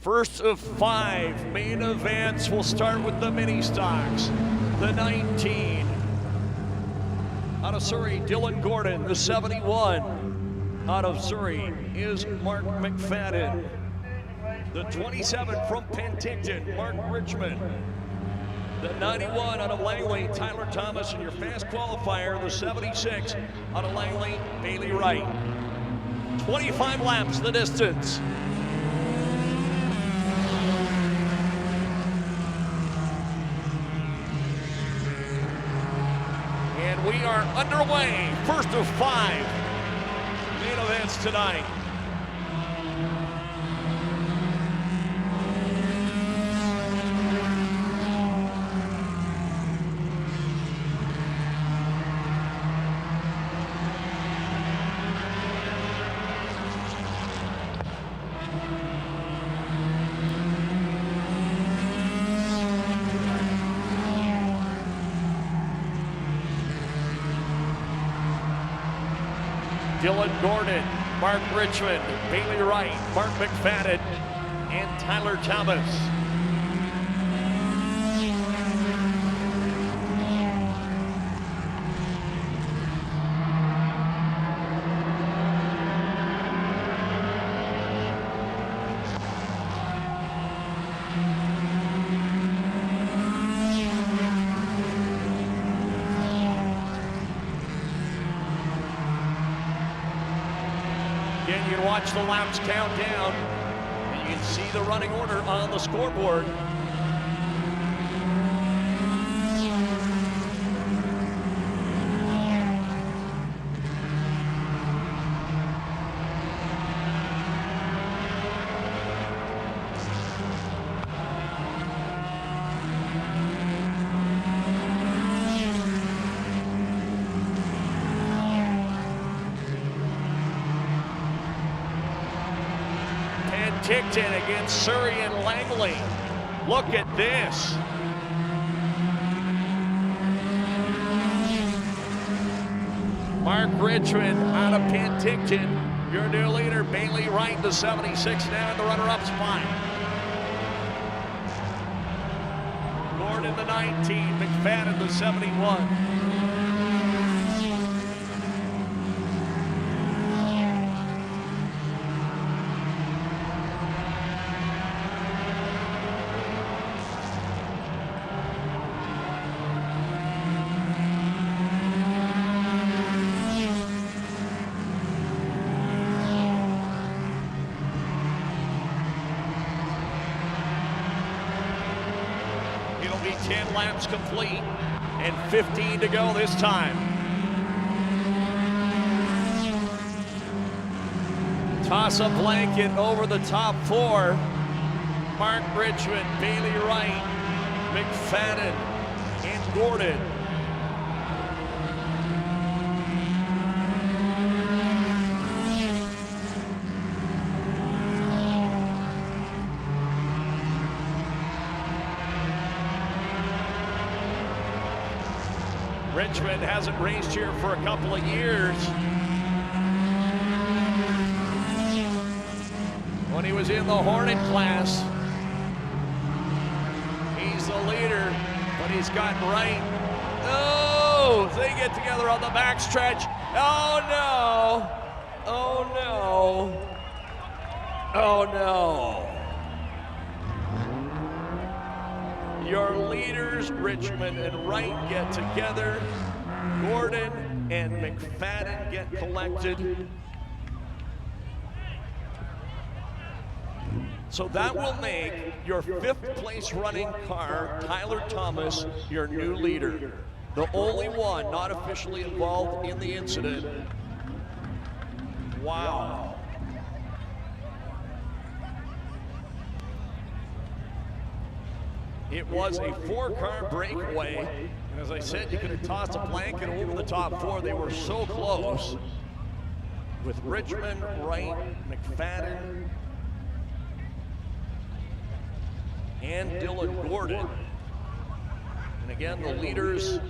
First of 5 main events. We'll start with the mini stocks. The 19. Out of Surrey, Dylan Gordon. The 71. Out of Surrey is Mark McFadden. The 27 from Penticton, Mark Richmond. The 91 out of Langley, Tyler Thomas. And your fast qualifier, the 76 out of Langley, Bailey Wright. 25 laps the distance. And we are underway. First of 5 main events tonight. Dylan Gordon, Mark Richmond, Bailey Wright, Mark McFadden, and Tyler Thomas. Again, you can watch the laps count down, and you can see the running order on the scoreboard. Penticton against Surrey and Langley. Look at this. Mark Richmond out of Penticton. Your new leader, Bailey Wright, the 76 now in the runner-up spot. Gordon, the 19, McFadden, the 71. It'll be 10 laps complete and 15 to go this time. Toss a blanket over the top 4. Mark Richmond, Bailey Wright, McFadden, and Gordon. Richmond hasn't raced here for a couple of years. When he was in the Hornet class, he's the leader, but he's got Wright. Oh, they get together on the backstretch. Oh no, oh no, oh no. Your leaders, Richmond and Wright, get together. Gordon and McFadden get collected. So that will make your 5th place running car, Tyler Thomas, your new leader. The only one not officially involved in the incident. Wow. It was a 4-car breakaway. And as I said, you could have tossed a blanket over the top 4. They were so close. With Richmond, Wright, McFadden, and Dylan Gordon. And again, the leaders,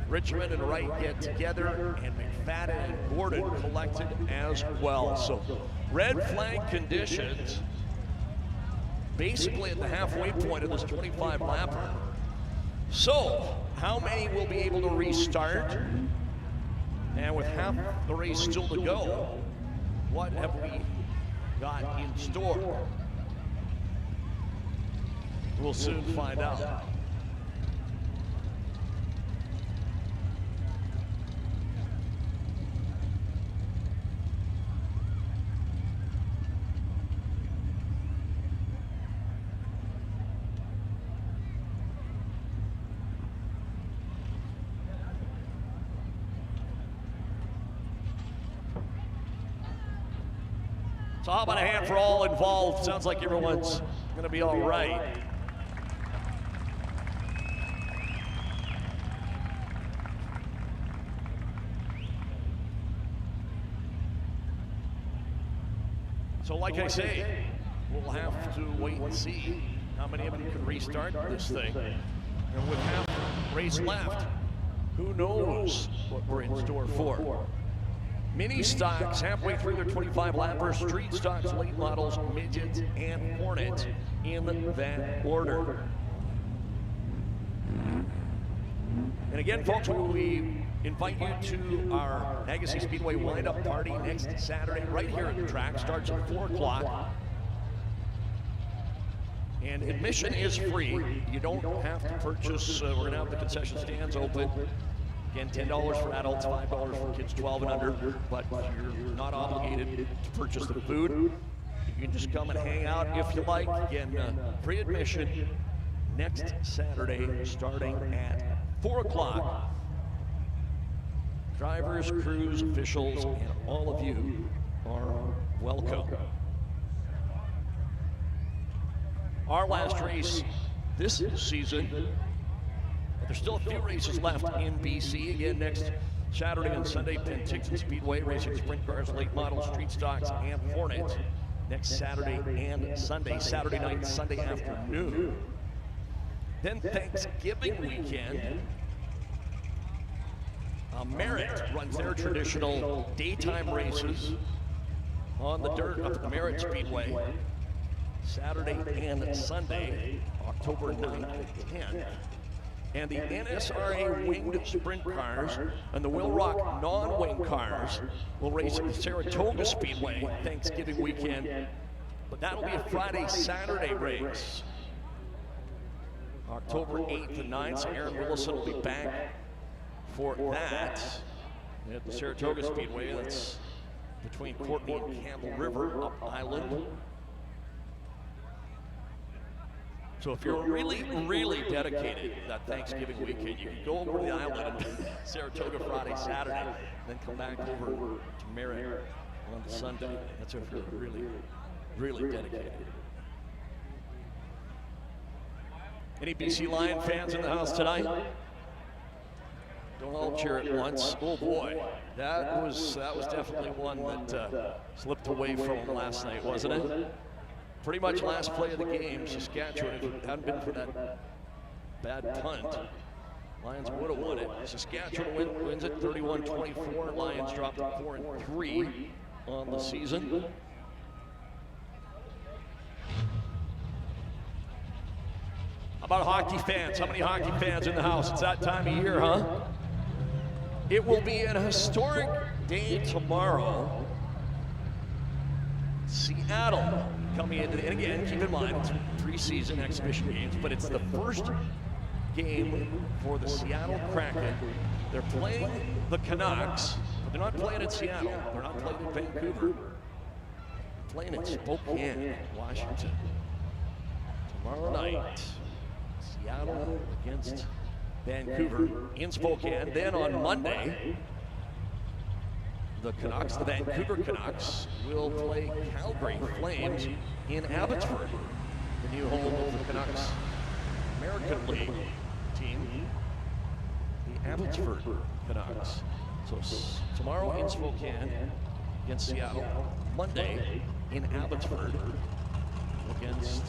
Richmond and Wright, get together, and McFadden and Gordon collected as well. So red flag conditions. basically at the halfway point of this 25-lapper. So, how many will be able to restart? And with half the race still to go, what have we got in store? We'll soon find out. So how about a hand for all involved? Sounds like everyone's going to be all right. So like I say, we'll have to wait and see how many of them can restart this thing. And with half the race left, who knows what we're in store for. Mini stocks halfway through their 25-lappers, street stocks, late models, midgets, and hornets in that order. And again, folks, we invite you to our Agassiz Speedway wind-up party next Saturday right here at the track. Starts at 4 o'clock. And admission is free. You don't have to purchase. We're going to have the concession stands open. Again, $10 for adults, $5 for kids 12 and under, but you're not obligated to purchase the food. You can just come and hang out if you like. Again, free admission next Saturday starting at 4 o'clock. Drivers, crews, officials, and all of you are welcome. Our last race this season, but there's still a few races left in BC. Again, next Saturday and Sunday, Agassiz Speedway, racing sprint cars, late models, street stocks, and hornets. Next Saturday and Sunday, Saturday night, Sunday afternoon. Then Thanksgiving weekend, Merritt runs their traditional daytime races on the dirt up at the Merritt Speedway. Saturday and Sunday, October 9th and 10th. And the NSRA winged sprint cars and the Will Rock non-wing cars will race at the Saratoga Speedway Thanksgiving weekend. But that'll be a Friday-Saturday race. October 8th and 9th, so Aaron Willison will be back for that at the Saratoga Speedway. That's between Courtney and Campbell River, up Island. So if you're really, really dedicated that Thanksgiving weekend, you can go over to the island and Saratoga Friday, Saturday, then come back over to Merritt on Sunday. That's if you're really, really dedicated. Any BC Lion fans in the house tonight? Don't all cheer at once. Oh boy, that was definitely one that slipped away from them last night, wasn't it? Pretty much last play of the game, Saskatchewan, if it hadn't been for that bad punt, Lions would have won it. Saskatchewan wins it 31-24. Lions dropped to 4-3 on the season. How about hockey fans? How many hockey fans in the house? It's that time of year, huh? It will be an historic day tomorrow. Seattle coming into the, and again, keep in mind, it's preseason exhibition games, but it's the first game for the Seattle Kraken. They're playing the Canucks, but they're not playing in Seattle. They're not playing in Vancouver. They're playing in Spokane, Washington. Tomorrow night, Seattle against Vancouver in Spokane. Then on Monday, the Canucks, the Vancouver Canucks, will play Calgary Flames in Abbotsford, the new home of the Canucks American League team, the Abbotsford Canucks. So tomorrow in Spokane against Seattle, Monday in Abbotsford against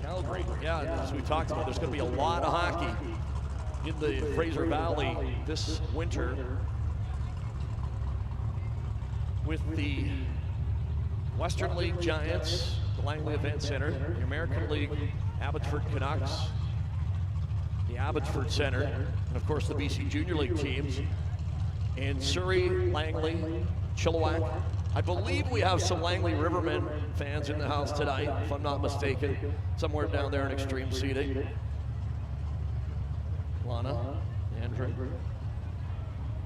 Calgary. Yeah, as we talked about, there's going to be a lot of hockey in the Fraser Valley this winter, with the Western League Giants, the Langley Event Center. The American League, Abbotsford Canucks, the Abbotsford Center, and of course the BC Junior League teams. In Surrey, Langley, Chilliwack. I believe we have some Langley Rivermen fans in the house tonight, if I'm not mistaken, somewhere down there in extreme seating. Lana, Andrew.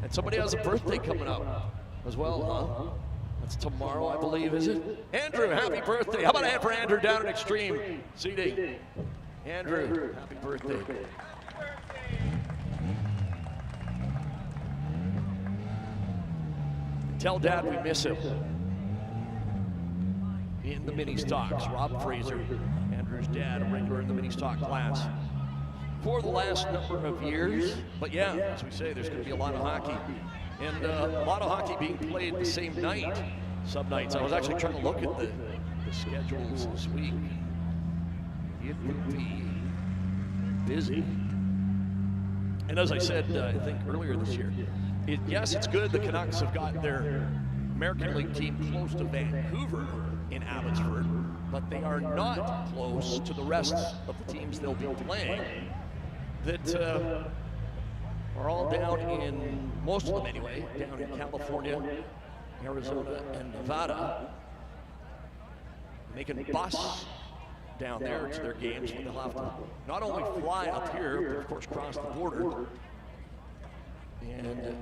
And somebody has a birthday coming up as well, huh? That's tomorrow, I believe, is it? Andrew, happy birthday. How about a hand for Andrew down in extreme seating? Andrew, happy birthday. Tell Dad we miss him. In the mini stocks, Rob Fraser, Andrew's dad, a regular in the mini stock class for the last number of years. But yeah, as we say, there's going to be a lot of hockey. And a lot of hockey being played the same night, some nights. I was actually trying to look at the schedules this week. It will be busy. And as I said, I think earlier this year, yes, it's good the Canucks have got their American League team close to Vancouver in Abbotsford, but they are not close to the rest of the teams they'll be playing that are all down in, most of them anyway, down in California, Arizona, and Nevada, making bus down there to their games when they'll have to not only fly up here, but of course cross the border. And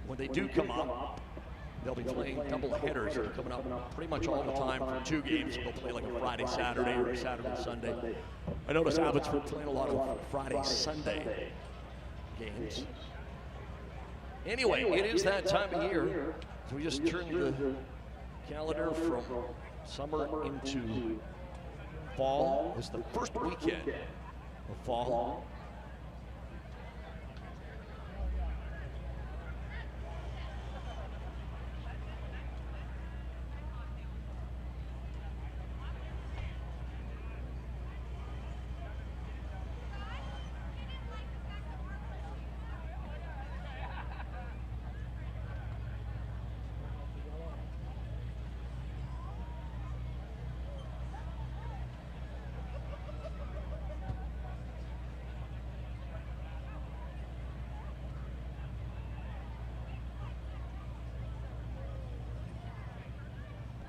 when they do come up, they'll be playing double headers that are coming up pretty much all the time for 2 games. They'll play like a Friday, Saturday, or a Saturday, Sunday. I noticed Abbotsford playing a lot of Friday, Sunday games. Anyway, it is that time of year. So we just turned the calendar from summer into fall. It's the first weekend of fall.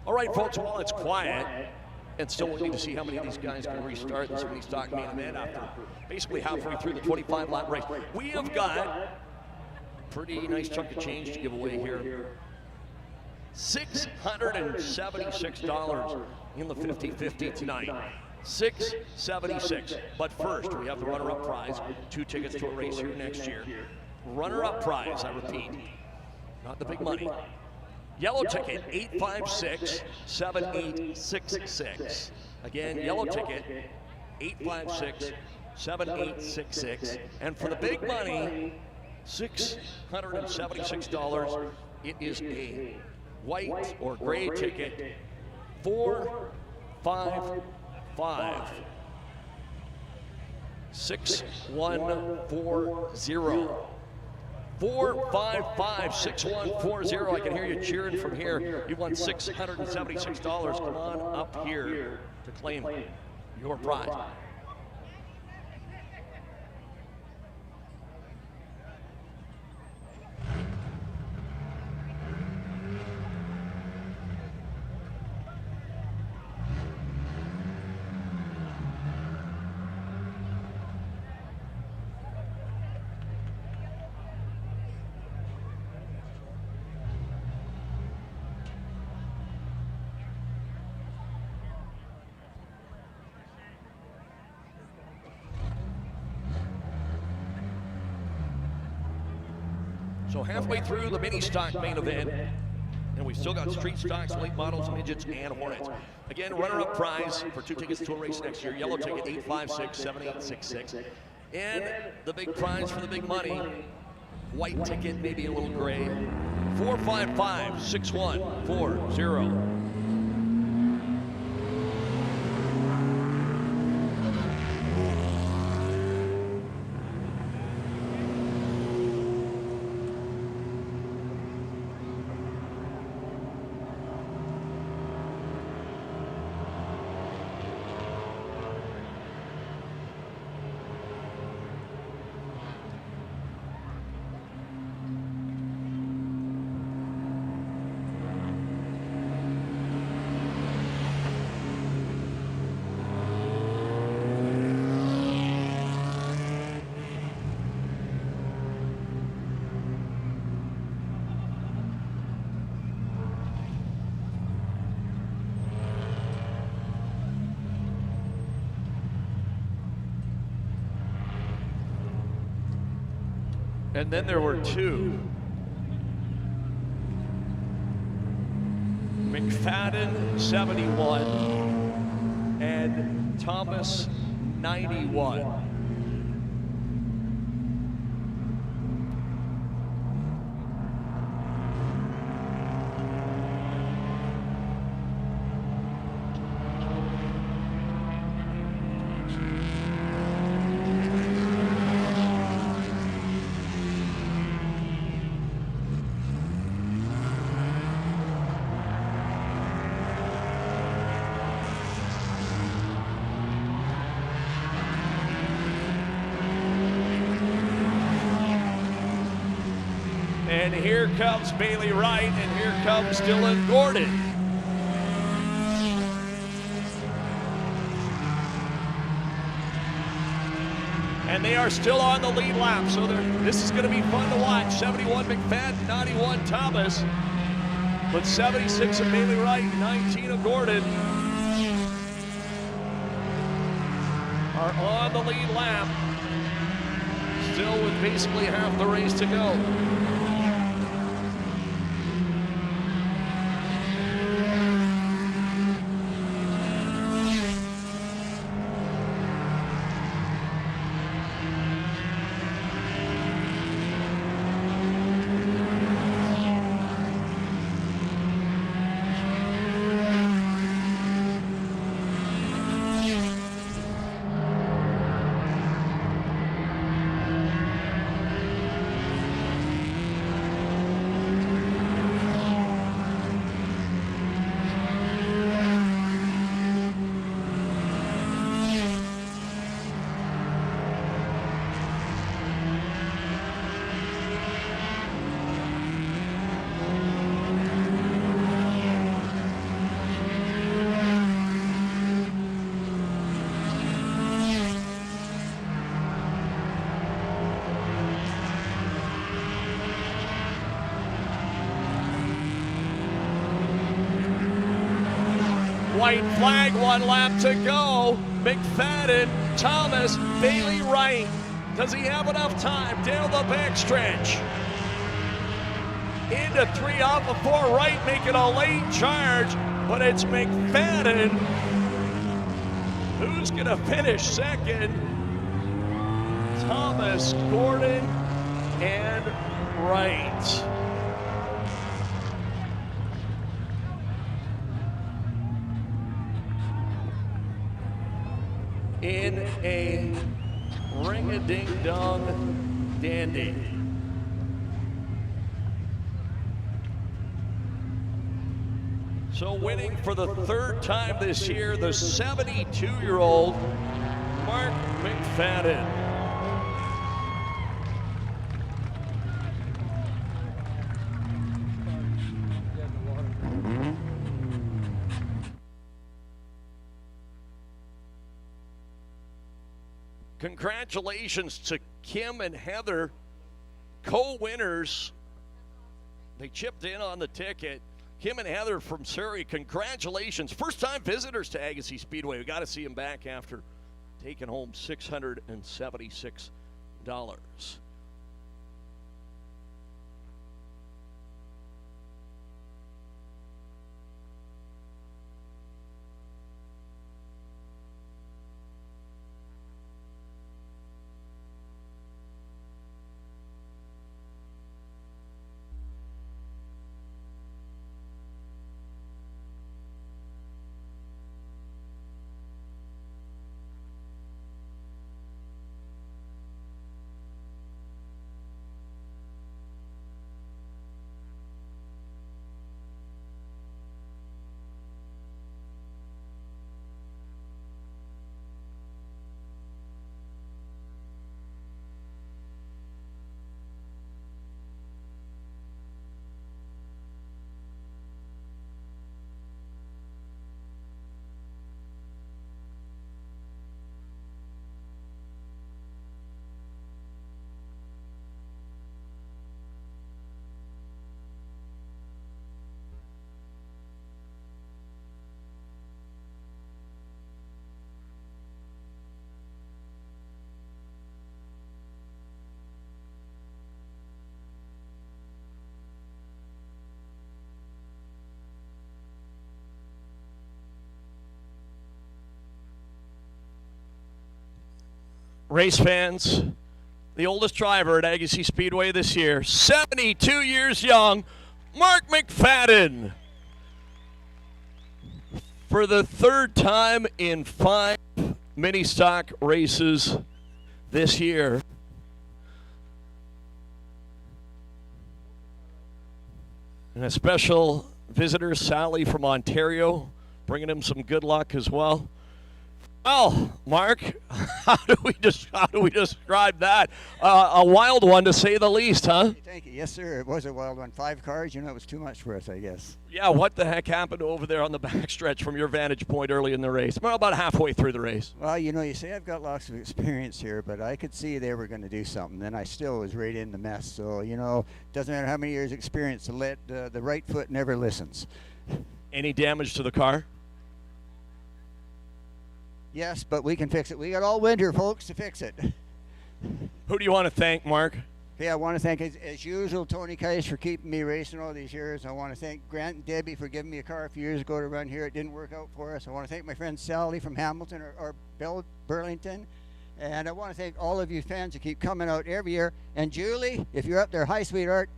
All right, folks, while it's quiet, and still waiting to see how many of these guys can restart this mini stock main event after basically halfway through the 25-lap race. We have got a pretty nice chunk of change to give away here. $676 in the 50-50 tonight. $676. But first, we have the runner-up prize, 2 tickets to a race here next year. Runner-up prize, I repeat, not the big money. Yellow ticket, 856-7866. Again, yellow ticket, 856-7866. And for the big money, $676. It is a white or gray ticket, 455 6140. 455-6140. I can hear you cheering from here. You won $676. Come on up here to claim your prize. So halfway through the mini stock main event, and we've still got street stocks, late models, midgets, and hornets. Again, runner-up prize for 2 tickets to a race next year. Yellow ticket, 856-7866. And the big prize for the big money, white ticket, maybe a little gray, 455-6140. And then there were two. McFadden, 71, and Thomas, 91. And here comes Bailey Wright, and here comes Dylan Gordon. And they are still on the lead lap, so this is going to be fun to watch. 71 McFadden, 91 Thomas, but 76 of Bailey Wright, 19 of Gordon are on the lead lap, still with basically half the race to go. White flag, 1 lap to go. McFadden, Thomas, Bailey Wright. Does he have enough time down the backstretch? Into 3 off of 4, Wright making a late charge, but it's McFadden who's gonna finish second. Thomas, Gordon, and Wright. In a ring-a-ding-dong dandy. So winning for the 3rd time this year, the 72-year-old Mark McFadden. Congratulations to Kim and Heather, co-winners. They chipped in on the ticket. Kim and Heather from Surrey, congratulations. First-time visitors to Agassiz Speedway. We got to see them back after taking home $676. race fans, the oldest driver at Agassiz Speedway this year, 72 years young, Mark McFadden. For the third time in 5 mini stock races this year. And a special visitor, Sally from Ontario, bringing him some good luck as well. Well, Mark, how do we describe that? A wild one, to say the least, huh? Thank you. Yes, sir. It was a wild one. 5 cars, it was too much for us, I guess. Yeah, what the heck happened over there on the backstretch from your vantage point early in the race? Well, about halfway through the race. Well, you say I've got lots of experience here, but I could see they were going to do something. Then I still was right in the mess. So, doesn't matter how many years experience, the right foot never listens. Any damage to the car? Yes, but we can fix it. We got all winter, folks, to fix it. Who do you want to thank, Mark? Okay, I want to thank, as usual, Tony Kais for keeping me racing all these years. I want to thank Grant and Debbie for giving me a car a few years ago to run here. It didn't work out for us. I want to thank my friend Sally from Hamilton or Burlington. And I want to thank all of you fans who keep coming out every year. And Julie, if you're up there, hi, sweetheart.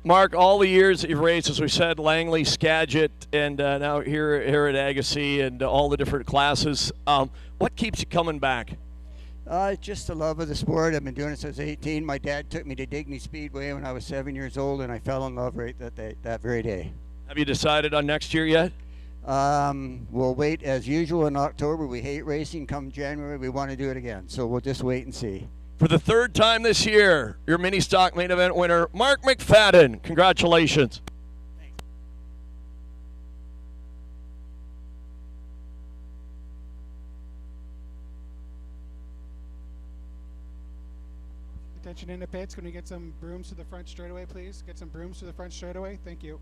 Mark, all the years that you've raced, as we said, Langley, Skagit, and now here at Agassiz and all the different classes, what keeps you coming back? Just the love of the sport. I've been doing it since 18. My dad took me to Agassiz Speedway when I was 7 years old, and I fell in love right that very day. Have you decided on next year yet? We'll wait as usual in October. We hate racing. Come January, we want to do it again. So we'll just wait and see. For the third time this year, your mini stock main event winner, Mark McFadden. Congratulations. Thanks. Attention in the pits. Can we get some brooms to the front straightaway, please? Get some brooms to the front straightaway. Thank you.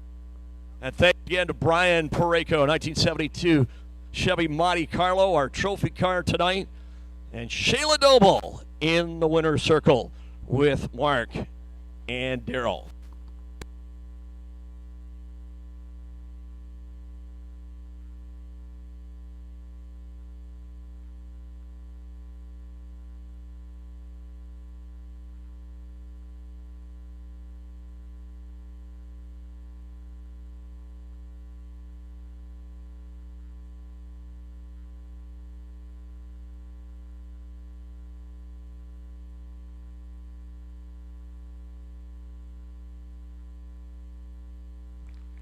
And thank you again to Brian Pareco, 1972 Chevy Monte Carlo, our trophy car tonight. And Shayla Doble in the winner's circle with Mark and Daryl.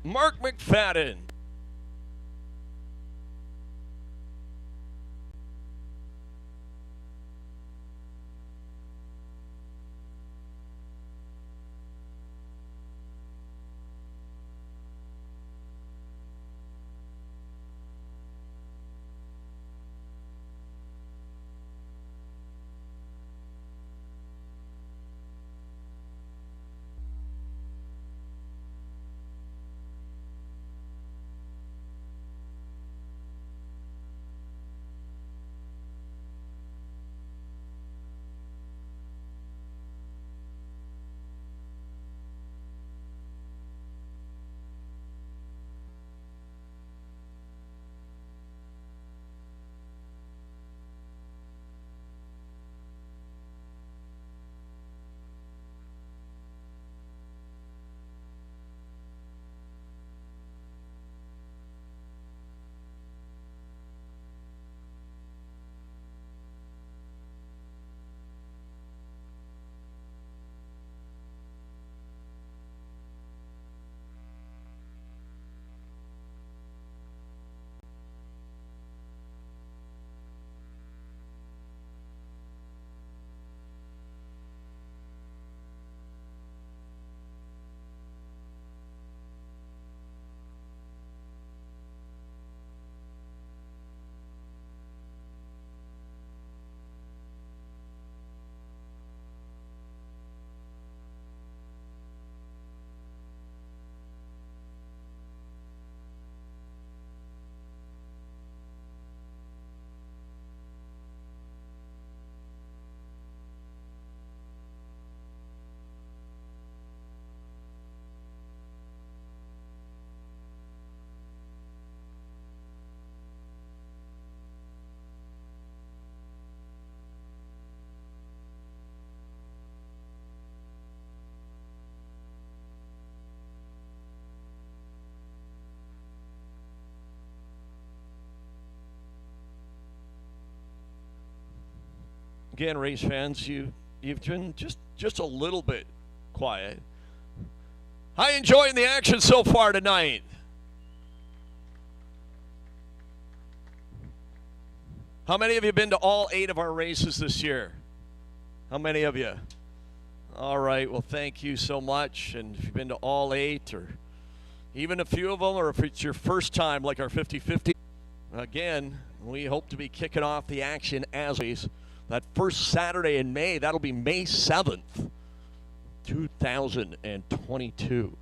Mark McFadden. Again, race fans, you've been just a little bit quiet. How you enjoying the action so far tonight? How many of you have been to all 8 of our races this year? How many of you? All right, well, thank you so much. And if you've been to all 8 or even a few of them, or if it's your first time like our 50-50, again, we hope to be kicking off the action as always. That first Saturday in May, that'll be May 7th, 2022.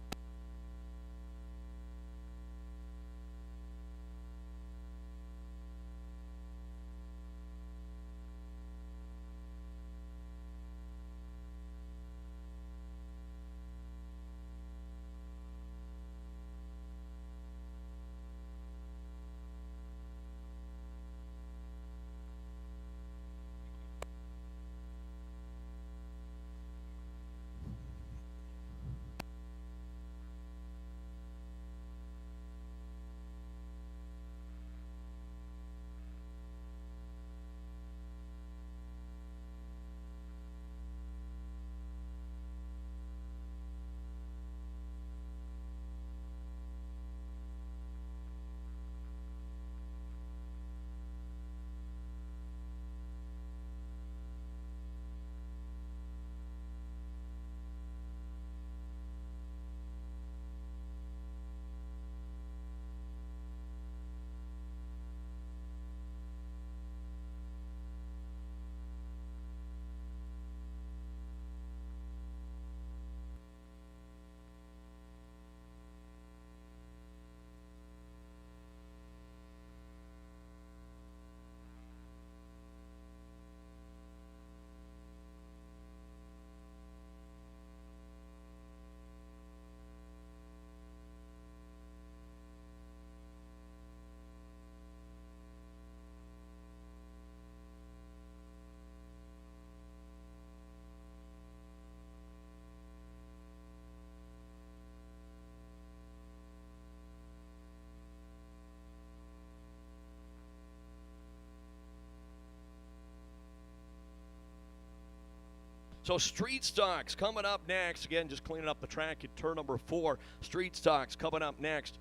So Street Stocks coming up next. Again, just cleaning up the track at turn number 4. Street Stocks coming up next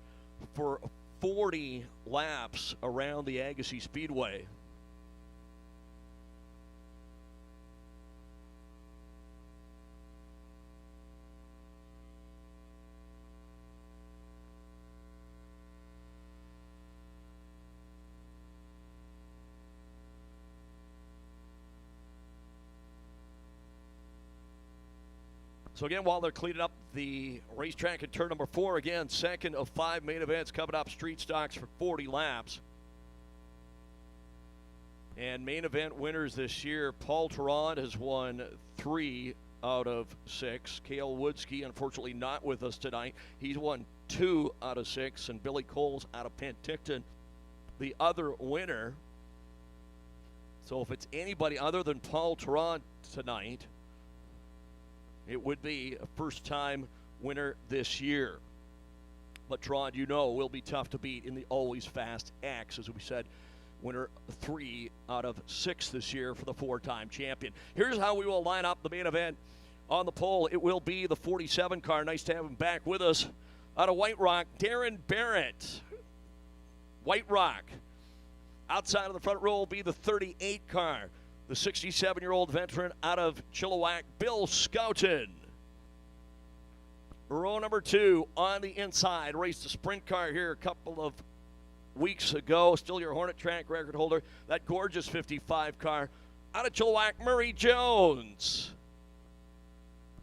for 40 laps around the Agassiz Speedway. So again, while they're cleaning up the racetrack at turn number 4, again, second of 5 main events coming up, Street Stocks for 40 laps. And main event winners this year, Paul Tarrant has won 3 out of 6. Cale Woodski, unfortunately not with us tonight. He's won 2 out of 6, and Billy Coles out of Penticton, the other winner. So if it's anybody other than Paul Tarrant tonight, it would be a first-time winner this year. But Tron, you know, will be tough to beat in the always fast X, as we said, winner 3 out of 6 this year for the 4-time champion. Here's how we will line up the main event on the pole. It will be the 47 car. Nice to have him back with us out of White Rock, Darren Barrett. White Rock. Outside of the front row will be the 38 car. The 67-year-old veteran out of Chilliwack, Bill Scouten. Row number 2 on the inside. Raced a sprint car here a couple of weeks ago. Still your Hornet track record holder. That gorgeous 55 car out of Chilliwack, Murray Jones.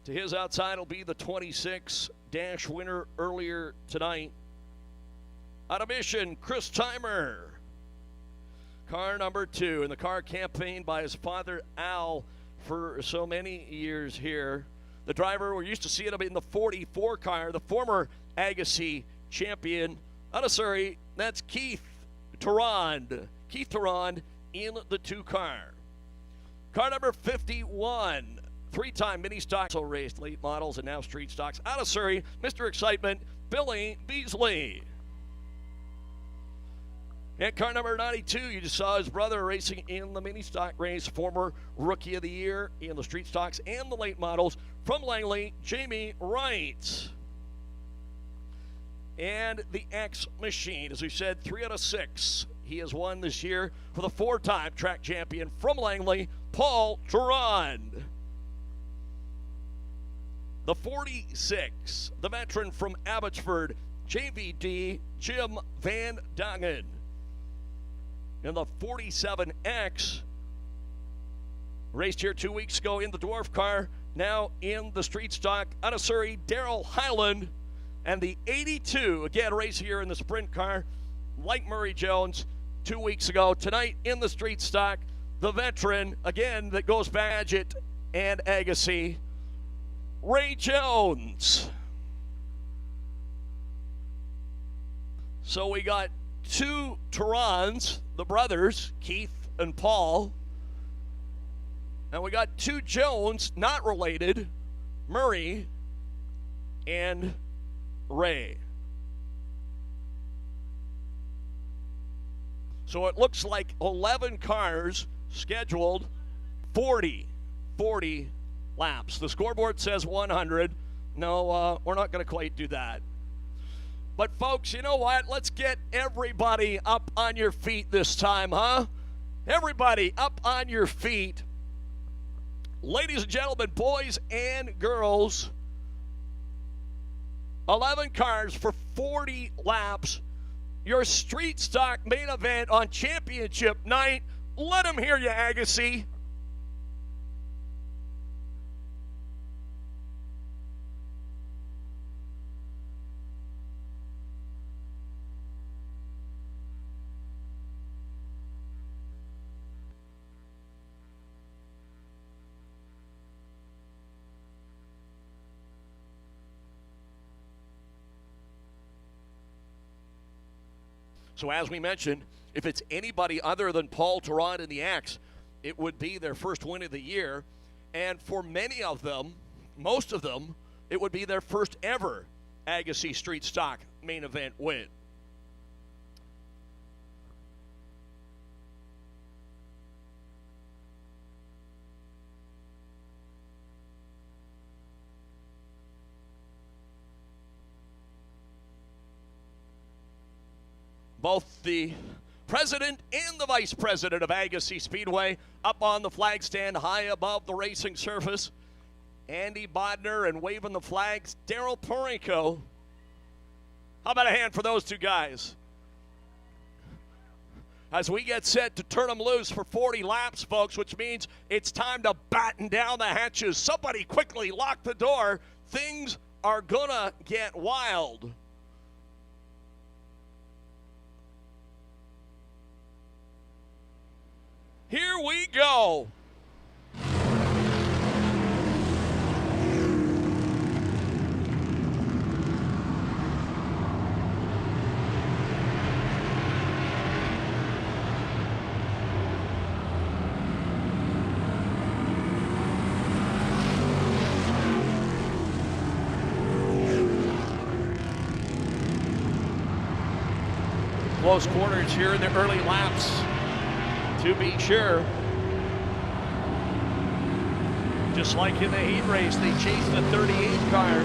To his outside will be the 26 dash winner earlier tonight. Out of Mission, Chris Timer. Car number 2, and the car campaigned by his father, Al, for so many years here. The driver, we're used to seeing him in the 44 car, the former Agassiz champion. Out of Surrey, that's Keith Tarrant. Keith Tarrant in the 2 car. Car number 51, 3-time mini stocks, also raced late models and now street stocks. Out of Surrey, Mr. Excitement, Billy Beasley. And car number 92, you just saw his brother racing in the mini stock race, former Rookie of the Year in the street stocks and the late models from Langley, Jamie Wright. And the X Machine, as we said, 3 out of 6. He has won this year for the 4-time track champion from Langley, Paul Durand. The 46, the veteran from Abbotsford, JVD, Jim Van Dongen. And the 47X, raced here 2 weeks ago in the dwarf car, now in the street stock, out of Surrey, Daryl Hyland. And the 82, again, racing here in the sprint car, like Murray Jones 2 weeks ago. Tonight in the street stock, the veteran, again, that goes Badgett and Agassiz, Ray Jones. So we got 2 Turans, the brothers, Keith and Paul. And we got 2 Jones, not related, Murray and Ray. So it looks like 11 cars scheduled, 40 laps. The scoreboard says 100. No, we're not going to quite do that. But folks, you know what? Let's get everybody up on your feet this time, huh? Everybody up on your feet. Ladies and gentlemen, boys and girls, 11 cars for 40 laps. Your street stock main event on championship night. Let them hear you, Agassiz. So as we mentioned, if it's anybody other than Paul Durand in the X, it would be their first win of the year. And for many of them, most of them, it would be their first ever Agassiz Street Stock main event win. Both the president and the vice president of Agassiz Speedway up on the flag stand high above the racing surface. Andy Bodner and waving the flags, Daryl Porenko. How about a hand for those 2 guys? As we get set to turn them loose for 40 laps, folks, which means it's time to batten down the hatches. Somebody quickly lock the door. Things are gonna get wild. Here we go. Close quarters here in the early laps, to be sure. Just like in the heat race, they chased the 38 car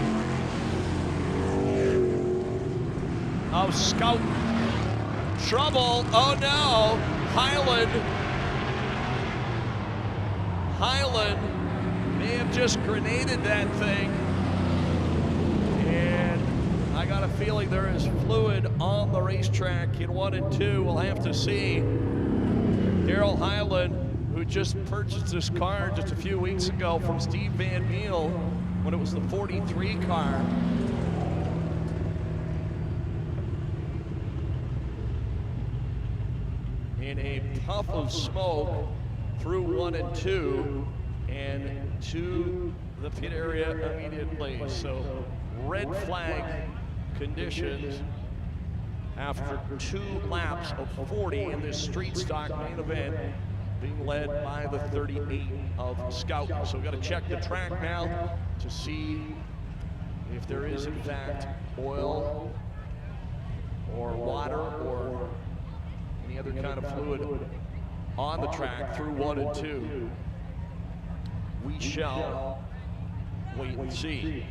of Scout. Trouble, oh no, Hyland may have just grenaded that thing. And I got a feeling there is fluid on the racetrack in 1 and 2. We'll have to see. Daryl Hyland, who just purchased this car just a few weeks ago from Steve Van Meel when it was the 43 car. In a puff of smoke through 1 and 2 and to the pit area immediately. So red flag conditions after 2 laps of 40 in this street stock main event, being led by the 38 of Scout. So we've got to check the track now to see if there is in fact oil or water or any other kind of fluid on the track through 1 and 2. We shall wait and see.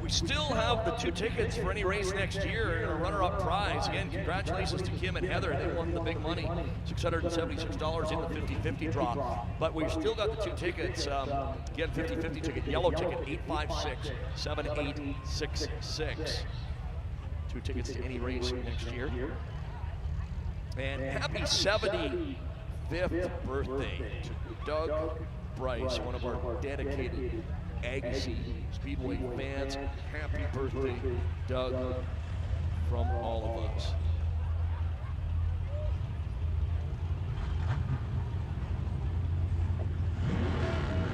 We still have the 2 tickets for any race next year and a runner-up prize. Again, congratulations to Kim and Heather. They won the big money, $676 in the 50-50 draw. But we've still got the 2 tickets. Again, 50-50 ticket, yellow ticket, 856-7866. 2 tickets to any race next year. And happy 75th birthday to Doug Bryce, one of our dedicated Agassiz Speedway fans. Happy birthday, Doug, from all of us.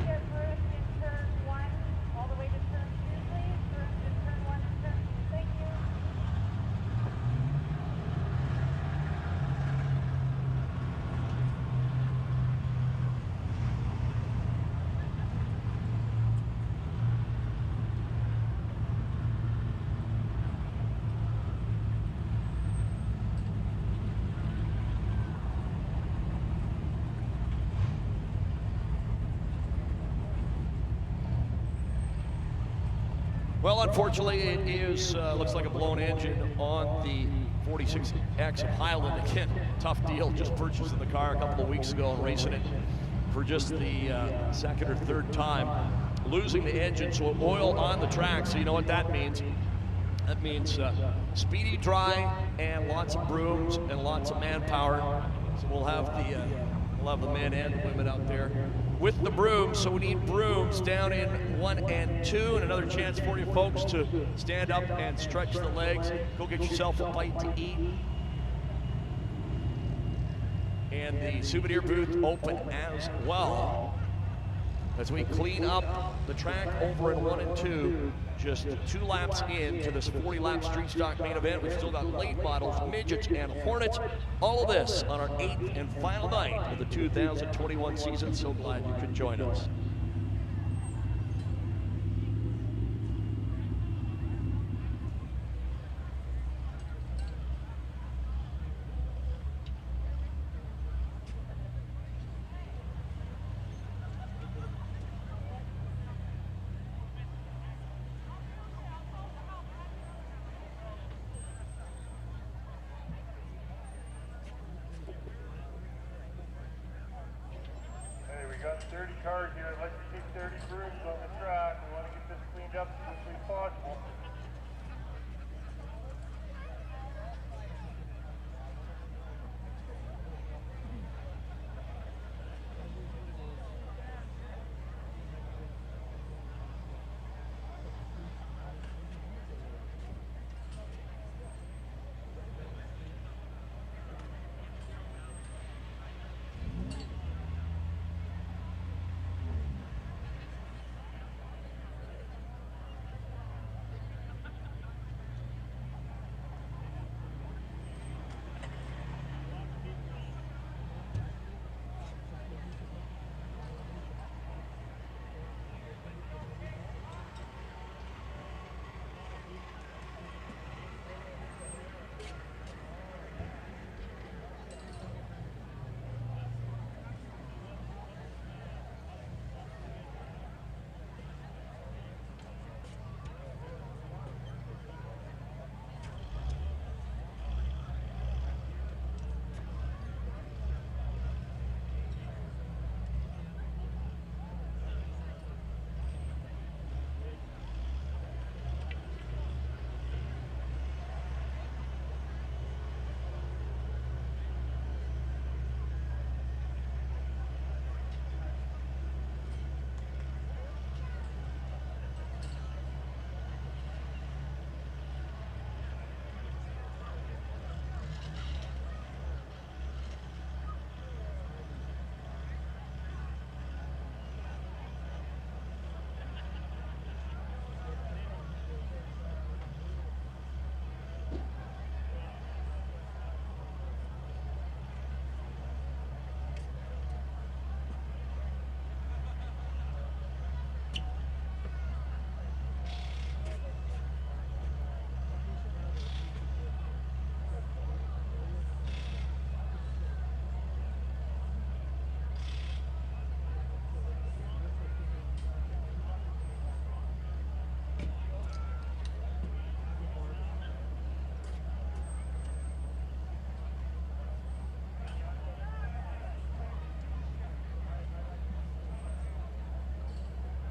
Get Bruce in turn 1, all the way to turn 2, please. Bruce in turn 1 and turn 2, thank you. Well, unfortunately, it is looks like a blown engine on the 46X of Highland. Again, tough deal. Just purchasing the car a couple of weeks ago and racing it for just the second or third time. Losing the engine, so oil on the track. So you know what that means? That means speedy dry and lots of brooms and lots of manpower. So we'll have the men and the women out there with the brooms. So we need brooms down in 1 and 2, and another chance for you folks to stand up and stretch the legs. Go get yourself a bite to eat. And the souvenir booth open as well, as we clean up the track over in 1 and 2. Just 2 laps into this 40-lap street stock main event. We've still got late models, midgets, and hornets. All of this on our 8th and final night of the 2021 season. So glad you could join us. Hey, we got 30 cars here. I'd like to keep 30 brooms on the track. We want to get this cleaned up as quickly as possible.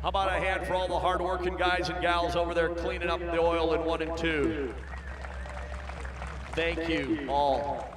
How about a hand for all the hard-working guys and gals over there cleaning up the oil in 1 and 2? Thank you all.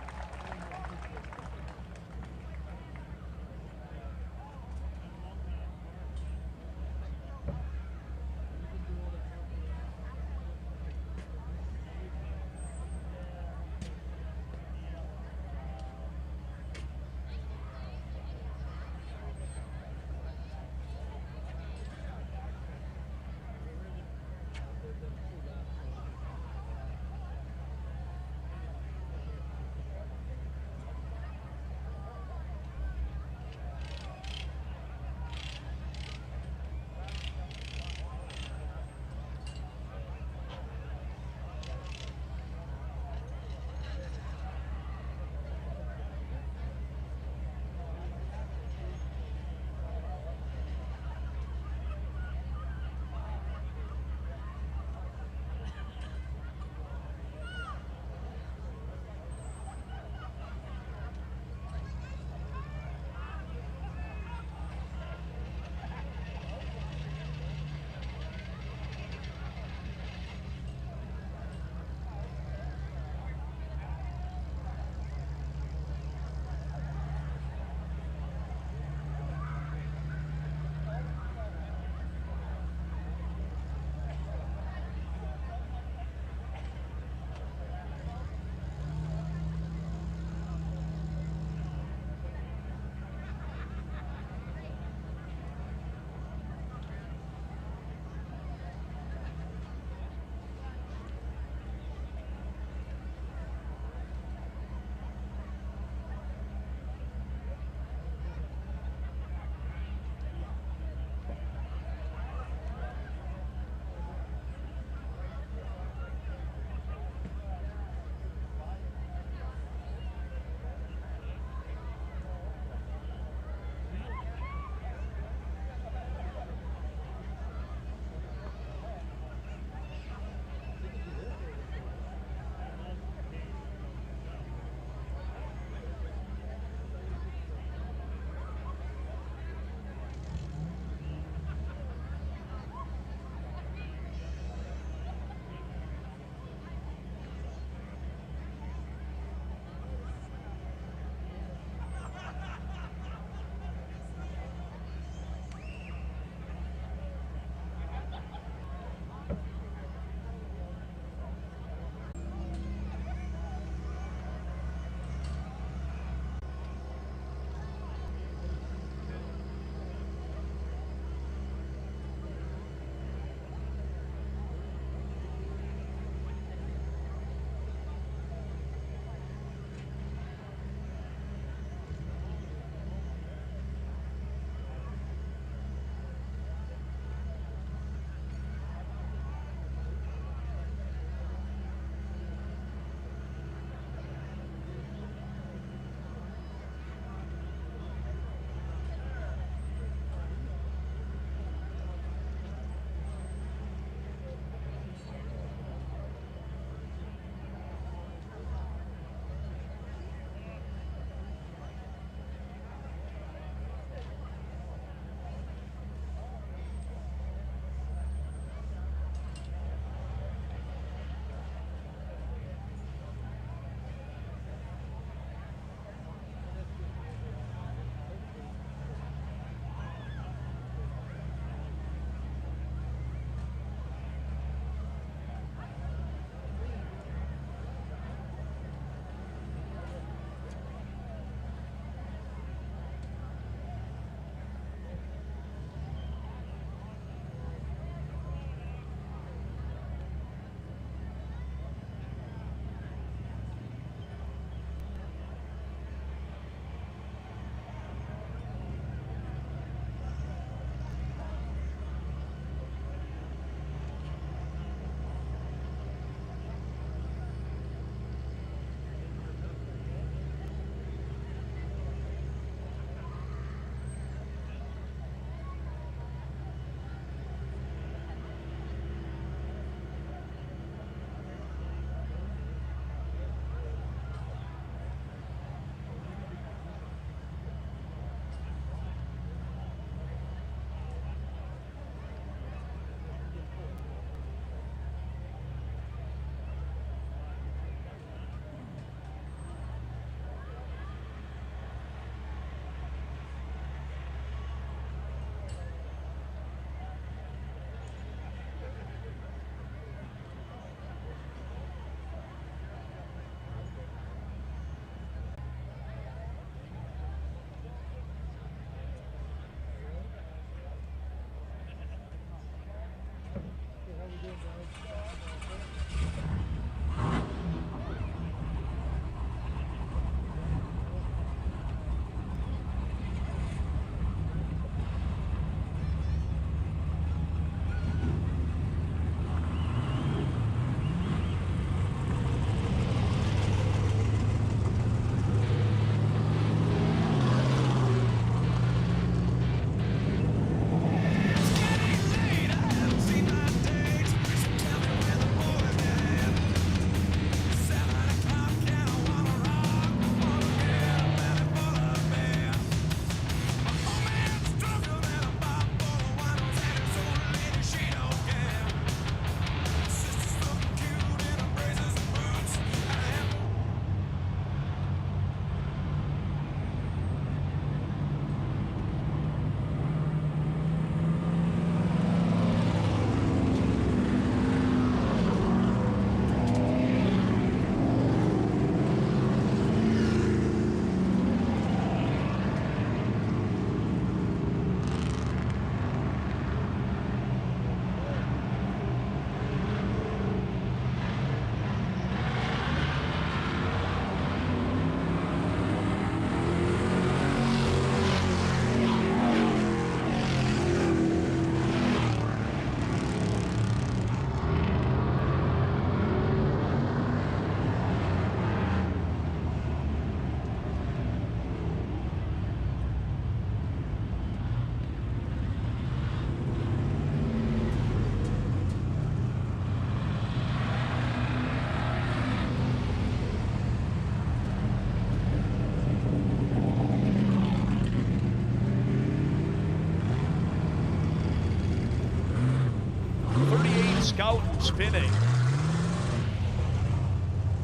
Scout spinning.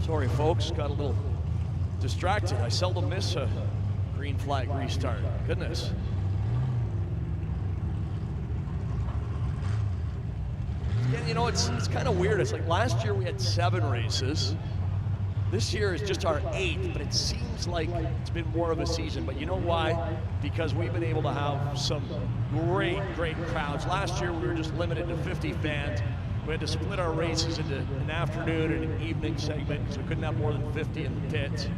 Sorry, folks, got a little distracted. I seldom miss a green flag restart. Goodness. Again, you know, it's kind of weird. It's like last year we had 7 races. This year is just our 8th, but it seems like it's been more of a season. But you know why? Because we've been able to have some great crowds. Last year we were just limited to 50 fans. We had to split our races into an afternoon and an evening segment, so we couldn't have more than 50 in the pits.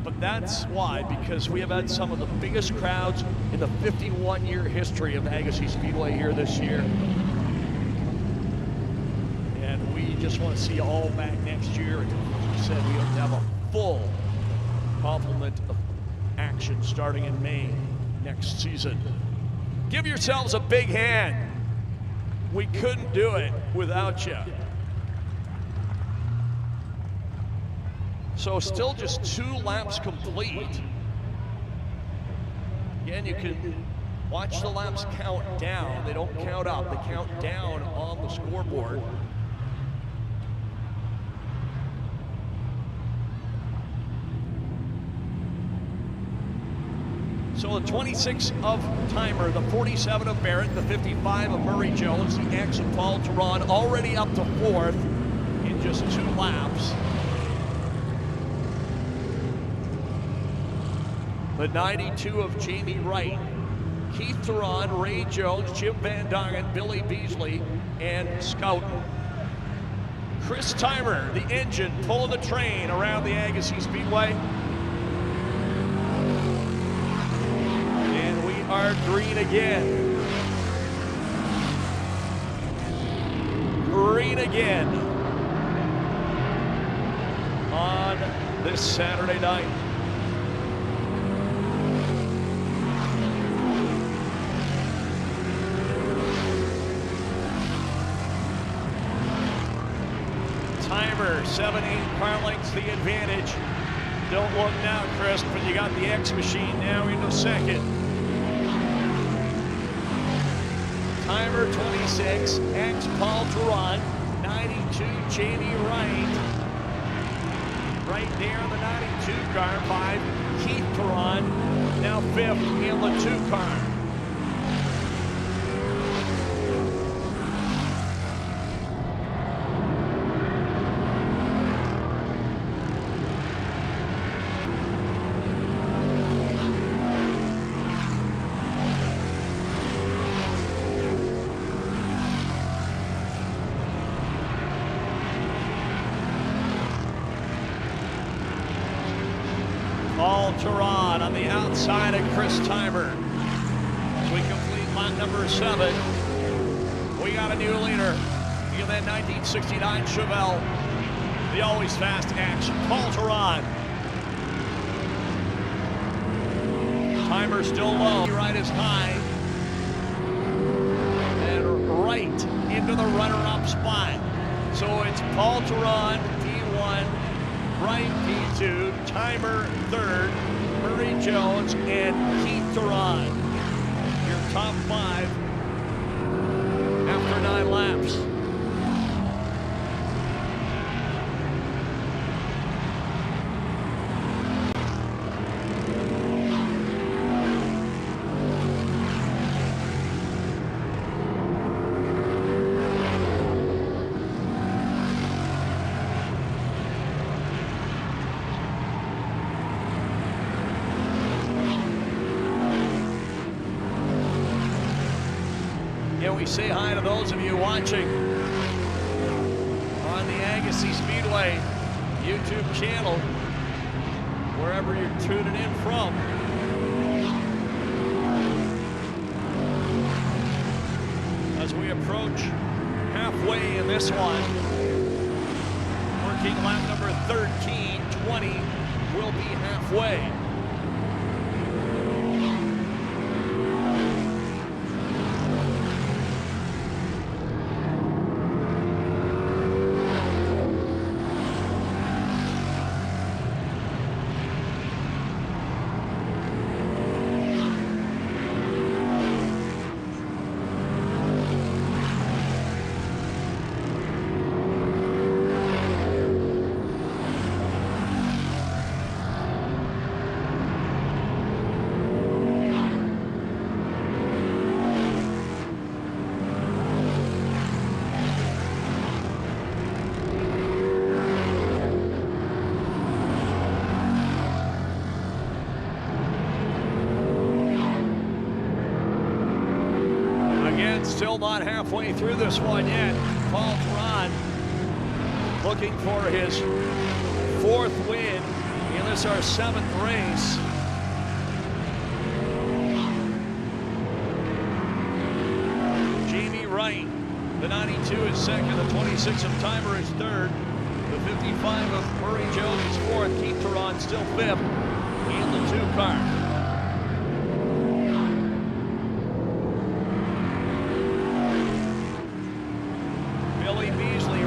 But that's why, because we have had some of the biggest crowds in the 51-year history of Agassiz Speedway here this year. And we just want to see you all back next year. And as we said, we hope to have a full complement of action starting in May next season. Give yourselves a big hand. We couldn't do it without you. So still just 2 laps complete. Again, you can watch the laps count down. They don't count up, they count down on the scoreboard. So the 26 of Timer, the 47 of Barrett, the 55 of Murray Jones, the X of Paul Theron, already up to 4th in just 2 laps. The 92 of Jamie Wright, Keith Theron, Ray Jones, Jim Van Dongen, Billy Beasley, and Scouten. Chris Timer, the engine, pulling the train around the Agassiz Speedway. And we are green again. Green again on this Saturday night. Timer, 7-8 car lengths the advantage. Don't look now, Chris, but you got the X machine now into second. Timer 26, X Paul Theron, 92 Jamie Wright. Right there in the 92 car, 5 Keith Theron, now 5th in the 2 car. Paul Theron on the outside of Chris Timer. As we complete lap number 7, we got a new leader. You get that 1969 Chevelle, the always fast X, Paul Theron. Timer still low. Right is high. And right into the runner-up spot. So it's Paul Theron, P1. Wright P2, Timer 3rd, Murray Jones, and Keith Theron. Your top 5 after 9 laps. Yeah, we say hi to those of you watching on the Agassiz Speedway YouTube channel, wherever you're tuning in from. As we approach halfway in this one, working lap number 13, 20 will be halfway. Still not halfway through this one yet. Paul Theron looking for his 4th win in this, our 7th race. Jamie Wright, the 92 is 2nd, the 26 of Timer is 3rd, the 55 of Murray Jones is 4th, Keith Theron still 5th in the 2 car.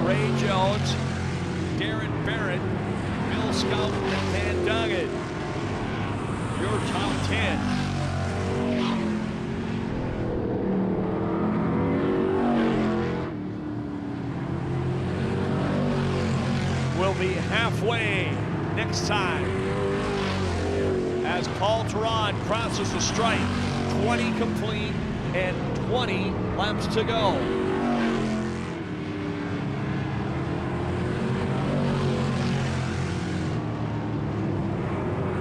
Ray Jones, Darren Barrett, Bill Scout, and Van Duggan. Your top 10. We'll be halfway next time as Paul Theron crosses the stripe. 20 complete and 20 laps to go.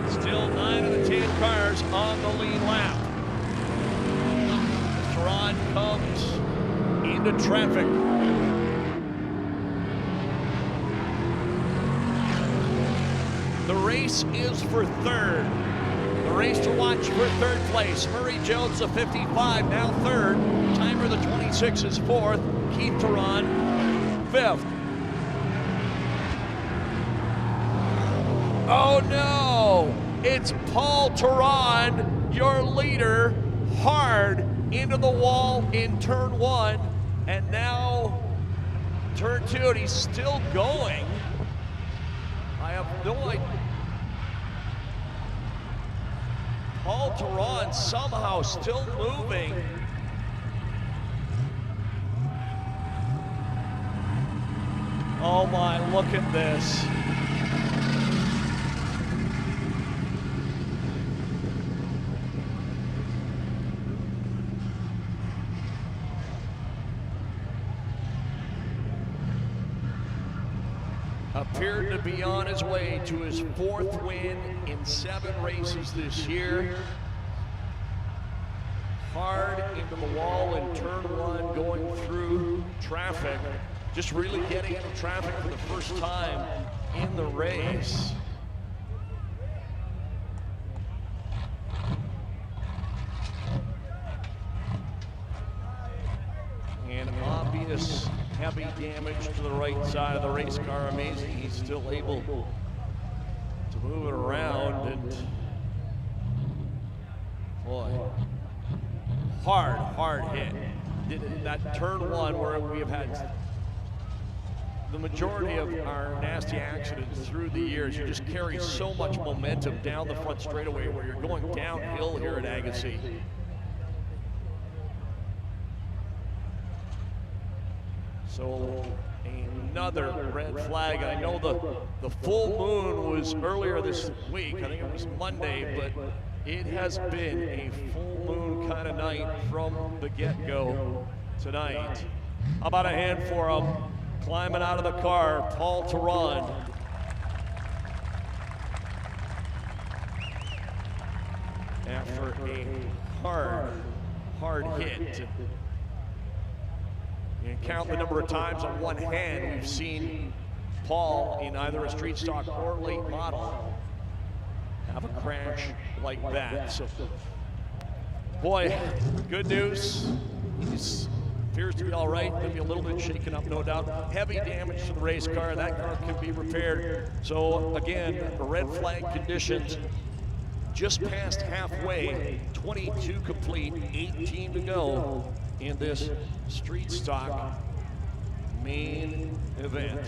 Still 9 of the 10 cars on the lead lap. Theron comes into traffic. The race is for 3rd. The race to watch for 3rd place. Murray Jones, the 55, now 3rd. Timer, the 26, is 4th. Keith Theron, 5th. Oh no! It's Paul Theron, your leader, hard into the wall in turn 1, and now turn 2, and he's still going. I have no idea. Paul Theron somehow still moving. Oh my, look at this. Appeared to be on his way to his 4th win in 7 races this year. Hard into the wall in turn 1, going through traffic. Just really getting into traffic for the first time in the race. And obvious heavy damage to the right side of the race car. Amazing he's still able to move it around, and boy, hard hit. Did that turn 1 where we have had the majority of our nasty accidents through the years. You just carry so much momentum down the front straightaway where you're going downhill here at Agassiz. So another red flag. I know the full moon was earlier this week. I think it was Monday, but it has been a full moon kind of night from the get-go tonight. How about a hand for him? Climbing out of the car, Paul Theron. After a hard hit. And count the number of times on one hand we've seen Paul in either a street stock or late model have a crash like that. So, boy, good news. He appears to be all right. Going to be a little bit shaken up, no doubt. Heavy damage to the race car. That car can be repaired. So, again, red flag conditions. Just past halfway, 22 complete, 18 to go in this street stock main event.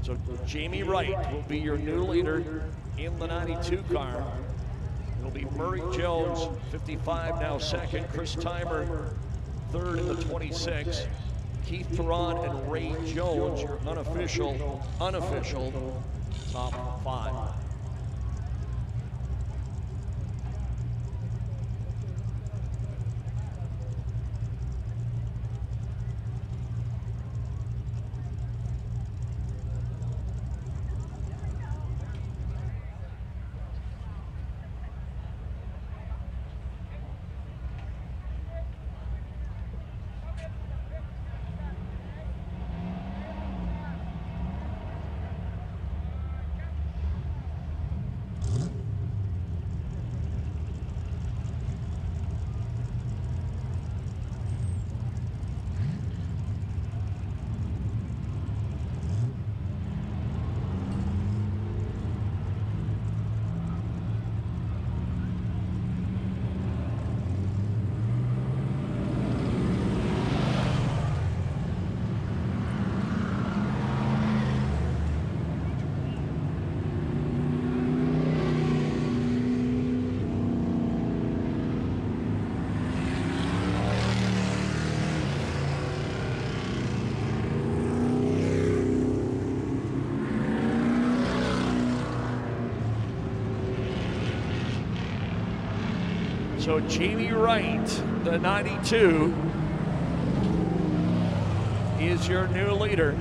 So Jamie Wright will be your new leader in the 92 car. It'll be Murray Jones, 55, now 2nd. Chris Timer, 3rd in the 26. Keith Theron and Ray Jones, your unofficial top 5. So Jamie Wright, the 92, is your new leader.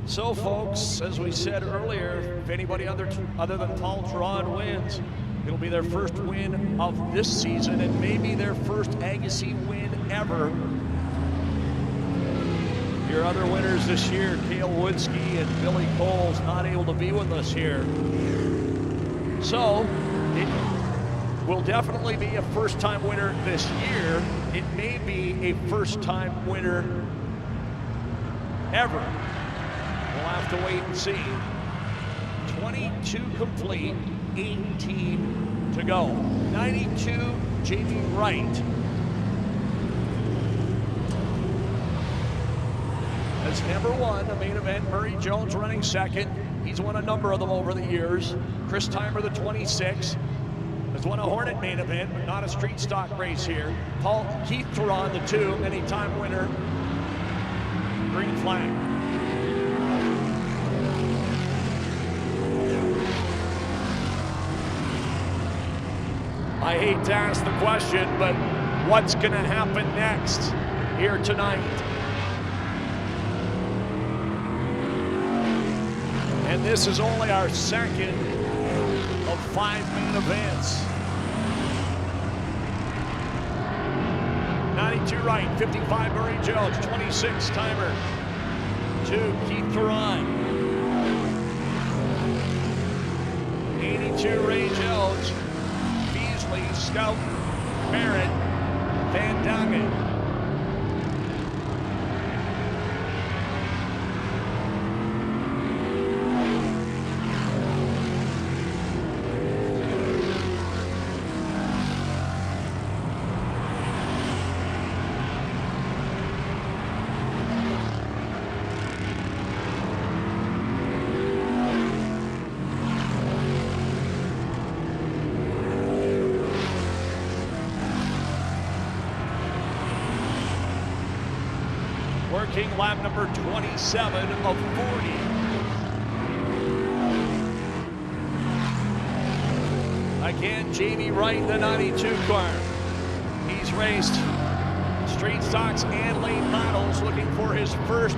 So folks, as we said earlier, if anybody other than Paul Terron wins, it'll be their first win of this season and maybe their first Agassiz win ever. Your other winners this year, Cale Woodski and Billy Cole's not able to be with us here. So it will definitely be a first-time winner this year. It may be a first-time winner ever. We'll have to wait and see. 22 complete, 18 to go. 92, Jamie Wright. Has never won a main event. Murray Jones running second. He's won a number of them over the years. Chris Timer, the 26, has won a Hornet main event, but not a street stock race here. Keith Terron, the 2, anytime winner. Green flag. I hate to ask the question, but what's going to happen next here tonight? And this is only our second of 5 main events. 92 Wright, 55 Murray Jones, 26 Timer, 2 Keith Terron, 82 Ray Jones, Scout, Barrett, Van Dagen. Working lap number 27 of 40. Again, Jamie Wright, the 92 car. He's raced street stocks and late models, looking for his first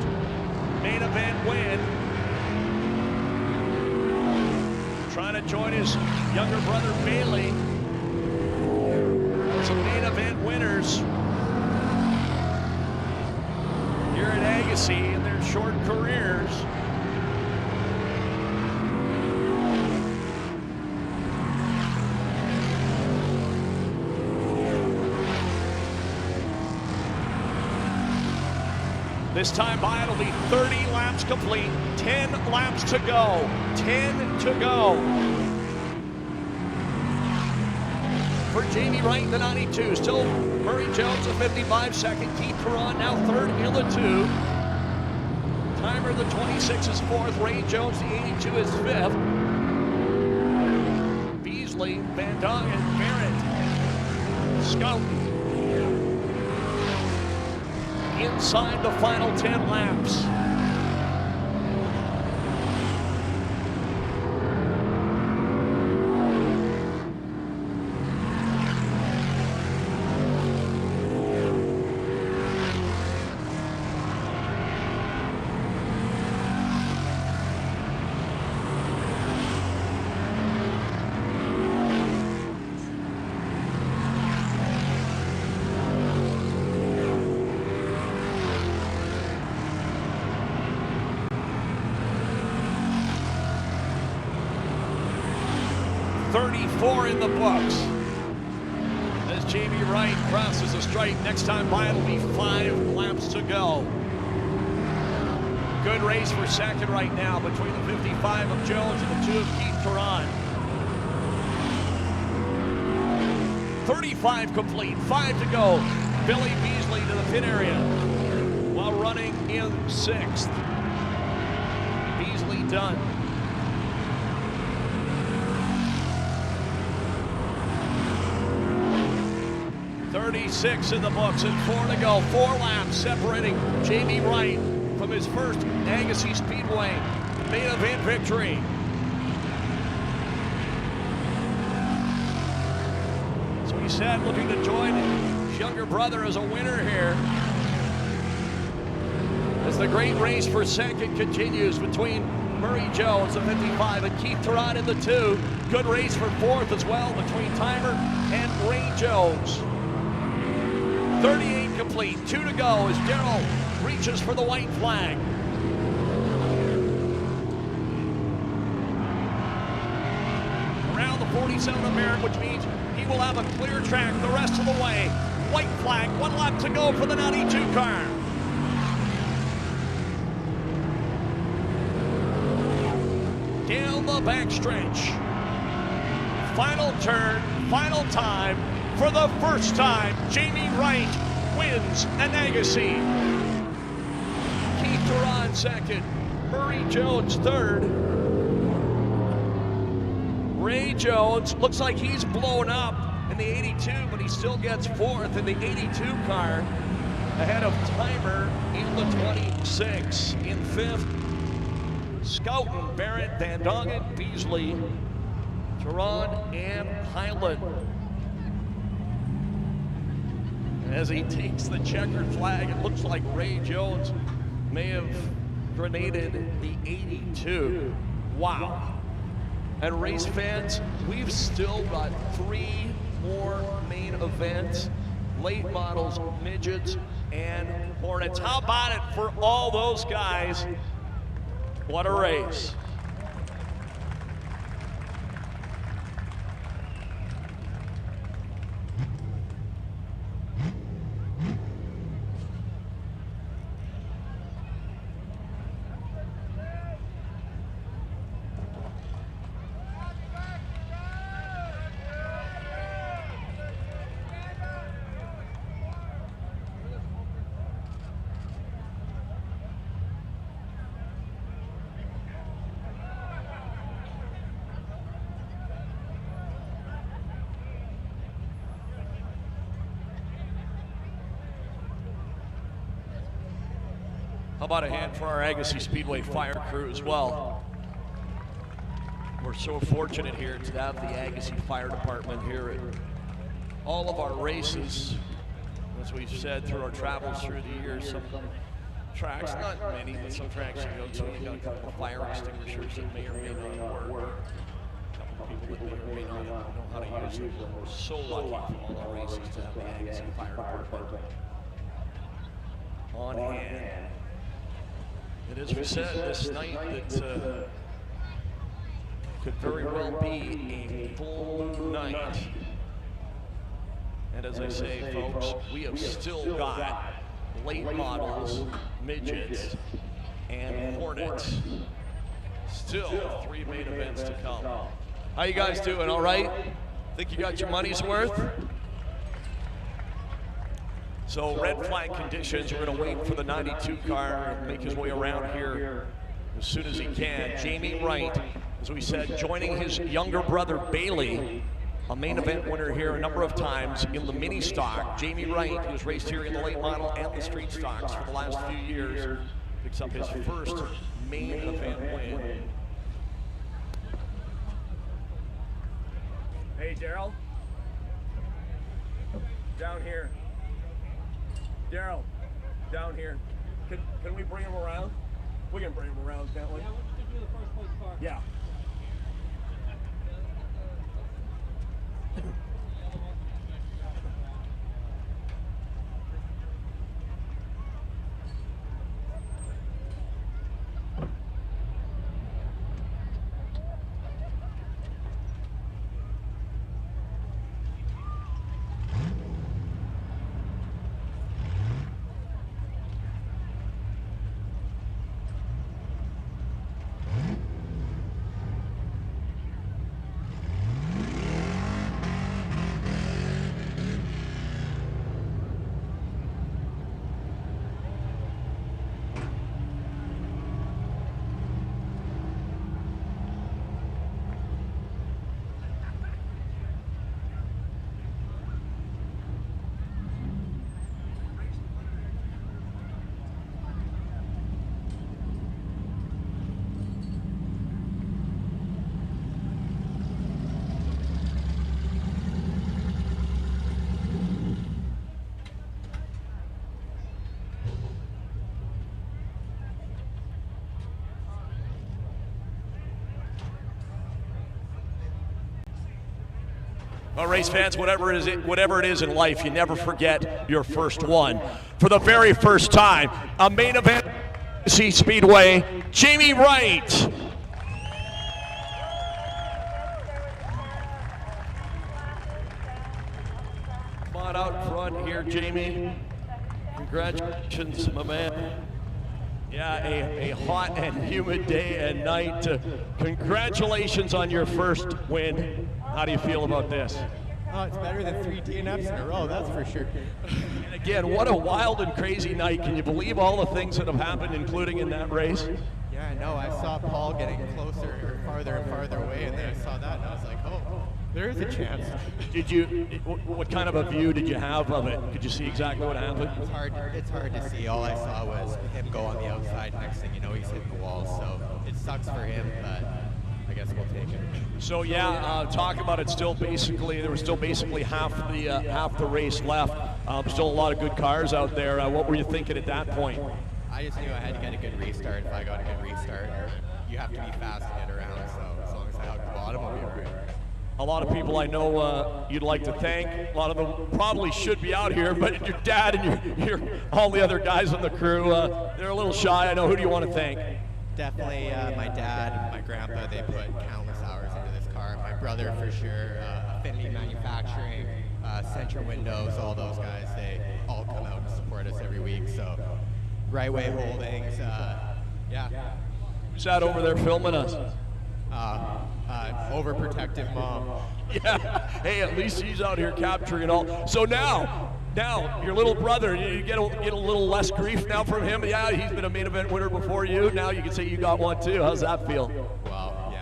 main event win. Trying to join his younger brother Bailey. Some main event winners here at Agassiz in their short careers. This time by it'll be 30 laps complete, 10 laps to go, 10 to go. For Jamie Wright, the 92, still Murray Jones, the 55 second, Keith Terron now third in the 2. Timer, the 26 is fourth, Ray Jones, the 82 is fifth. Beasley, Van Dagen, Barrett, Scout. Inside the final 10 laps. In the books as Jamie Wright crosses the stripe. Next time by it'll be 5 laps to go. Good race for second right now between the 55 of Jones and the 2 of Keith Terron. 35 complete, 5 to go. Billy Beasley to the pit area while running in 6th. Beasley done. 36 in the books and 4 to go. 4 laps separating Jamie Wright from his first Agassiz Speedway main event victory. So he said, looking to join his younger brother as a winner here. As the great race for second continues between Murray Jones, the 55, and Keith Tarrant in the 2. Good race for fourth as well between Timer and Ray Jones. 38 complete, 2 to go as Darrell reaches for the white flag. Around the 47 of Merritt, which means he will have a clear track the rest of the way. White flag, 1 lap to go for the 92 car. Down the backstretch. Final turn, final time. For the first time, Jamie Wright wins an Agassiz. Keith Tarrant second, Murray Jones third. Ray Jones looks like he's blown up in the 82, but he still gets fourth in the 82 car, ahead of Timer in the 26. In fifth, Scouten, Barrett, Van Dongen, Beasley, Tarrant, and Highland. As he takes the checkered flag, it looks like Ray Jones may have grenaded the 82. Wow. And race fans, we've still got 3 more main events, late models, midgets, and Hornets. How about it for all those guys? What a race. How about a hand for our Agassiz Speedway fire crew as well? We're so fortunate here to have the Agassiz Fire Department here at all of our races. As we've said through our travels through the years, some tracks, not many, but some tracks you go to, you got a couple of fire extinguishers that may or may not work. A couple of people that may or may not know how to use them. We're so lucky for all our races to have the Agassiz Fire Department on hand. And as we said, this night that could very well be a full night. And as I say, folks, we have still got late models, midgets, and Hornets. Still 3 main events to come. How you guys doing, all right? Think you got your money's worth? So red flag conditions, we're gonna wait for the 92 car and make his way around here as soon as he can. Jamie Wright, as we said, joining his younger brother Bailey, a main event winner here a number of times in the mini stock. Jamie Wright, who's raced here in the late model and the street stocks for the last few years, picks up his first main event win. Hey, Darrell. Down here. Darrell, down here. Can we bring him around? We can bring him around, can't we? Yeah, we'll just do the first place car. Yeah. Well, race fans, whatever it is in life, you never forget your first one. For the very first time, a main event, Agassiz Speedway, Jamie Wright. Come on out front here, Jamie. Congratulations, my man. Yeah, a hot and humid day and night. Congratulations on your first win. How do you feel about this? Oh, it's better than 3 DNFs in a row, that's for sure. And again, what a wild and crazy night. Can you believe all the things that have happened, including in that race? Yeah, I know. I saw Paul getting closer, or farther and farther away, and then I saw that, and I was like, oh, there is a chance. What kind of a view did you have of it? Could you see exactly what happened? It's hard to see. All I saw was him go on the outside. Next thing you know, he's hitting the wall, so it sucks for him, but I guess we'll take it. So yeah, talk about it. There was still basically half the race left. Still a lot of good cars out there. What were you thinking at that point? I just knew I had to get a good restart. If I got a good restart, you have to be fast to get around. So as long as I hug the bottom, I'll be all right. A lot of people I know you'd like to thank. A lot of them probably should be out here, but your dad and all the other guys on the crew, they're a little shy. I know. Who do you want to thank? Definitely my dad and my grandpa. They put countless hours into this car. My brother for sure. Affinity Manufacturing, Central Windows, all those guys. They all come out and support us every week. So Right Way Holdings, yeah. Who's that over there filming us? Overprotective mom. Yeah. Hey, at least he's out here capturing it all. So now your little brother, you get a little less grief now from him. Yeah, he's been a main event winner before you. Now you can say you got one too. How's that feel? Well,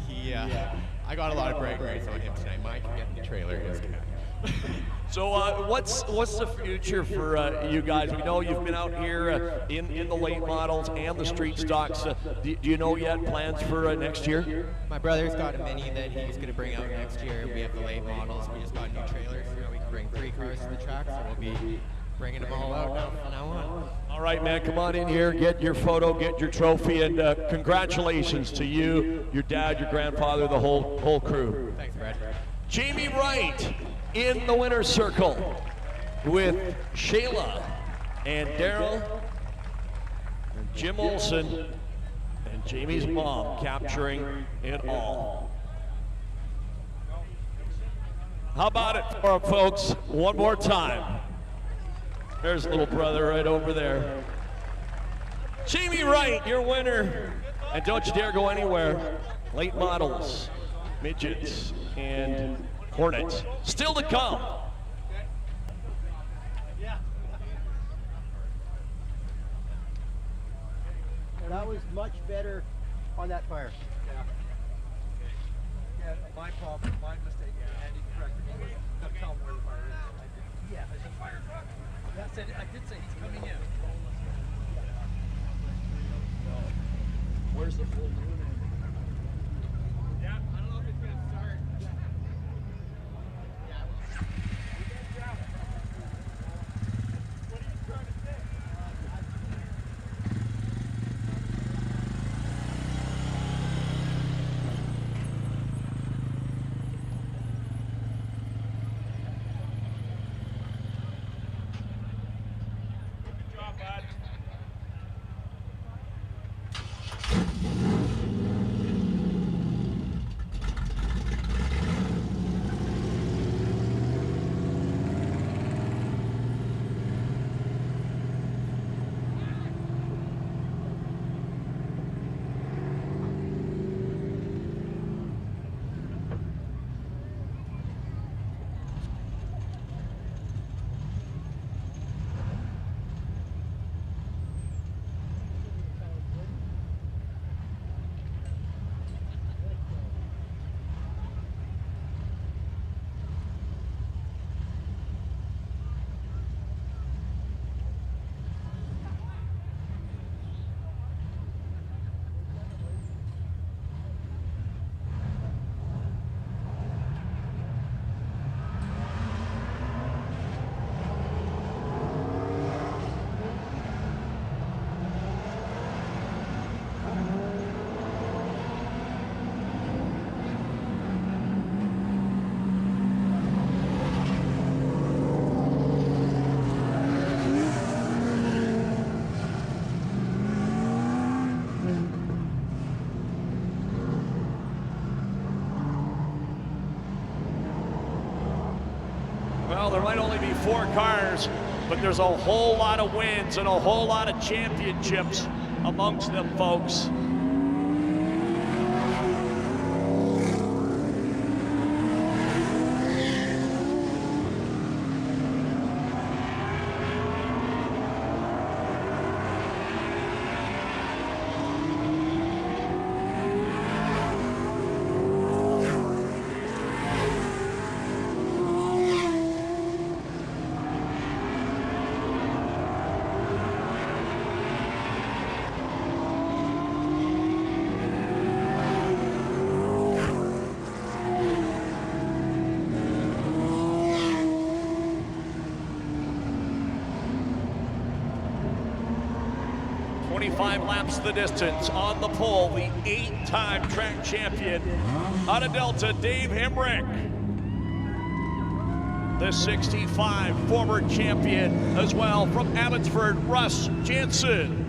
yeah. I got a lot of bragging rights on him tonight. Mike can get in the trailer. His guy. So what's the future for you guys? We know you've been out here in the late models and the street stocks. Do you know yet plans for next year? My brother's got a Mini that he's going to bring out next year. We have the late models. We just got new trailers. We can bring 3 cars to the track, so we'll be bringing them all out from now on. All right, man, come on in here, get your photo, get your trophy, and congratulations to you, your dad, your grandfather, the whole crew. Thanks, Brad. Jamie Wright in the winner's circle with Shayla and Daryl and Jim Olson and Jamie's mom capturing it all. How about it for them, folks? One more time. There's little brother right over there. Jamie Wright, your winner. And don't you dare go anywhere. Late models, midgets, and Hornets. Still to come. That was much better on that fire. Yeah, my problem, my mistake, Andy corrected me, was not tell him where the fire is. Yeah, there's a fire truck. I did say he's coming in. Where's the full moon? Yeah, I don't know if it's going to start. What are you trying to say? Good job, bud. Well, there might only be 4 cars, but there's a whole lot of wins and a whole lot of championships amongst them folks. Laps the distance on the pole, the 8-time track champion out of Delta, Dave Hemrick. The 65 former champion as well from Abbotsford, Russ Jansen.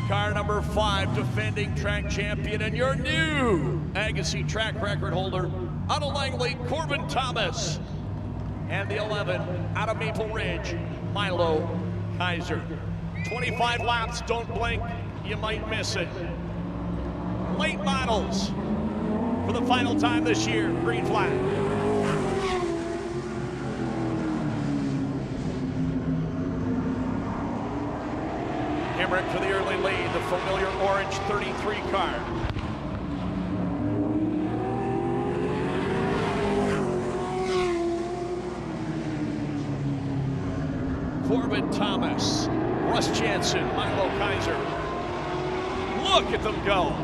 Car number 5 defending track champion and your new Agassiz track record holder out of Langley, Corbin Thomas. And the 11 out of Maple Ridge, Milo Kaiser. 25 laps, don't blink, you might miss it. Late models for the final time this year, green flag. Hemrick for the early lead, the familiar orange 33 car. Corbin Thomas, Russ Jansen, Milo Kaiser. Look at them go.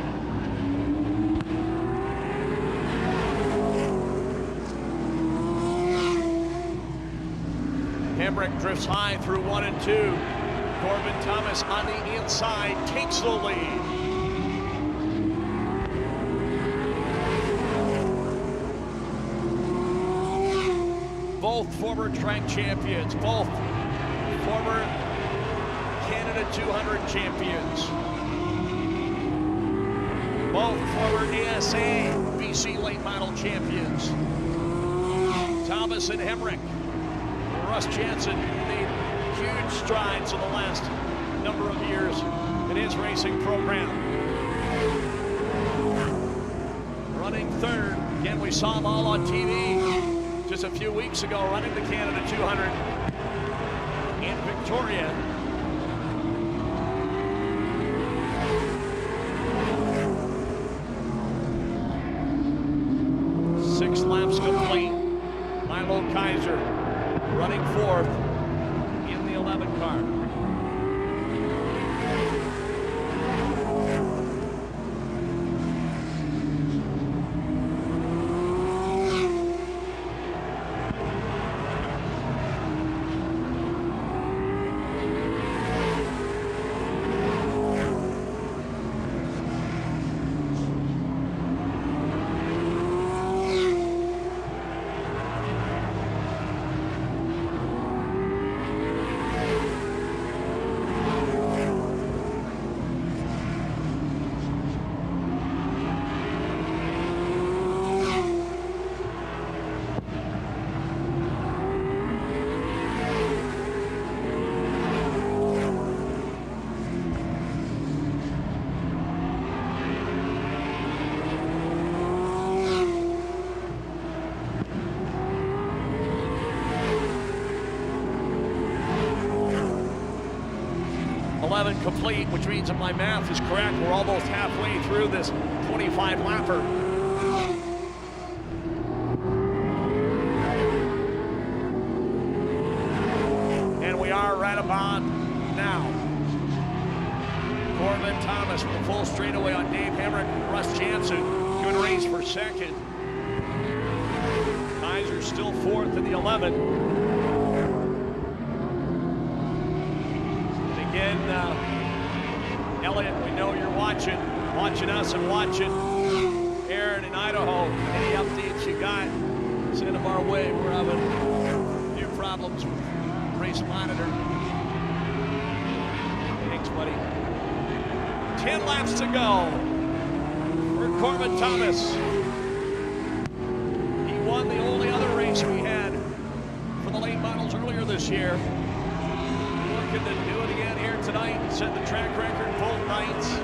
Hemrick drifts high through 1 and 2. Corbin Thomas on the inside takes the lead. Both former track champions, both former Canada 200 champions. Both former ASA BC late model champions. Thomas and Hemrick. Russ Jansen made huge strides in the last number of years in his racing program. Running third. Again, we saw them all on TV just a few weeks ago running the Canada 200 in Victoria. 6 laps complete. Milo Kaiser running 4th in the 11 car. Complete, which means if my math is correct, we're almost halfway through this 25 lapper. And we are right about now. Corbin Thomas with a full straightaway on Dave Hemrick. Russ Jansen, good race for second. Kaiser still 4th in the 11. Again, Elliot, we know you're watching us and watching Aaron in Idaho. Any updates you got, send them our way. We're having a few problems with race monitor. Thanks, buddy. 10 laps to go for Corbin Thomas. He won the only other race we had this year. Looking to do it again here tonight. Set the track record both nights.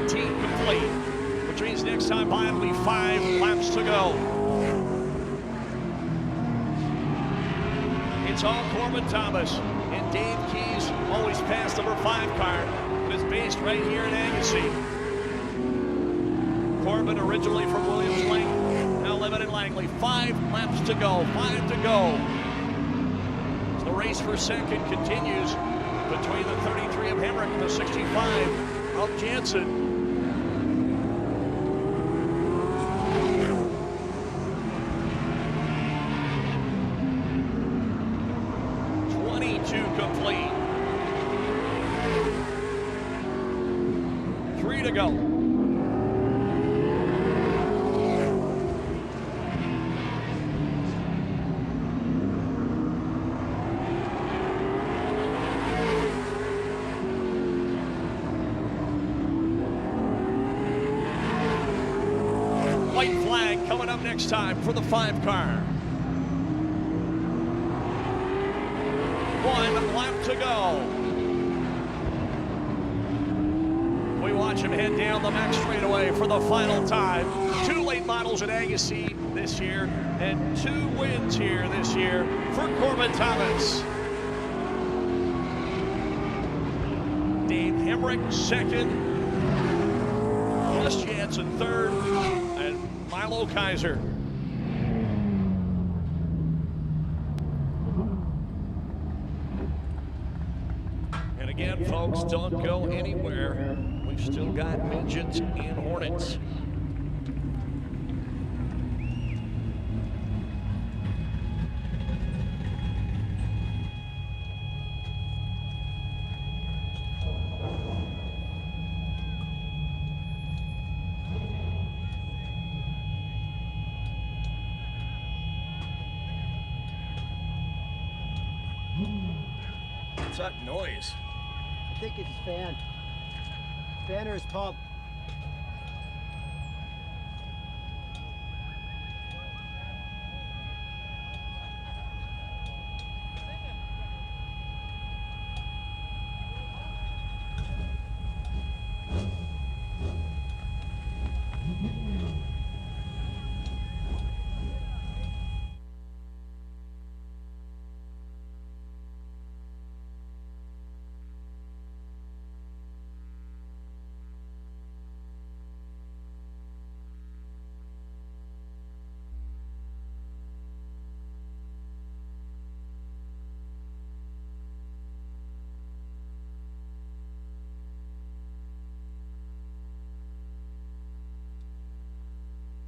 Complete, which means next time by it'll be 5 laps to go. It's all Corbin Thomas and Dave Keys, always past number 5 car, but it's based right here in Agassiz. Corbin originally from Williams Lake, now living in Langley. 5 laps to go, 5 to go. So the race for second continues between the 33 of Hemrick and the 65 of Jansen. 22 complete. 3 to go. White flag coming up next time for the 5 car. 1 lap to go. We watch him head down the back straightaway for the final time. 2 late models at Agassiz this year and 2 wins here this year for Corbin Thomas. Dave Hemrick second, Russ Jansen third, and Milo Kaiser. Again, folks, don't go anywhere. We've still got midgets and hornets. What's that noise? I think it's his fan. Fan or his pump.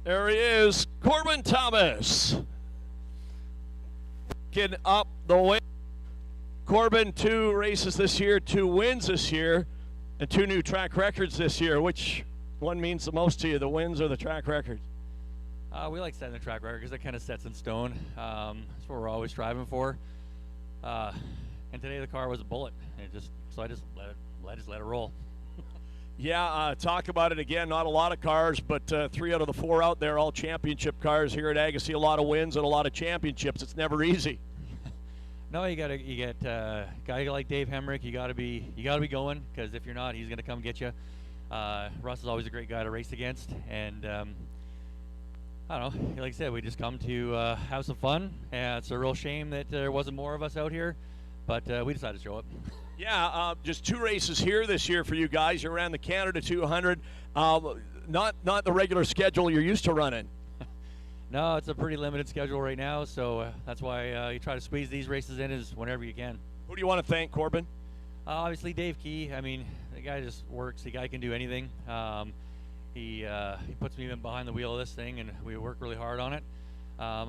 There he is, Corbin Thomas. Getting up the way. Corbin, 2 races this year, 2 wins this year, and 2 new track records this year. Which one means the most to you, the wins or the track records? We like setting the track record because it kind of sets in stone. That's what we're always striving for. And today the car was a bullet. So I just let it roll. Yeah, talk about it again. Not a lot of cars, but 3 out of the 4 out there, all championship cars here at Agassiz. A lot of wins and a lot of championships. It's never easy. No, you get a guy like Dave Hemrick. You gotta be going, because if you're not, he's gonna come get you. Russ is always a great guy to race against, and I don't know. Like I said, we just come to have some fun. And it's a real shame that there wasn't more of us out here, but we decided to show up. Yeah, just 2 races here this year for you guys. You ran the Canada 200, not the regular schedule you're used to running. No, it's a pretty limited schedule right now, so that's why you try to squeeze these races in as whenever you can. Who do you want to thank, Corbin? Obviously, Dave Key. I mean, the guy just works. The guy can do anything. He puts me in behind the wheel of this thing, and we work really hard on it. I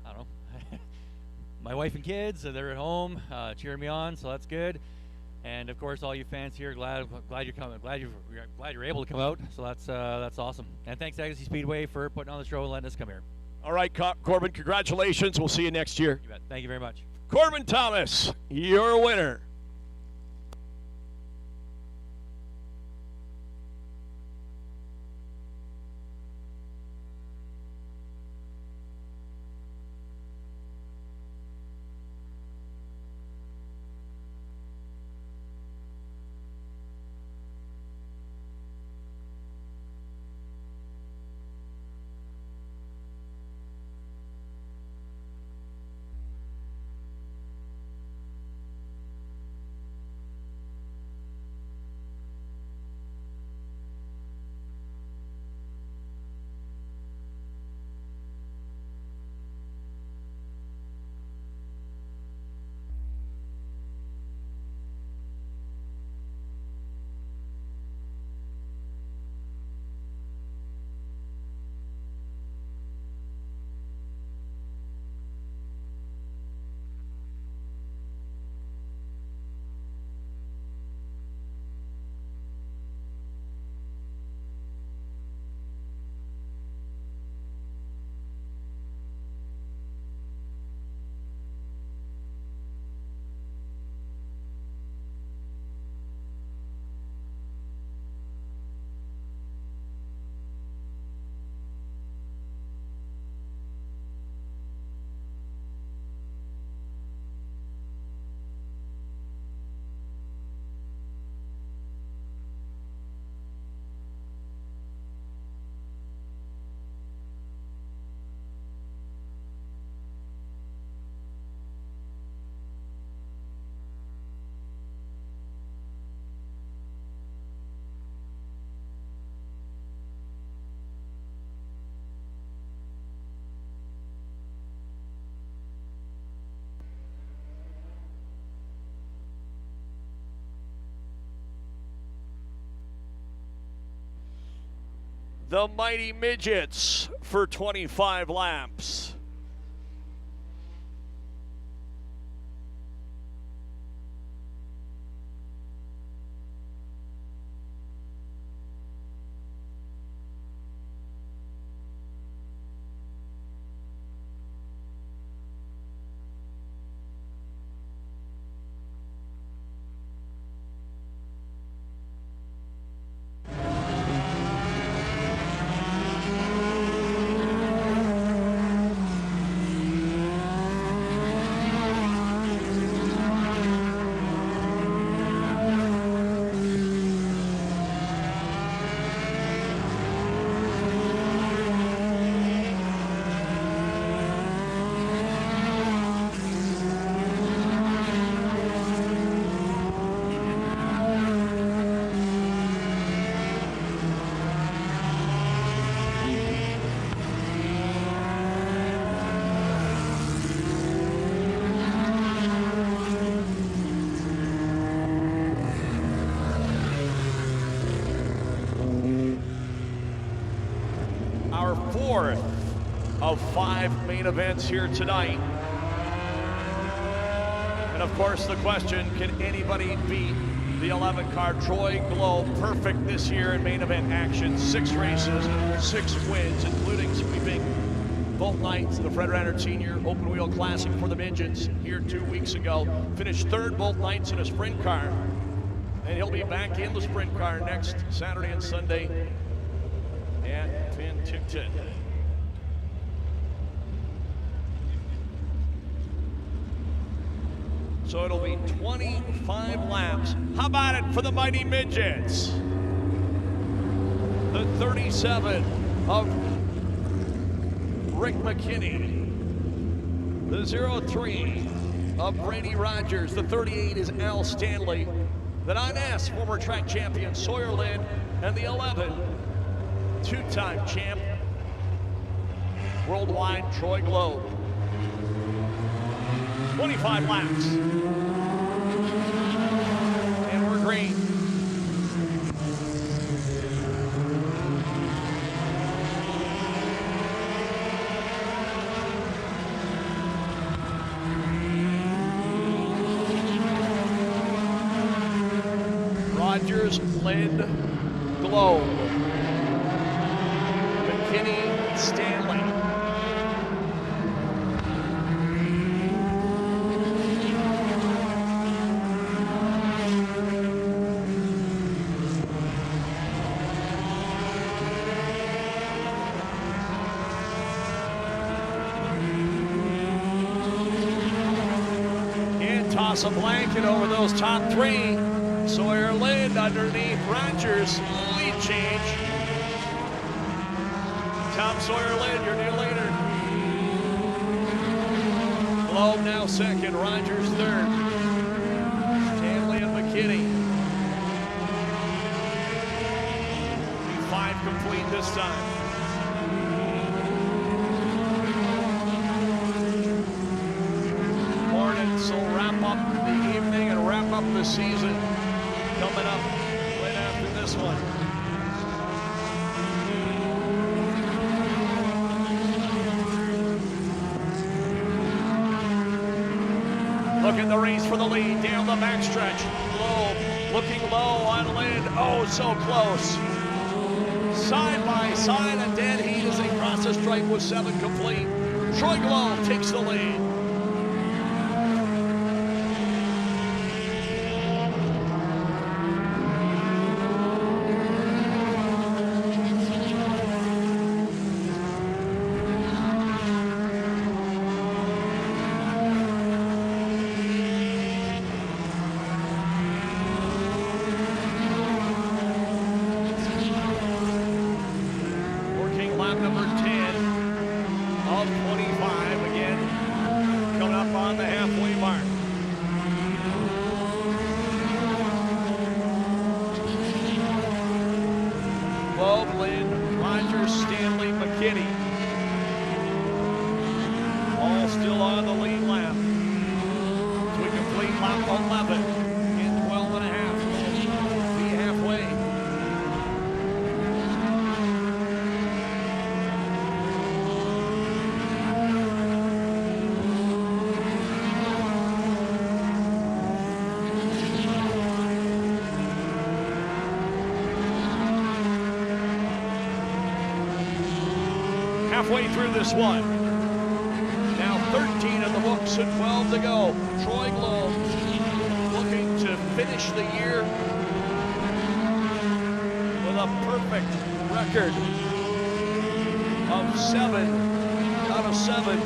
don't know. My wife and kids, they're at home cheering me on, so that's good. And of course, all you fans here, glad you're coming. Glad you're able to come out. So that's awesome. And thanks Agassiz Speedway for putting on the show and letting us come here. All right, Corbin, congratulations. We'll see you next year. You bet. Thank you very much. Corbin Thomas, your winner. The Mighty Midgets for 25 laps. Fourth of 5 main events here tonight. And of course the question, can anybody beat the 11 car Troy Globe? Perfect this year in main event action. 6 races, 6 wins, including sweeping both nights of the Fred Rannert Senior Open Wheel Classic for the Midgets here 2 weeks ago. Finished 3rd both nights in a sprint car. And he'll be back in the sprint car next Saturday and Sunday at Penticton. So it'll be 25 laps. How about it for the Mighty Midgets? The 37 of Rick McKinney. The 03 of Brady Rogers. The 38 is Al Stanley. The 9S, former track champion Sawyer Lind. And the 11, two-time champ, worldwide Troy Globe. 25 laps. green. Rogers, Lind, Globe, McKinney, Stanley. And toss a blanket over those top three. Sawyer Lind underneath Rogers, lead change. Tom Sawyer Lind, your new leader. Globe now second, Rogers third. Stanley and McKinney. 5 complete this time. Hornets will wrap up the evening and wrap up the season. Coming up right after this one. Look at the race for the lead down the backstretch. Globe looking low on Lind. Oh, so close. Side by side, a dead heat as they cross the stripe with 7 complete. Troy Globe takes the lead. Halfway through this one. Now 13 in the books and 12 to go. Troy Globe looking to finish the year with a perfect record of 7 out of 7.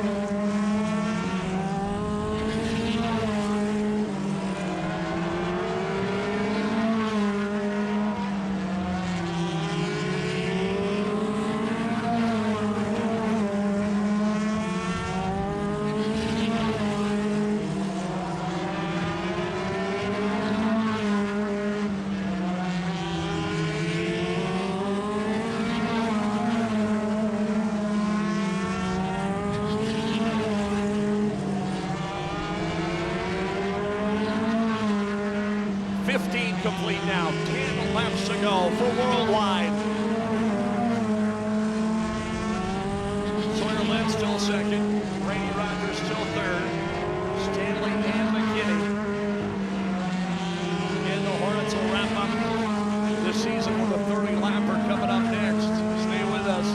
Complete now, 10 laps to go for Worldwide. Sawyer Lind still second, Brady Rogers still third, Stanley and McKinney. And the Hornets will wrap up this season with a 30-lapper coming up next. Stay with us.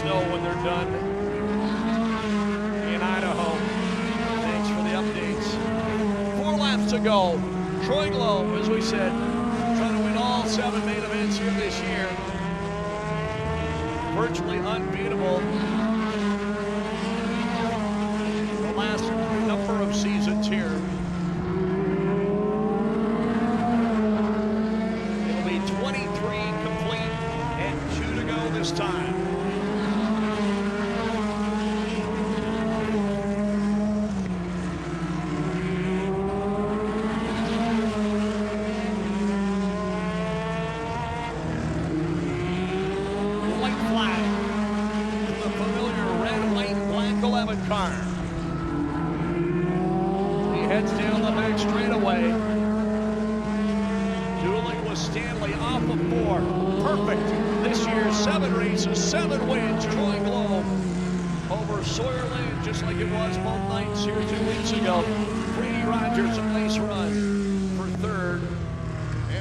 Know when they're done in Idaho. Thanks for the updates. 4 laps to go. Troy Globe, as we said, trying to win all 7 main events here this year. Virtually unbeatable the last number of seasons here. car. He heads down the back straightaway. Dueling with Stanley off of 4. Perfect. This year, 7 races, 7 wins. Troy Globe over Sawyer Lane, just like it was both nights here 2 weeks ago. Brady Rogers, a nice run for 3rd.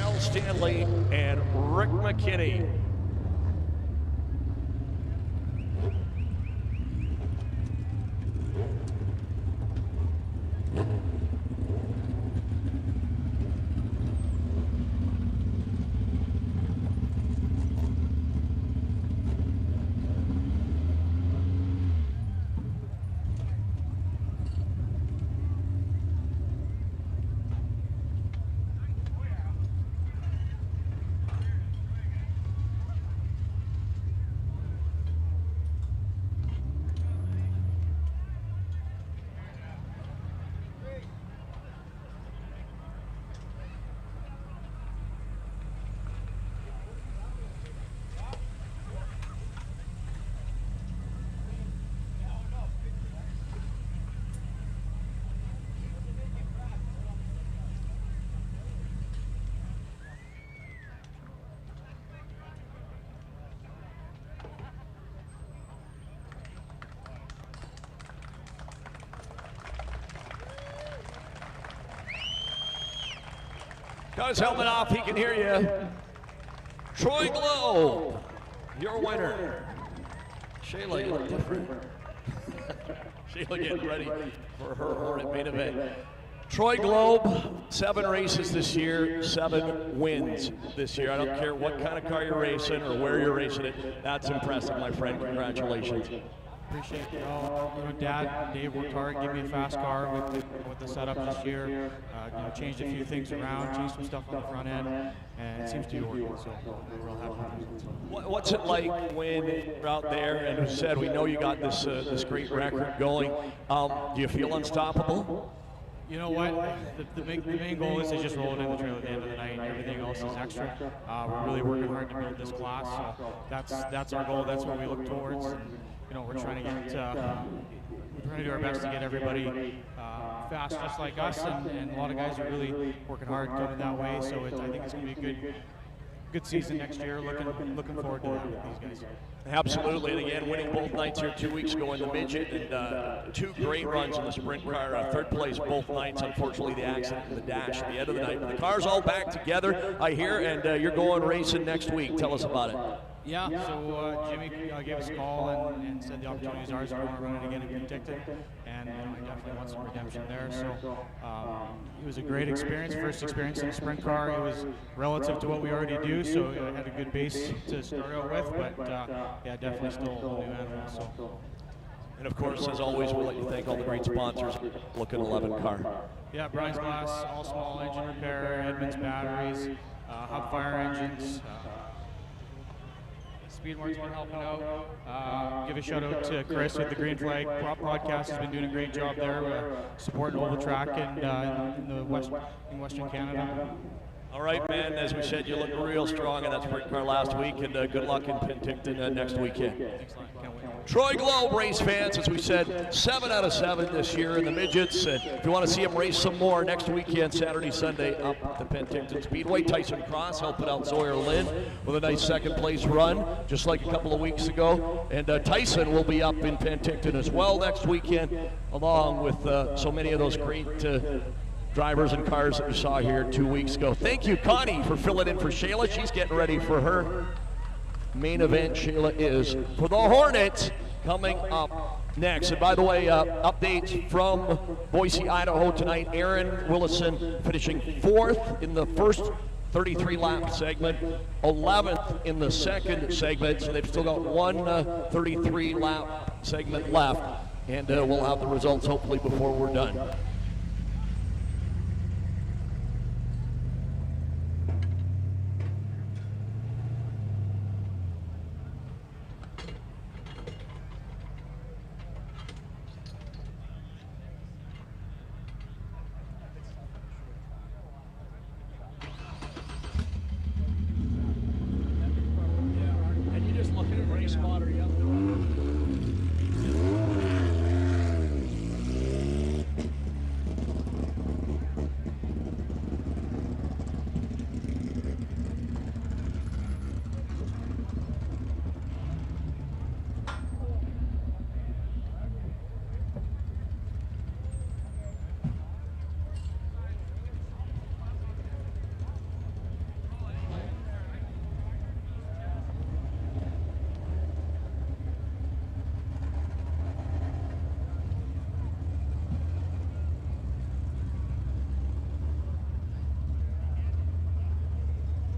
Al Stanley and Rick McKinney. Got his helmet off, he can hear you. Troy Globe, your winner. Shayla, you look different. Shayla getting ready for her Hornet main event. Troy Globe, 7 races this year, 7 wins this year. I don't care what kind of car you're racing or where you're racing it. That's impressive, my friend. Congratulations. Appreciate it. Dad, Dave worked hard, gave me a fast car with the setup this year. Changed a few things around, changed some stuff on the front end, and it seems to be working. So we're real happy with it. What's it like when you're out there and as said, we know you got this this great record going. Do you feel unstoppable? You know what? The main goal is to just roll it in the trailer at the end of the night. Everything else is extra. We're really working hard to build this class. So that's our goal. That's what we look towards. And, we're trying to get we're trying to do our best to get everybody fast, just like us. And a lot of guys are really working hard coming that way. So I think it's going to be a good season next year. Looking forward to that with these guys. Absolutely, and again, winning both nights here 2 weeks ago in the midget, and 2 great runs in the sprint car. 3rd place both nights. Unfortunately, the accident in the dash at the end of the night. But the car's all back together, I hear, and you're going racing next week. Tell us about it. Yeah, so Jimmy gave us a call and said the opportunity is ours if we want to run it again in Penticton, and I definitely want some redemption there. So it was a great experience, first experience in a sprint car. It was relative to what we already do, so I had a good base to start out with, but yeah, definitely still a whole new animal. So. And of course, as always, we'd like to thank all the great sponsors. Looking 11 car. Yeah, Brian's Glass, All Small Engine Repair, Edmunds Batteries, Hub Fire Engines. Speedmark's been helping out. Give a shout out to Chris with the Green Flag podcast. Has been doing a great job there, supporting Oval Track in Western Canada. All right, man. As we said, you look real strong in that sprint car last week, and good luck in Penticton next weekend. Thanks a lot. Can't wait. Troy Globe race fans, as we said, 7 out of 7 this year in the midgets. And if you want to see him race some more next weekend, Saturday, Sunday, up at the Penticton Speedway. Tyson Cross helping out Sawyer Lynn with a nice 2nd place run, just like a couple of weeks ago. And Tyson will be up in Penticton as well next weekend, along with so many of those great drivers and cars that we saw here 2 weeks ago. Thank you, Connie, for filling in for Shayla. She's getting ready for her main event. Shayla is for the Hornets coming up next. And by the way, updates from Boise, Idaho tonight. Aaron Willison finishing 4th in the first 33-lap segment, 11th in the 2nd segment. So they've still got one 33-lap segment left. And we'll have the results hopefully before we're done.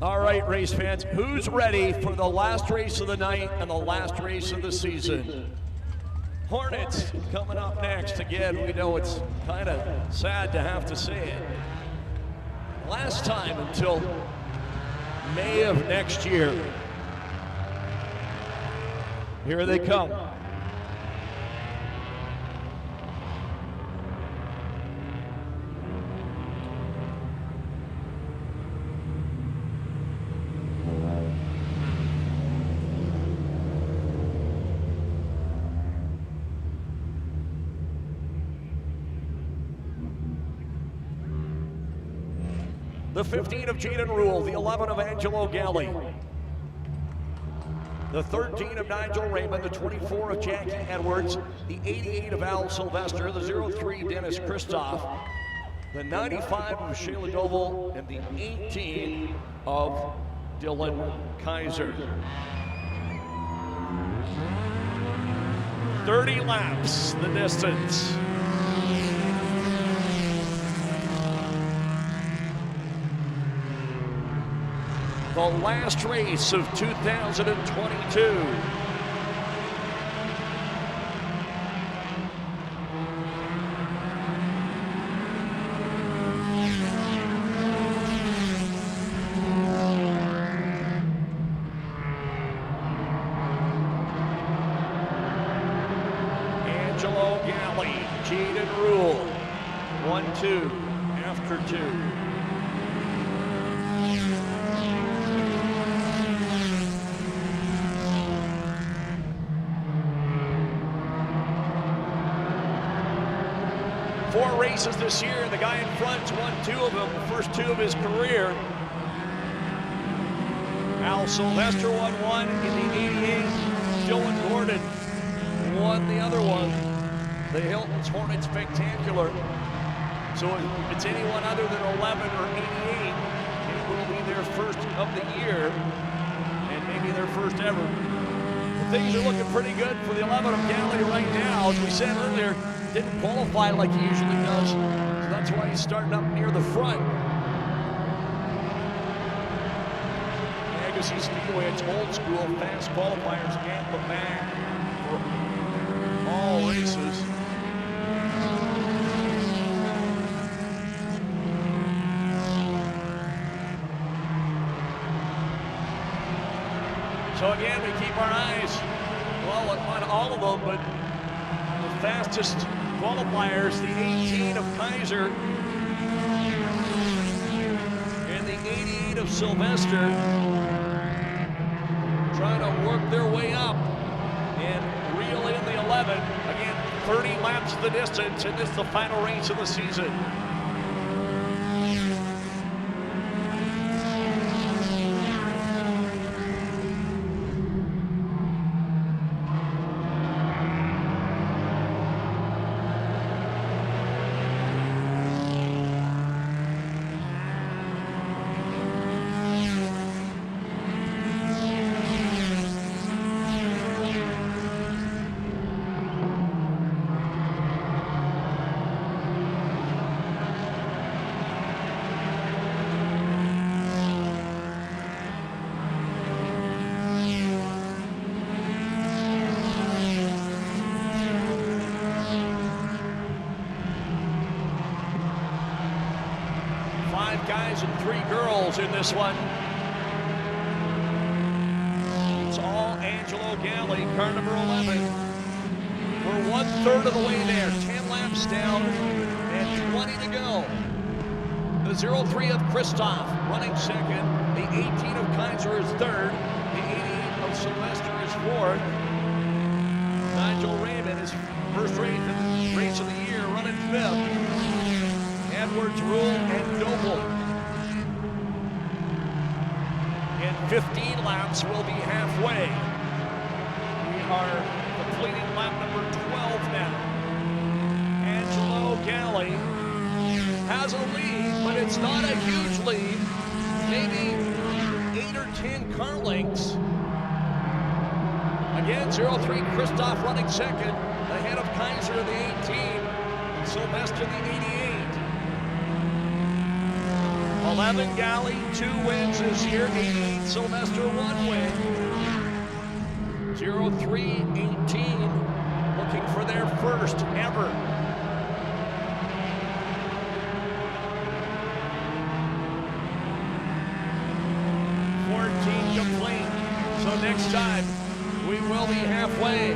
All right, race fans, who's ready for the last race of the night and the last race of the season? Hornets coming up next. Again, we know it's kind of sad to have to say it. Last time until May of next year. Here they come. The 15 of Jaden Rule, the 11 of Angelo Galli, the 13 of Nigel Raymond, the 24 of Jackie Edwards, the 88 of Al Sylvester, the 03 Dennis Christoph, the 95 of Shayla Doval, and the 18 of Dylan Kaiser. 30 laps, the distance. The last race of 2022. Angelo Galli, Jaden Rule, 1-2 after 2. Four races this year. The guy in front's won 2 of them, the first 2 of his career. Al Sylvester won 1 in the 88. Dylan Gordon won the other one. The Hilton's Hornet Spectacular. So if it's anyone other than 11 or 88, it will be their first of the year and maybe their first ever. But things are looking pretty good for the 11 of Galli right now. As we said earlier, didn't qualify like he usually does, so that's why he's starting up near the front. Agassiz Speedway, it's old school, fast qualifiers at the back for all races. So again, we keep our eyes, well, on all of them, but the fastest qualifiers, the 18 of Kaiser and the 88 of Sylvester, trying to work their way up and reel in the 11. Again, 30 laps of the distance, and this is the final race of the season. Guys and 3 girls in this one. It's all Angelo Galli, car number 11. We're 1/3 of the way there, 10 laps down and 20 to go. The 03 of Christoph running second, the 18 of Kaiser is third, the 88 of Sylvester is fourth. Nigel Raymond is first race of the year, running fifth. Edwards, Rule, and Doble. In 15 laps, we'll be halfway. We are completing lap number 12 now. Angelo Galli has a lead, but it's not a huge lead. Maybe 8 or 10 car lengths. Again, 03 Christoph running second, ahead of Kaiser, the 18, Sylvester, the 88. 11 Galley, 2 wins this year. 88 Sylvester, 1 win. 03-18, looking for their first ever. Complete. So next time we will be halfway.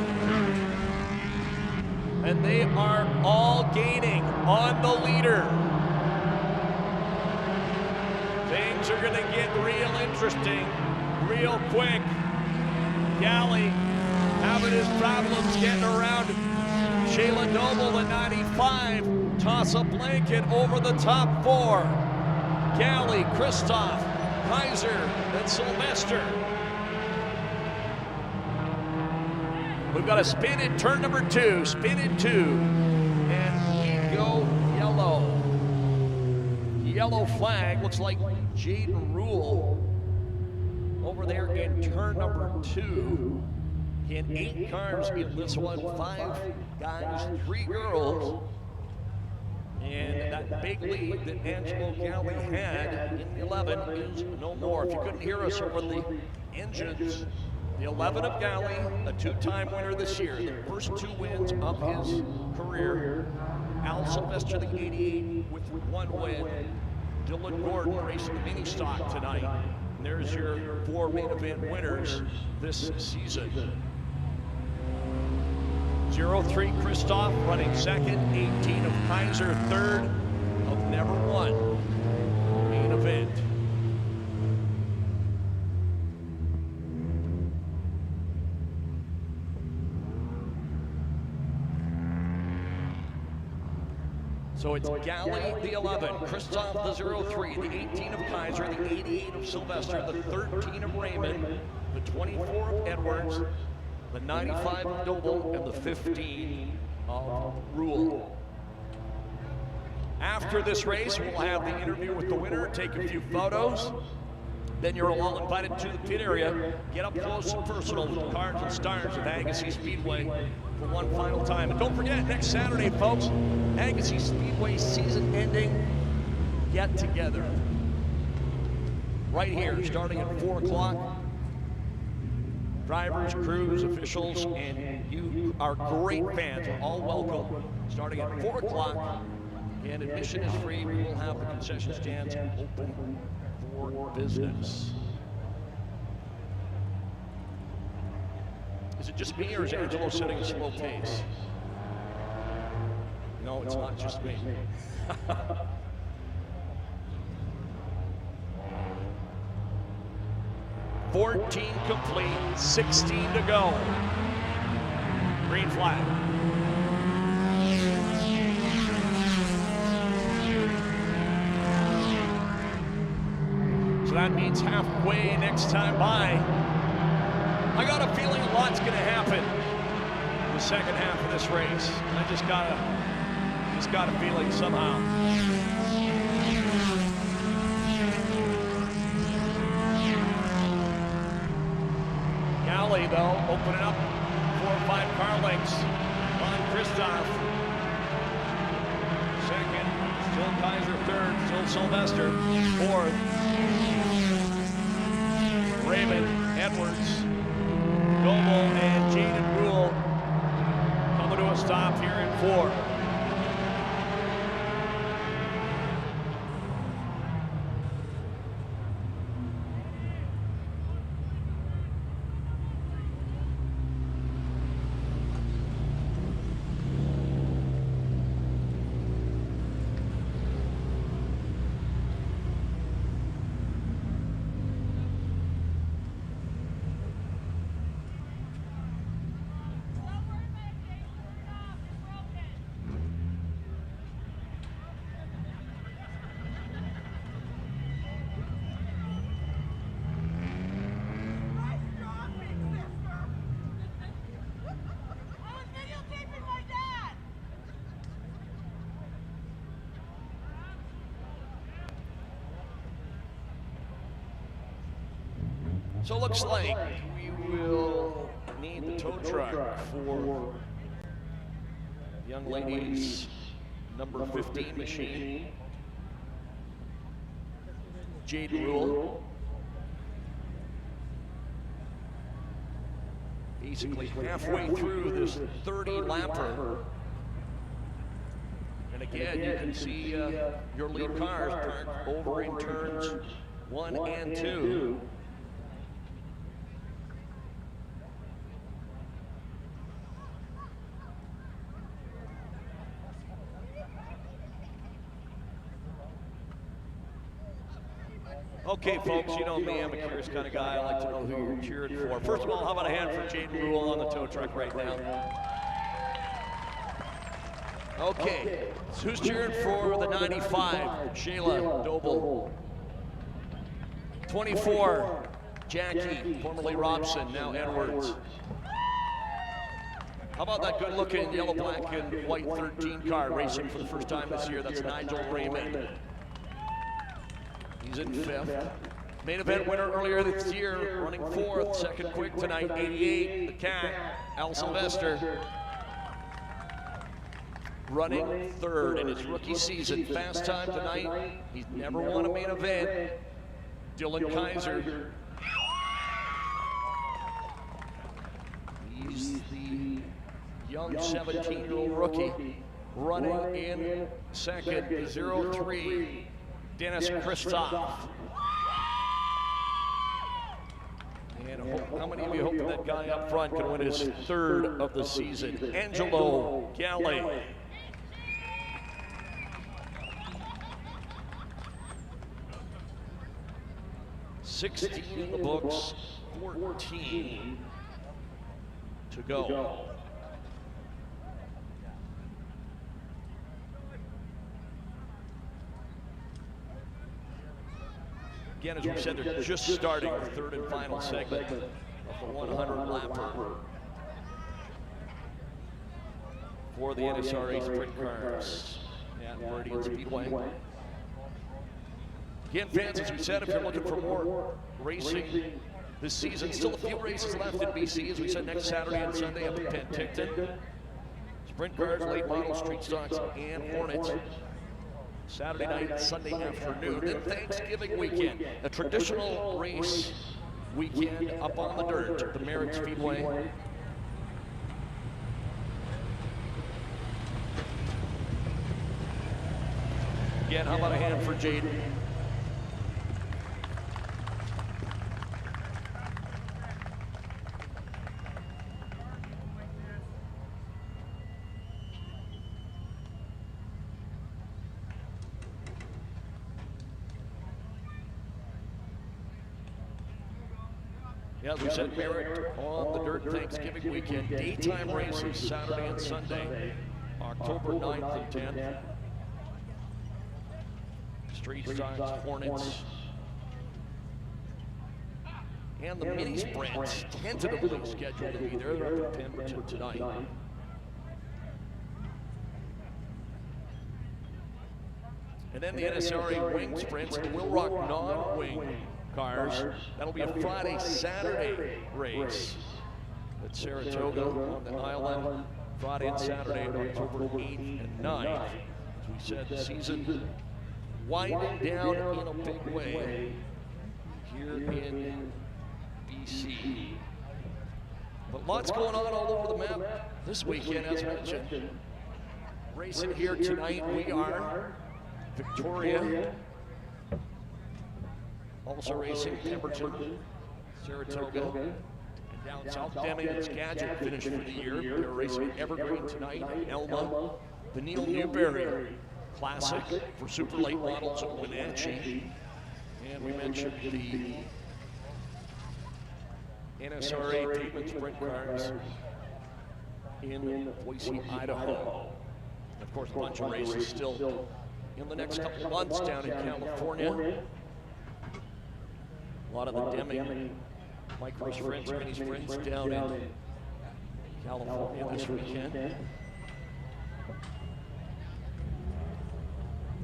And they are all gaining on the leader. Things are going to get real interesting real quick. Galley having his problems getting around Shayla Noble, the 95. Toss a blanket over the top 4. Galley, Christoph, Kaiser, and Sylvester. We've got a spin in turn number 2, spin in 2. And we go yellow. Yellow flag, looks like Jaden Rule over there in turn number 2. In 8 cars in this one, 5 guys, 3 girls. And that big lead that Angelo Galley had in 11 is no more. If you couldn't hear us over the engines, the 11 of Galley, a 2-time winner this year, the first 2 wins of his career. Al Sylvester, the 88, with 1 win. Dylan Gordon racing the mini stock tonight. And there's your 4 main event winners this season. 03 Christoph running second, 18 of Kaiser third, of never won main event. So it's Galley, the 11, Christoph, the 03, the 18 of Kaiser, the 88 of Sylvester, the 13 of Raymond, the 24 of Edwards, the 95 of Noble, and the 15 of Rule. After this race, we'll have the interview with the winner, take a few photos. Then you're all invited to the pit area. Get up close and personal with the cars and stars of Agassiz Speedway for one final time. And don't forget, next Saturday, folks, Agassiz Speedway season-ending get-together. Right here, starting at 4 o'clock. Drivers, crews, officials, and you, our great fans, are all welcome. Starting at 4 o'clock, and admission is free. We will have the concession stands open for business. Is it just me, or is Angelo setting a slow pace? No, it's not just me. 14 complete, 16 to go. Green flag. So that means halfway next time by. I got a feeling a lot's gonna happen in the second half of this race. I just got a feeling somehow. Galley, though, opening up 4 or 5 car lengths on Christoph. Second, still Kaiser third, still Sylvester fourth. Raymond, Edwards, Noble, and Jaden Rule coming to a stop here in 4. So it looks like we will need the tow truck for young ladies' number 15 machine. Jaden Rule. Basically halfway through this 30-lapper. And again, you can see your lead cars parked over in turns 1 and 2. Okay, folks, you know me, I'm a curious kind of guy. I like to know who you're cheering for. First of all, how about a hand for Jaden Rule on the tow truck right now? Okay, so who's cheering for the 95? Shayla Doble. 24, Jackie, formerly Robson, now Edwards. How about that good-looking yellow, black, and white 13 car racing for the first time this year? That's Nigel Raymond. He's in 5th. Main event winner earlier this year, running 4th, second quick tonight, 88, the Cat, Al Sylvester. Running 3rd in his rookie season. Fast time tonight. He's never won a main event. Dylan Kaiser. He's the young 17-year-old rookie. Running in 2nd, 0-3. Dennis Kristoff. And how many of you hope that guy up front can win his 3rd of the season? Angelo Galley. $16 in the books, 14 to go. Again, as we said, they're just starting the 3rd and final segment of the 100-lapper for the NSRA sprint cars at Meridian Speedway. Again, fans, as we said, if you're looking for more racing this season, still a few races left in BC, as we said, next Saturday and Sunday up at Penticton. Sprint cars, late model, street stocks, and Hornets. Saturday night, Sunday afternoon, and Thanksgiving weekend. A traditional race weekend up on the dirt at the Merritt Speedway. Again, how about a hand for Jaden? Yeah, as we said, Merritt on the dirt Thanksgiving weekend. Daytime races Saturday and Sunday, October 9th and 10th. Street stocks, Hornets, and the mini sprints tentatively scheduled to be there. They're up at Pemberton tonight. And then the NSRA wing sprints, the Will Rock non-wing cars. That'll be a Friday, Saturday race at Saratoga on the island. Friday and Saturday, October 8th and 9th. As we said, the season winding down in a big way here in BC. But lots going on all over the map this weekend, as mentioned. Racing here tonight, we are Victoria. Also racing Pemberton, Saratoga, and down south, Deming and Skagit finished for the year. They're racing Evergreen tonight, Elma, the Neil Newberry Classic for super late models at Wenatchee. And we mentioned the NSRA pavement sprint cars in Boise, Idaho. And of course, a bunch of races still in the next couple of months down in California. A lot of the Deming micro sprints, mini sprints down in California this weekend.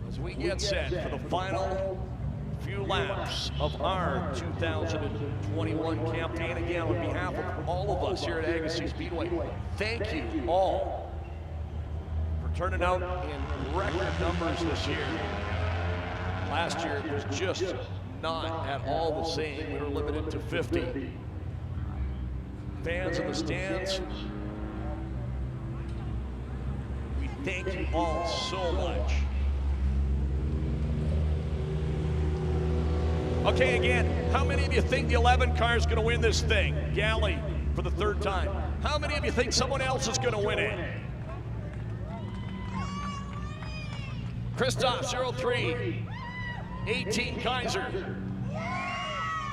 As we get set for the final few laps of our 2021 campaign, again, on behalf of all of us here at Agassiz Speedway, thank you all for turning out in record numbers this year. Last year it was just not at all the same. We were limited to 50. Fans in the stands, we thank you all so much. Okay, again, how many of you think the 11 car is going to win this thing? Galley for the third time. How many of you think someone else is going to win it? Christoph, 03. 18, Kaiser.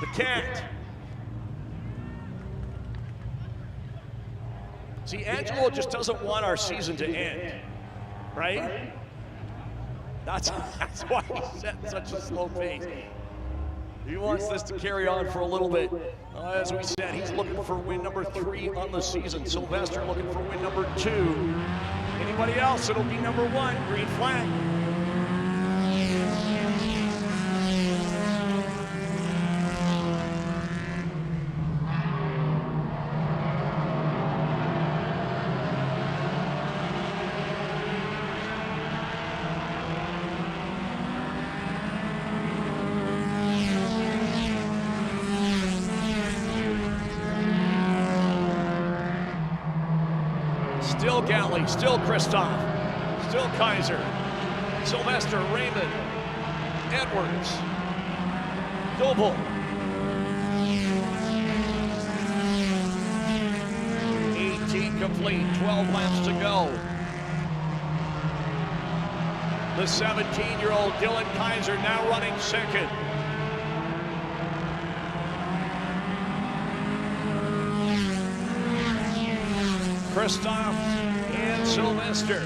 The Cat. See, Angelo just doesn't want our season to end, right? That's why he set such a slow pace. He wants this to carry on for a little bit. As we said, he's looking for win number 3 on the season. Sylvester looking for win number 2. Anybody else, it'll be number 1, green flag. Still Galley, still Christoph, still Kaiser, Sylvester, Raymond, Edwards, Doble. 18 complete, 12 laps to go. The 17-year-old Dylan Kaiser now running second. Christoph and Sylvester.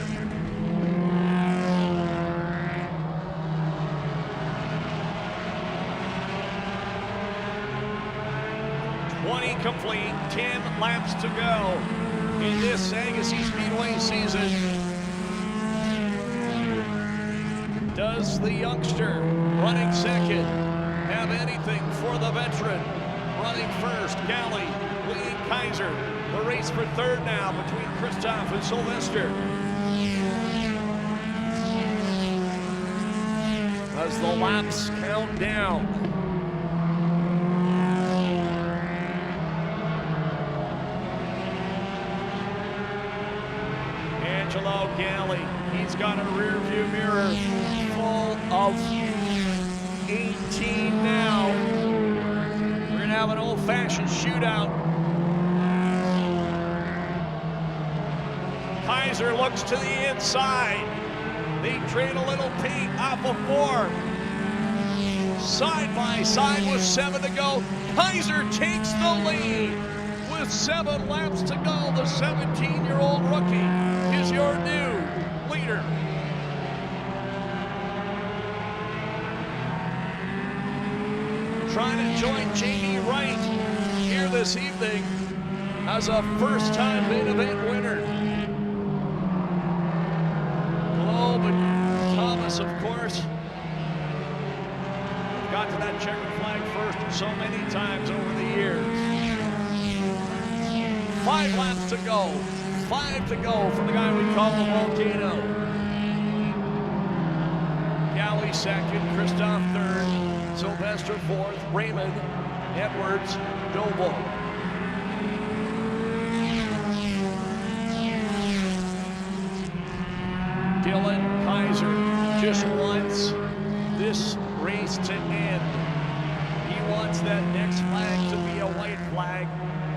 Complete, 10 laps to go in this Agassiz Speedway season. Does the youngster running second have anything for the veteran? Running first, Galley, leading Kaiser. The race for third now between Christoph and Sylvester. As the laps count down. Angelo Galley, he's got a rear view mirror full of 18 now. We're gonna have an old-fashioned shootout. Kaiser looks to the inside. They trade a little paint off of 4. Side by side with 7 to go. Kaiser takes the lead with 7 laps to go. The 17-year-old rookie is your new leader. Trying to join Jamie Wright here this evening as a first-time main event winner. Globe and Thomas, of course, got to that checkered flag first so many times over the years. 5 laps to go. 5 to go for the guy we call the Volcano. Galley second, Christoph third, Sylvester fourth, Raymond, Edwards, Doble. Dylan Kaiser just wants this race to end. He wants that next flag to be a white flag,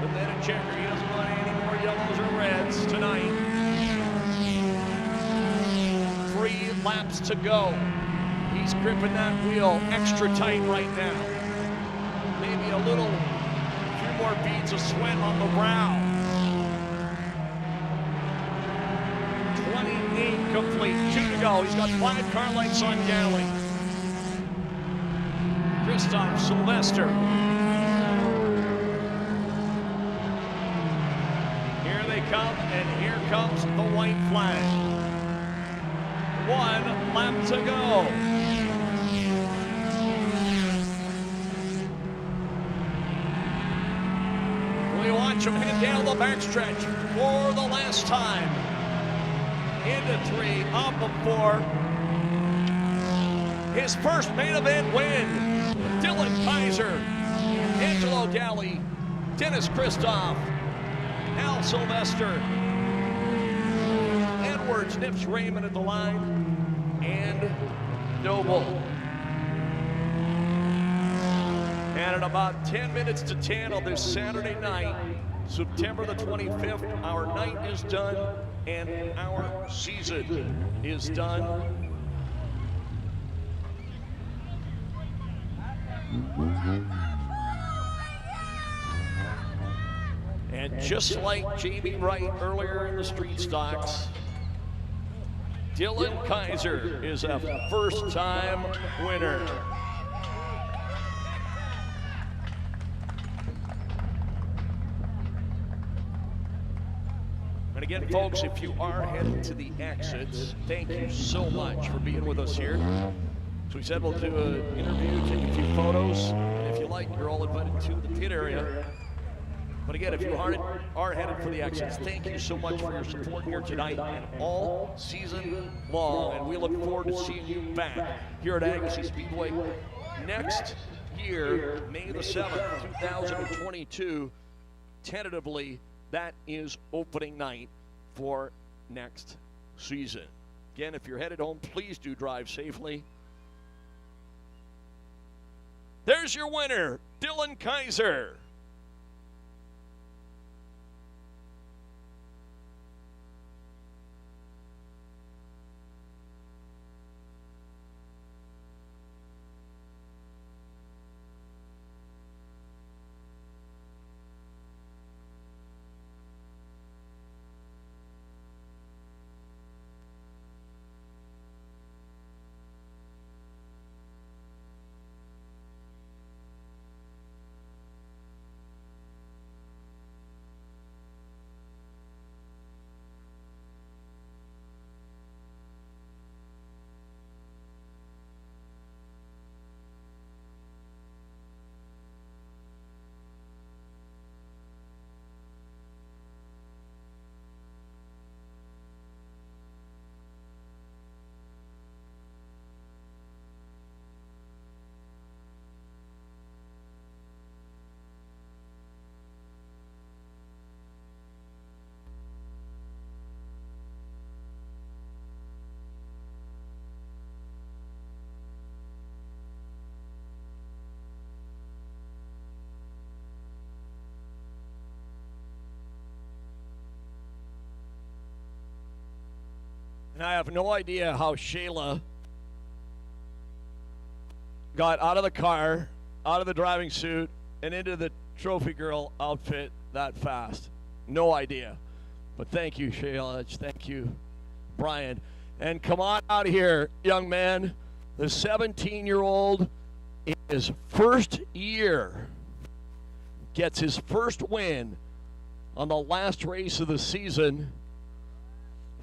but then a checker. He doesn't want any more yellows or reds tonight. 3 laps to go. He's gripping that wheel extra tight right now. Maybe a few more beads of sweat on the brow. 28 complete, 2 to go. He's got 5 car lengths on Galley. Christoph, Sylvester. Here they come, and here comes the white flag. 1 lap to go. We watch him head down the backstretch for the last time. Into 3, up of 4. his first main event win. Dylan Kaiser, Angelo Galley, Dennis Christoph, Al Sylvester, Edwards, Nips Raymond at the line, and Noble. And at about 10 minutes to 10 on this Saturday night, September the 25th, our night is done and our season is done. And just like Jamie Wright earlier in the street stocks, Dylan Kaiser is a first-time winner. And again, folks, if you are headed to the exits, thank you so much for being with us here. So we said we'll do an interview, take a few photos, and if you like, you're all invited to the pit area. But again, if you are headed for the exits, thank you so much for your support here tonight and all season long. And we look forward to seeing you back here at Agassiz Speedway next year, May the 7th, 2022. Tentatively, that is opening night for next season. Again, if you're headed home, please do drive safely. There's your winner, Dylan Kaiser. And I have no idea how Shayla got out of the car, out of the driving suit, and into the trophy girl outfit that fast. No idea. But thank you, Shayla. Thank you, Brian. And come on out of here, young man. The 17-year-old in his first year gets his first win on the last race of the season.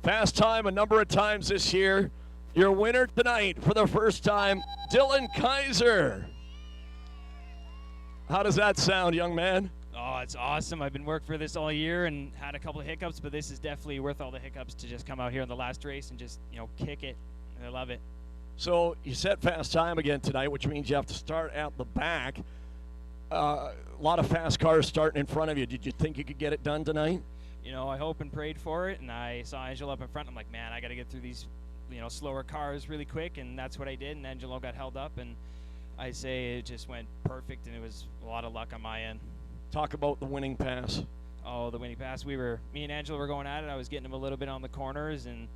Fast time a number of times this year. Your winner tonight for the first time, Dylan Kaiser. How does that sound, young man? Oh, it's awesome. I've been working for this all year and had a couple of hiccups, but this is definitely worth all the hiccups to just come out here in the last race and just, kick it. I love it. So you set fast time again tonight, which means you have to start at the back. A lot of fast cars starting in front of you. Did you think you could get it done tonight? I hope and prayed for it, and I saw Angelo up in front. I'm like, man, I got to get through these, slower cars really quick, and that's what I did, and Angelo got held up, and I say it just went perfect, and it was a lot of luck on my end. Talk about the winning pass. Oh, the winning pass. Me and Angelo were going at it. I was getting him a little bit on the corners, and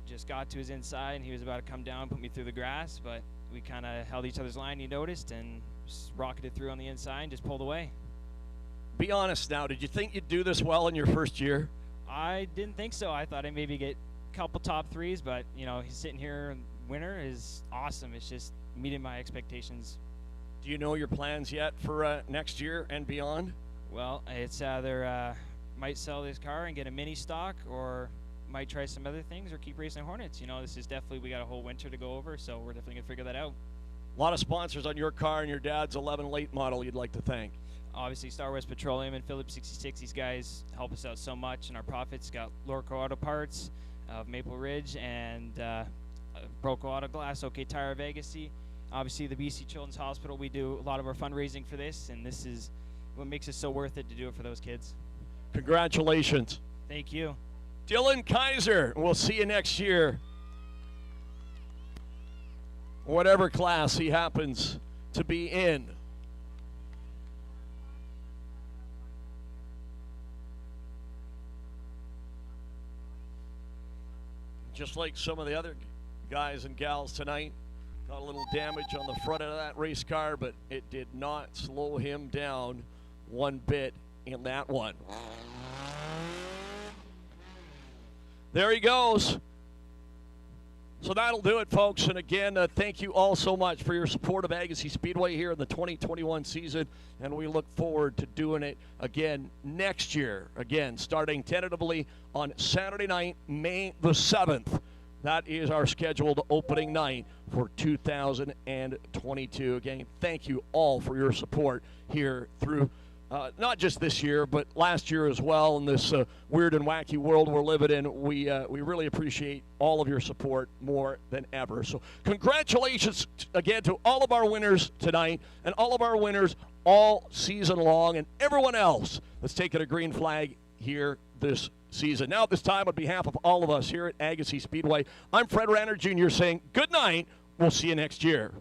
just got to his inside, and he was about to come down, put me through the grass, but we kind of held each other's line, he noticed, and just rocketed through on the inside and just pulled away. Be honest now, did you think you'd do this well in your first year? I didn't think so. I thought I'd maybe get a couple top threes, but, he's sitting here, winner is awesome. It's just meeting my expectations. Do you know your plans yet for next year and beyond? Well, it's either might sell this car and get a mini stock, or might try some other things, or keep racing Hornets. This is definitely, we got a whole winter to go over, so we're definitely going to figure that out. A lot of sponsors on your car and your dad's 11 late model you'd like to thank. Obviously, Star West Petroleum and Phillips 66. These guys help us out so much, and our profits got Lorco Auto Parts of Maple Ridge and Broco Auto Glass, OK Tire of Agassiz. Obviously, the BC Children's Hospital, we do a lot of our fundraising for this, and this is what makes it so worth it to do it for those kids. Congratulations. Thank you. Dylan Kaiser, we'll see you next year. Whatever class he happens to be in. Just like some of the other guys and gals tonight, got a little damage on the front of that race car, but it did not slow him down one bit in that one. There he goes. So that'll do it, folks. And again, thank you all so much for your support of Agassiz Speedway here in the 2021 season. And we look forward to doing it again next year. Again, starting tentatively on Saturday night, May the 7th. That is our scheduled opening night for 2022. Again, thank you all for your support here through not just this year, but last year as well. In this weird and wacky world we're living in, we really appreciate all of your support more than ever. So congratulations again to all of our winners tonight and all of our winners all season long and everyone else that's taken a green flag here this season. Now at this time, on behalf of all of us here at Agassiz Speedway, I'm Fred Ranner Jr. saying good night. We'll see you next year.